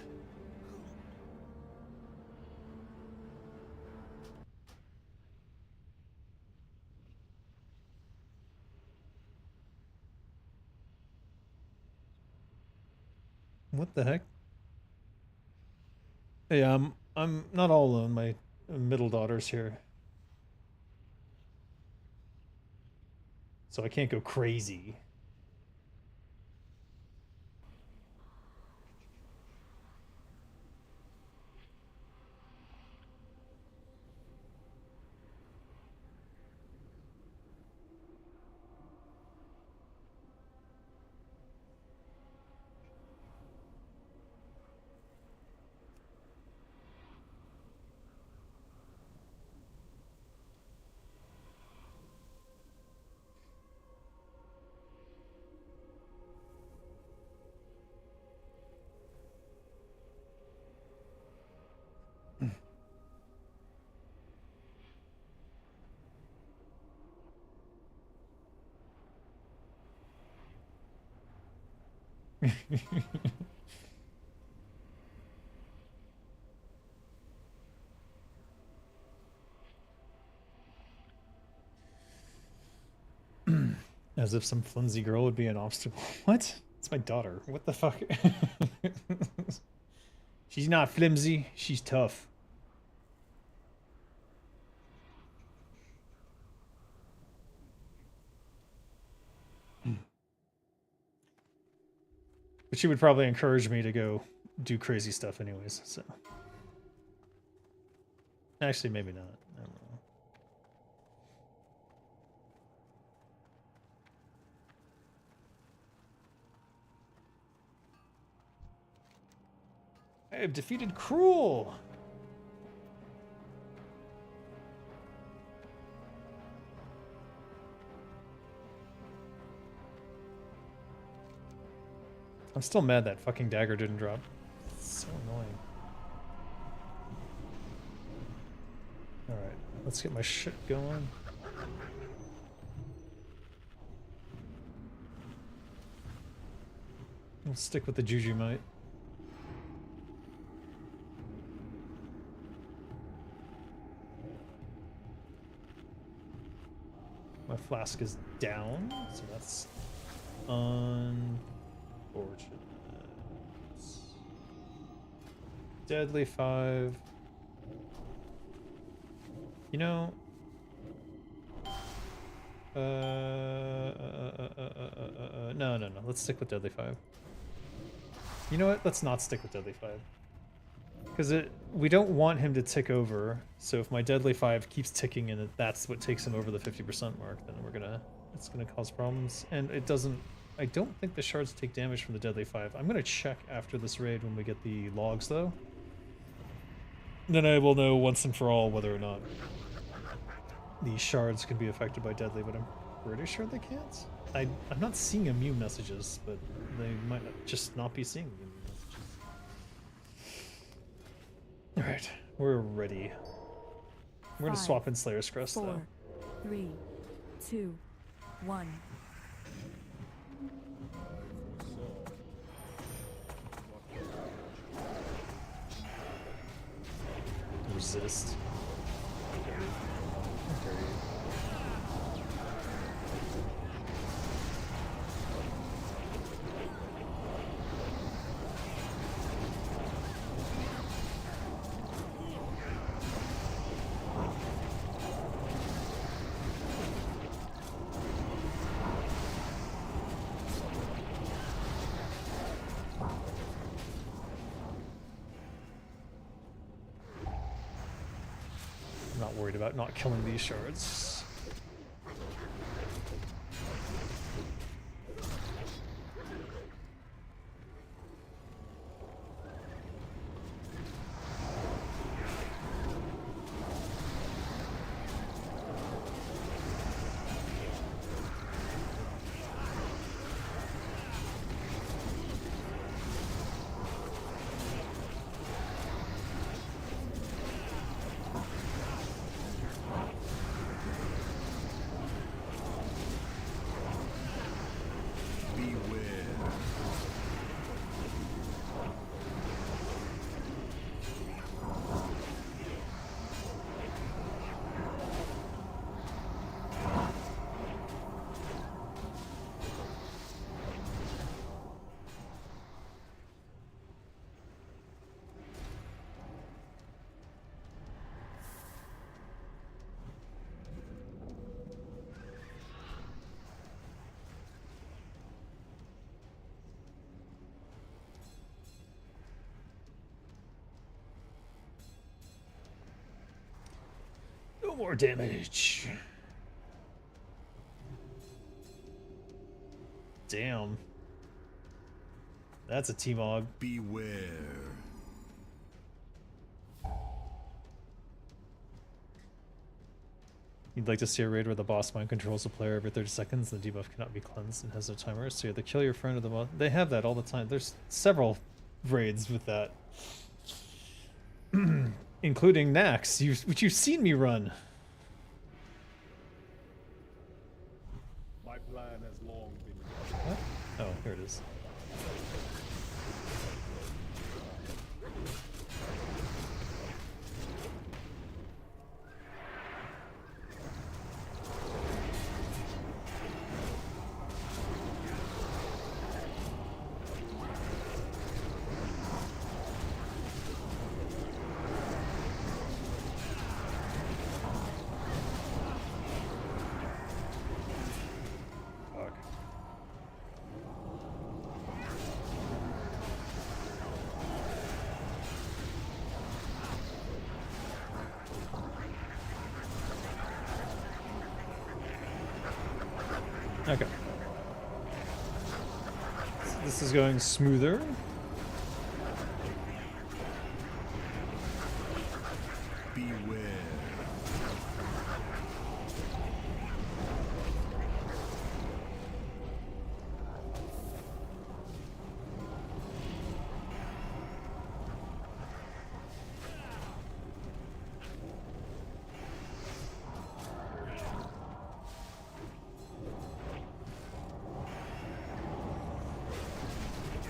What the heck? Hey, I'm not all alone. My middle daughter's here. So I can't go crazy. As if some flimsy girl would be an obstacle. What? It's my daughter. What the fuck? She's not flimsy. She's tough. But she would probably encourage me to go do crazy stuff anyways, so. Actually, maybe not. I don't know. I have defeated Cruel! I'm still mad that fucking dagger didn't drop. It's so annoying. Alright, let's get my shit going. We'll stick with the Juju Might. My flask is down, so that's unfortunate. Deadly 5. You know, no. Let's stick with Deadly 5. You know what? Let's not stick with Deadly 5. Because we don't want him to tick over, so if my Deadly 5 keeps ticking and that's what takes him over the 50% mark, then it's gonna cause problems. And it doesn't, I don't think the shards take damage from the Deadly 5. I'm gonna check after this raid when we get the logs though. Then I will know once and for all whether or not the shards can be affected by Deadly, but I'm pretty sure they can't. I'm not seeing immune messages, but they might just not be seeing immune messages. Alright, we're ready. We're gonna swap in Slayer's Crest
4,
though.
3, 2, 1.
Resist. I'm not worried about not killing these shards. No more damage. Damn. That's a T-Mog.
Beware.
You'd like to see a raid where the boss mind controls the player every 30 seconds, the debuff cannot be cleansed and has no timer, so you have to kill your friend or the boss. They have that all the time. There's several raids with that. Including Nax, which you've seen me run.
My plan has long been.
What? Oh, here it is.
Fuck. Okay. So this is going smoother.
Beware.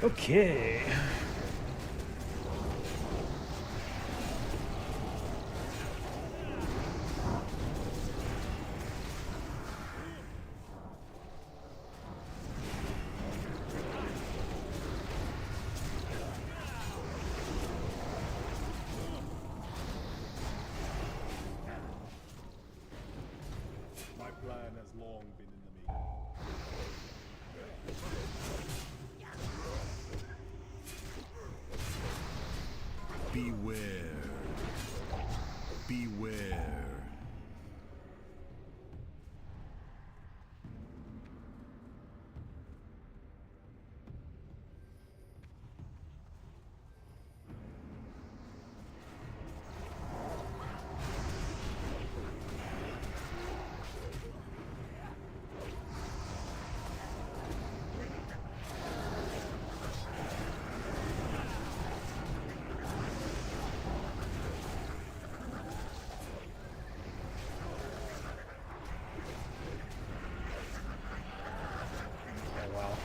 Okay.
My plan has long been in the making. Beware. Beware.
Oh, wow.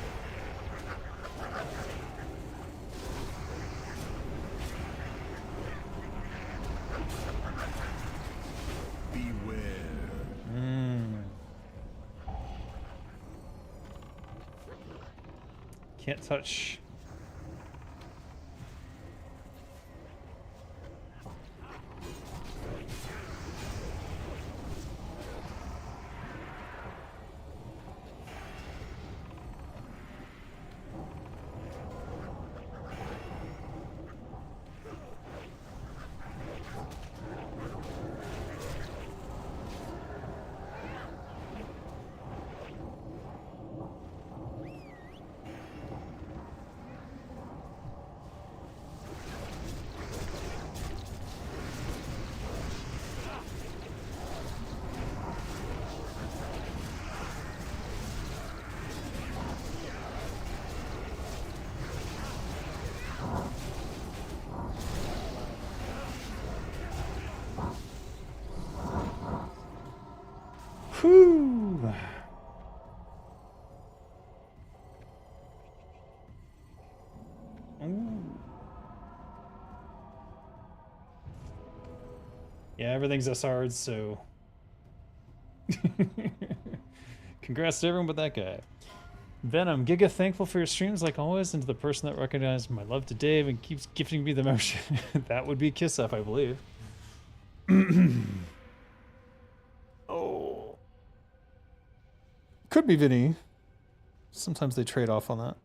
Beware.
Can't touch. Whew. Ooh. Yeah, everything's SR'd, so congrats to everyone but that guy. Venom, Giga, thankful for your streams like always, and to the person that recognized my love to Dave and keeps gifting me the membership. That would be Kiss Up, I believe. Oh. Could be Vinny. Sometimes they trade off on that.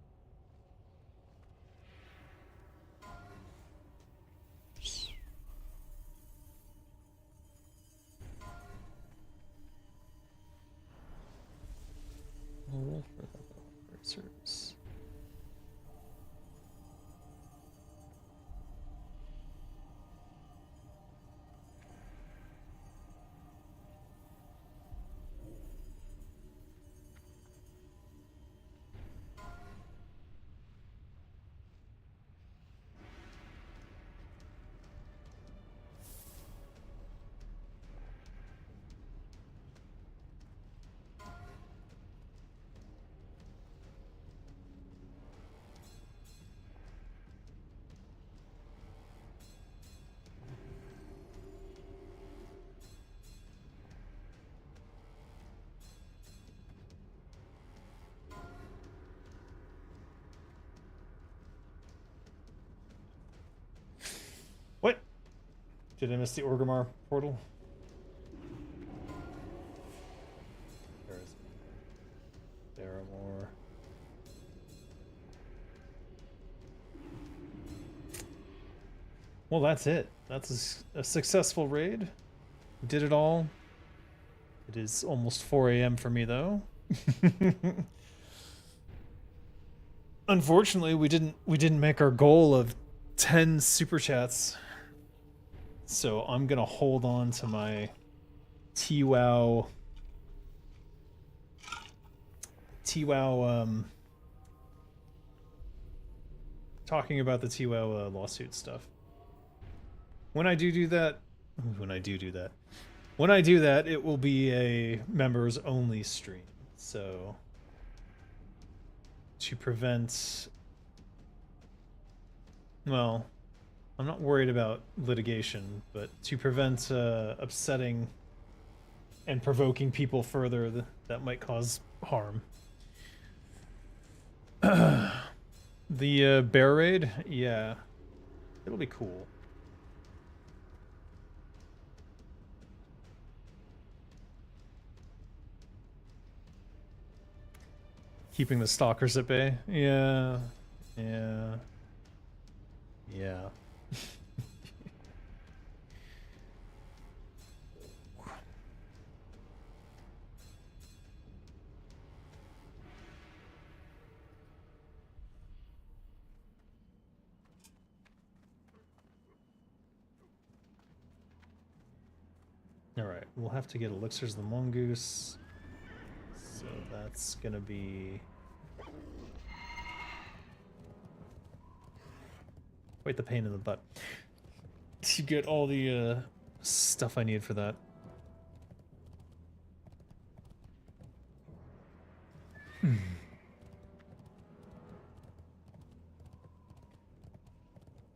Service.
Did I miss the Orgrimmar portal? There is. There are more. Well, that's it. That's a successful raid. Did it all. It is almost 4 a.m. for me, though. Unfortunately, we didn't make our goal of 10 super chats. So I'm gonna hold on to my TWOW talking about the TWOW lawsuit stuff. When I do that, it will be a members only stream. So to prevent, well, I'm not worried about litigation, but to prevent upsetting and provoking people further that might cause harm. The bear raid, yeah, it'll be cool. Keeping the stalkers at bay, yeah. Alright, we'll have to get elixirs of the mongoose. So that's gonna be quite the pain in the butt to get all the stuff I need for that.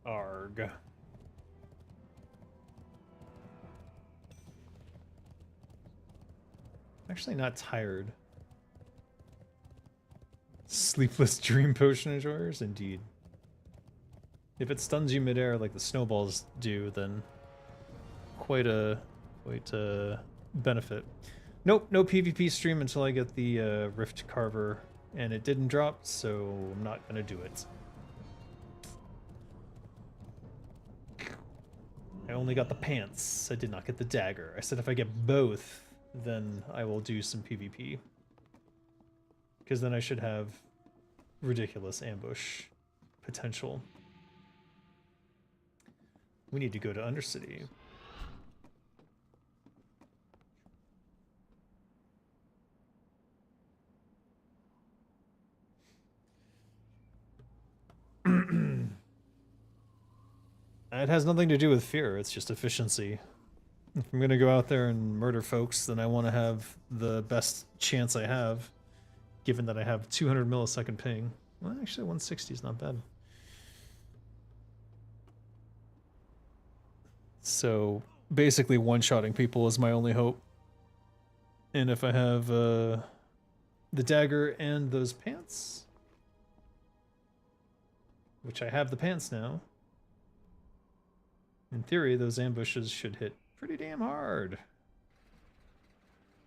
Arg. Actually not tired. Sleepless dream potion enjoyers, indeed. If it stuns you midair like the snowballs do, then quite a benefit. Nope, no PvP stream until I get the Riftcarver, and it didn't drop, so I'm not gonna do it. I only got the pants. I did not get the dagger. I said if I get both, then I will do some PvP. Because then I should have ridiculous ambush potential. We need to go to Undercity. It has nothing to do with fear, it's just efficiency. If I'm gonna go out there and murder folks, then I want to have the best chance I have, given that I have 200 millisecond ping. Well, actually 160 is not bad. So basically one-shotting people is my only hope. And if I have the dagger and those pants, which I have the pants now, in theory those ambushes should hit pretty damn hard.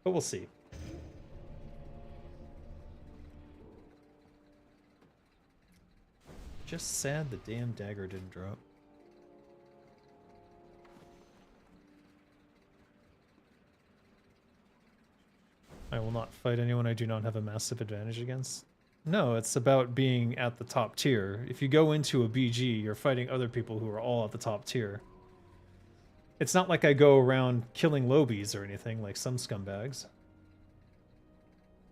But we'll see. Just sad the damn dagger didn't drop. I will not fight anyone I do not have a massive advantage against. No, it's about being at the top tier. If you go into a BG, you're fighting other people who are all at the top tier. It's not like I go around killing lobies or anything like some scumbags.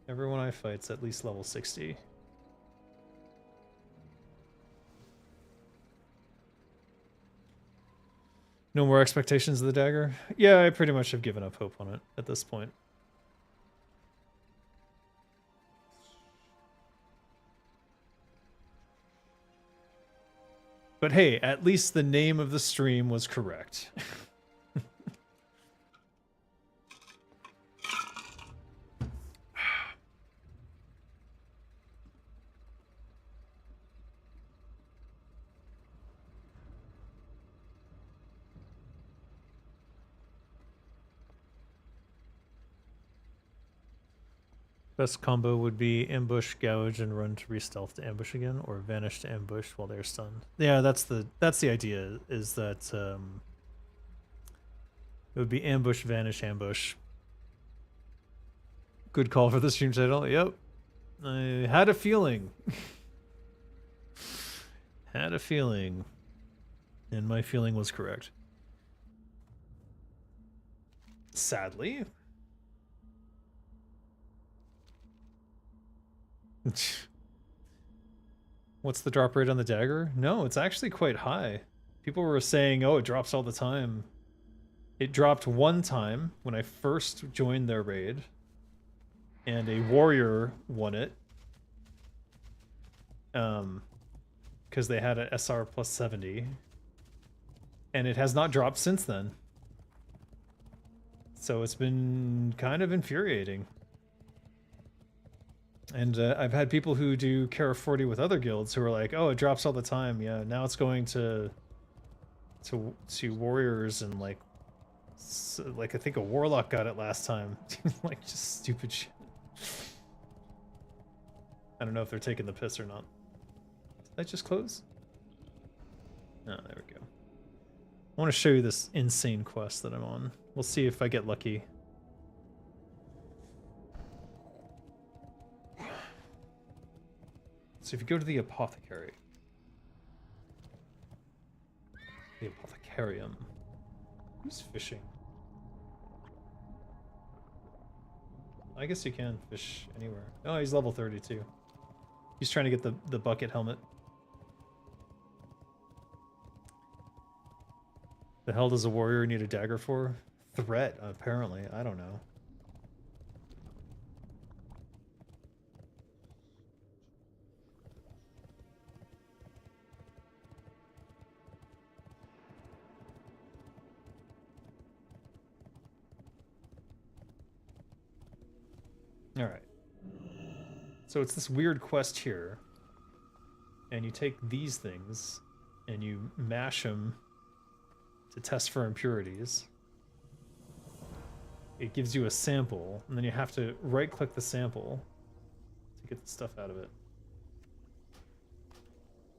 Everyone I fight's at least level 60. No more expectations of the dagger? Yeah, I pretty much have given up hope on it at this point. But hey, at least the name of the stream was correct. Best combo would be ambush, gouge, and run to re-stealth to ambush again, or vanish to ambush while they're stunned. Yeah, that's the idea. Is that it would be ambush, vanish, ambush. Good call for the stream title. Yep, I had a feeling. Had a feeling, and my feeling was correct. Sadly. What's the drop rate on the dagger? No, it's actually quite high. People were saying, oh, it drops all the time. It dropped one time when I first joined their raid, and a warrior won it. Because they had an SR plus 70. And it has not dropped since then. So it's been kind of infuriating. And I've had people who do Kara40 with other guilds who are like, oh, it drops all the time. Yeah, now it's going to warriors and like I think a warlock got it last time. Like just stupid shit. I don't know if they're taking the piss or not. Did that just close? Oh, there we go. I want to show you this insane quest that I'm on. We'll see if I get lucky. So if you go to the apothecary. The apothecarium. Who's fishing? I guess you can fish anywhere. Oh, he's level 32. He's trying to get the bucket helmet. The hell does a warrior need a dagger for? Threat, apparently. I don't know. Alright. So it's this weird quest here. And you take these things and you mash them to test for impurities. It gives you a sample, and then you have to right-click the sample to get the stuff out of it.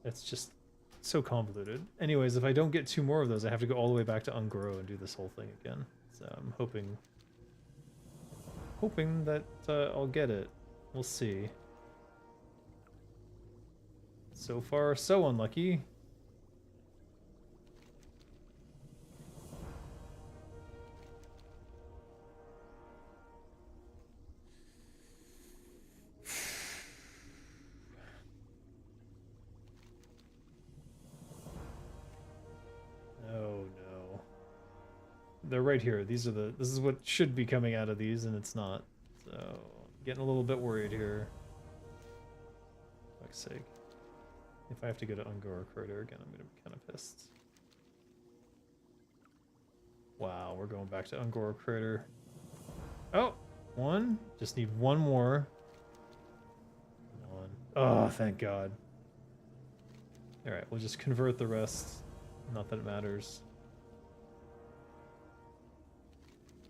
It's just so convoluted. Anyways, if I don't get 2 more of those, I have to go all the way back to Ungrow and do this whole thing again. So I'm hoping that I'll get it. We'll see. So far, so unlucky. Oh no. They're right here. This is what should be coming out of these, and it's not. So, getting a little bit worried here. For fuck's sake. If I have to go to Ungor Crater again, I'm gonna be kind of pissed. Wow, we're going back to Ungor Crater. Oh, one. Just need one more. One. Oh, thank God. Alright, we'll just convert the rest. Not that it matters.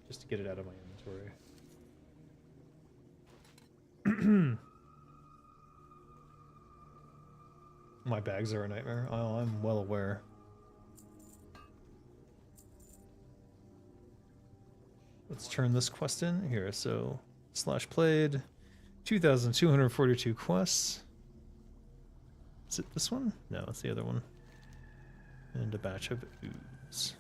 Just to get it out of my inventory. My bags are a nightmare. Oh, I'm well aware. Let's turn this quest in here. So, slash played, 2,242 quests. Is it this one? No, it's the other one. And a batch of ooze.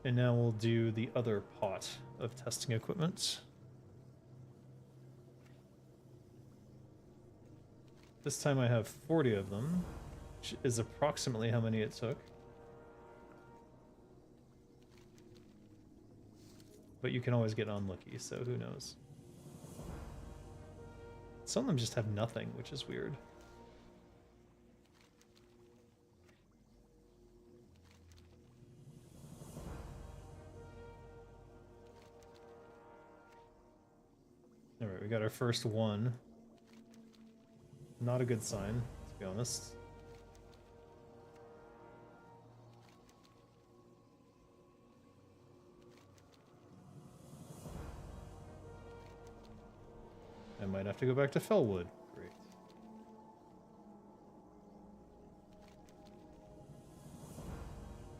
And now we'll do the other pot of testing equipment. This time I have 40 of them, which is approximately how many it took. But you can always get unlucky, so who knows. Some of them just have nothing, which is weird. Alright, we got our first one. Not a good sign, to be honest. I might have to go back to Fellwood. Great.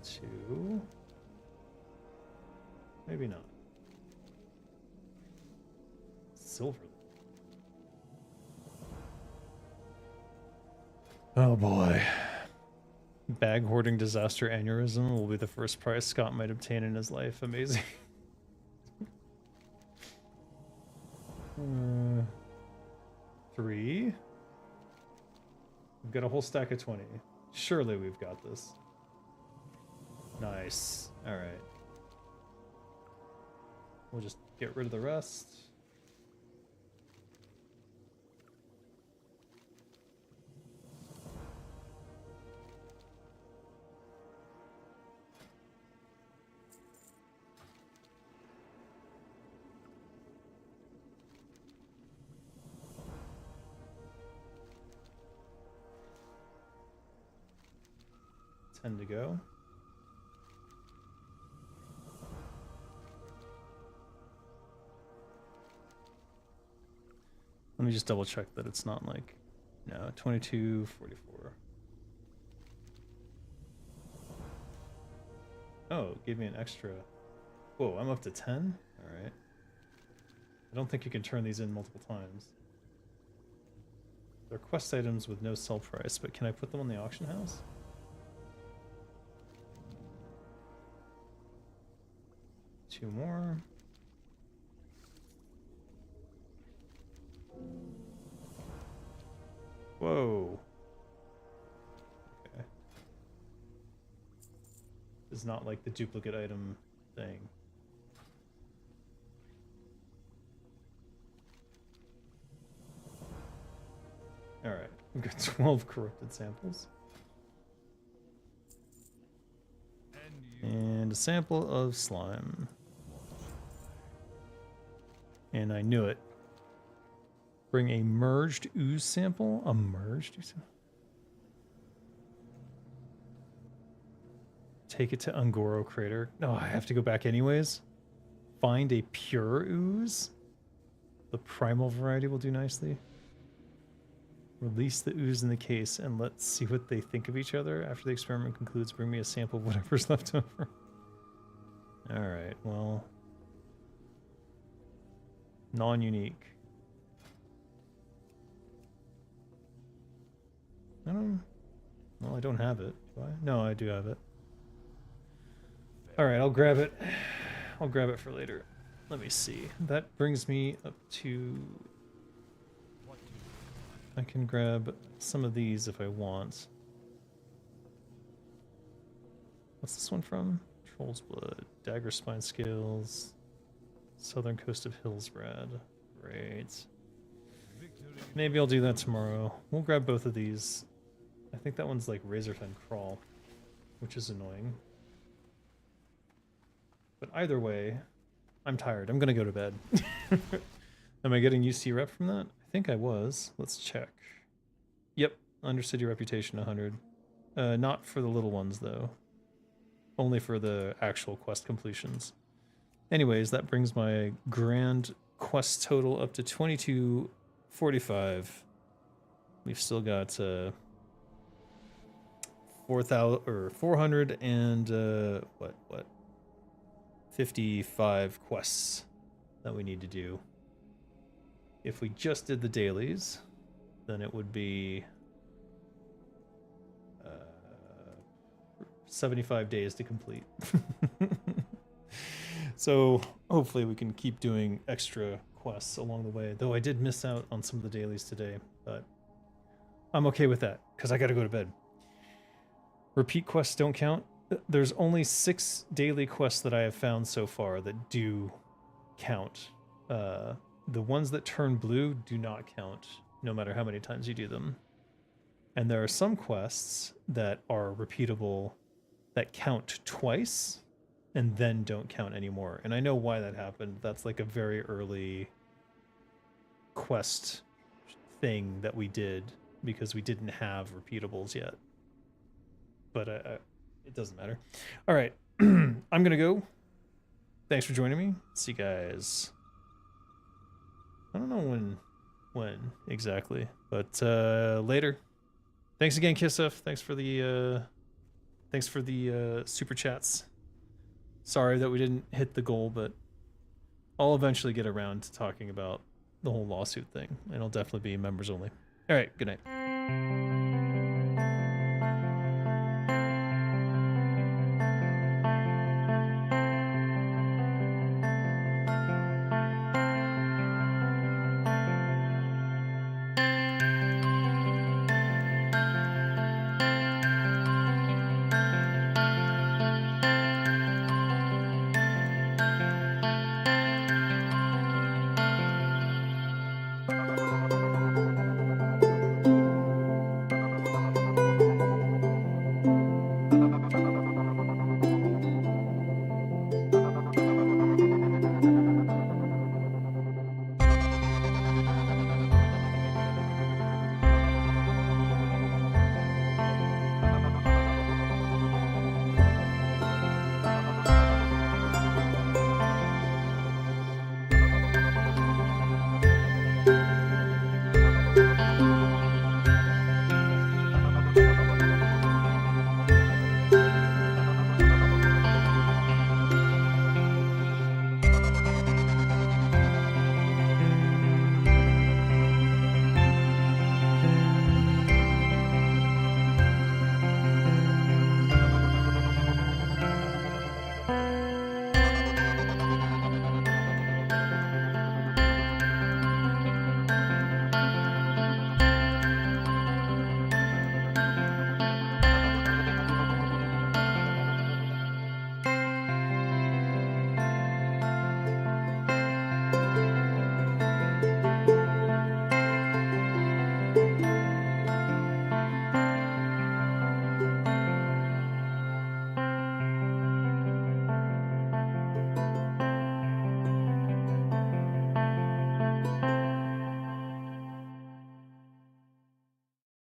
Two. Maybe not. Silver. Oh boy. Bag hoarding disaster aneurysm will be the first prize Scott might obtain in his life. Amazing. 3. We've got a whole stack of 20. Surely we've got this. Nice. Alright. We'll just get rid of the rest. To go. Let me just double check that it's not like, no, 22, 44. Oh, it gave me an extra. Whoa, I'm up to 10? All right. I don't think you can turn these in multiple times. They're quest items with no sell price, but can I put them on the auction house? Two more. Whoa. Okay. It's not like the duplicate item thing. Alright, we've got 12 corrupted samples. And a sample of slime. And I knew it. Bring a merged ooze sample? A merged ooze sample? Take it to Ungoro Crater. No, I have to go back anyways. Find a pure ooze? The primal variety will do nicely. Release the ooze in the case and let's see what they think of each other. After the experiment concludes, bring me a sample of whatever's left over. Alright, well... non-unique. Well, I don't have it, do I? No, I do have it. Alright, I'll grab it. I'll grab it for later. Let me see. That brings me up to... I can grab some of these if I want. What's this one from? Troll's Blood. Dagger Spine Scales. Southern Coast of Hillsbrad. Great. Maybe I'll do that tomorrow. We'll grab both of these. I think that one's like Razorfen Crawl, which is annoying. But either way, I'm tired. I'm gonna go to bed. Am I getting UC rep from that? I think I was. Let's check. Yep, Undercity Reputation 100. Not for the little ones though. Only for the actual quest completions. Anyways, that brings my grand quest total up to 2245. We've still got 400 and what 55 quests that we need to do. If we just did the dailies, then it would be 75 days to complete. So hopefully we can keep doing extra quests along the way, though I did miss out on some of the dailies today, but I'm okay with that because I gotta go to bed. Repeat quests don't count. There's only 6 daily quests that I have found so far that do count. The ones that turn blue do not count, no matter how many times you do them. And there are some quests that are repeatable that count twice and then don't count anymore. And I know why that happened. That's like a very early quest thing that we did because we didn't have repeatables yet. But it doesn't matter. All right, I'm going to go. Thanks for joining me. See you guys. I don't know when when exactly. But later. Thanks again, Kisef. Thanks for the super chats. Sorry that we didn't hit the goal, but I'll eventually get around to talking about the whole lawsuit thing, and it'll definitely be members only. All right, good night.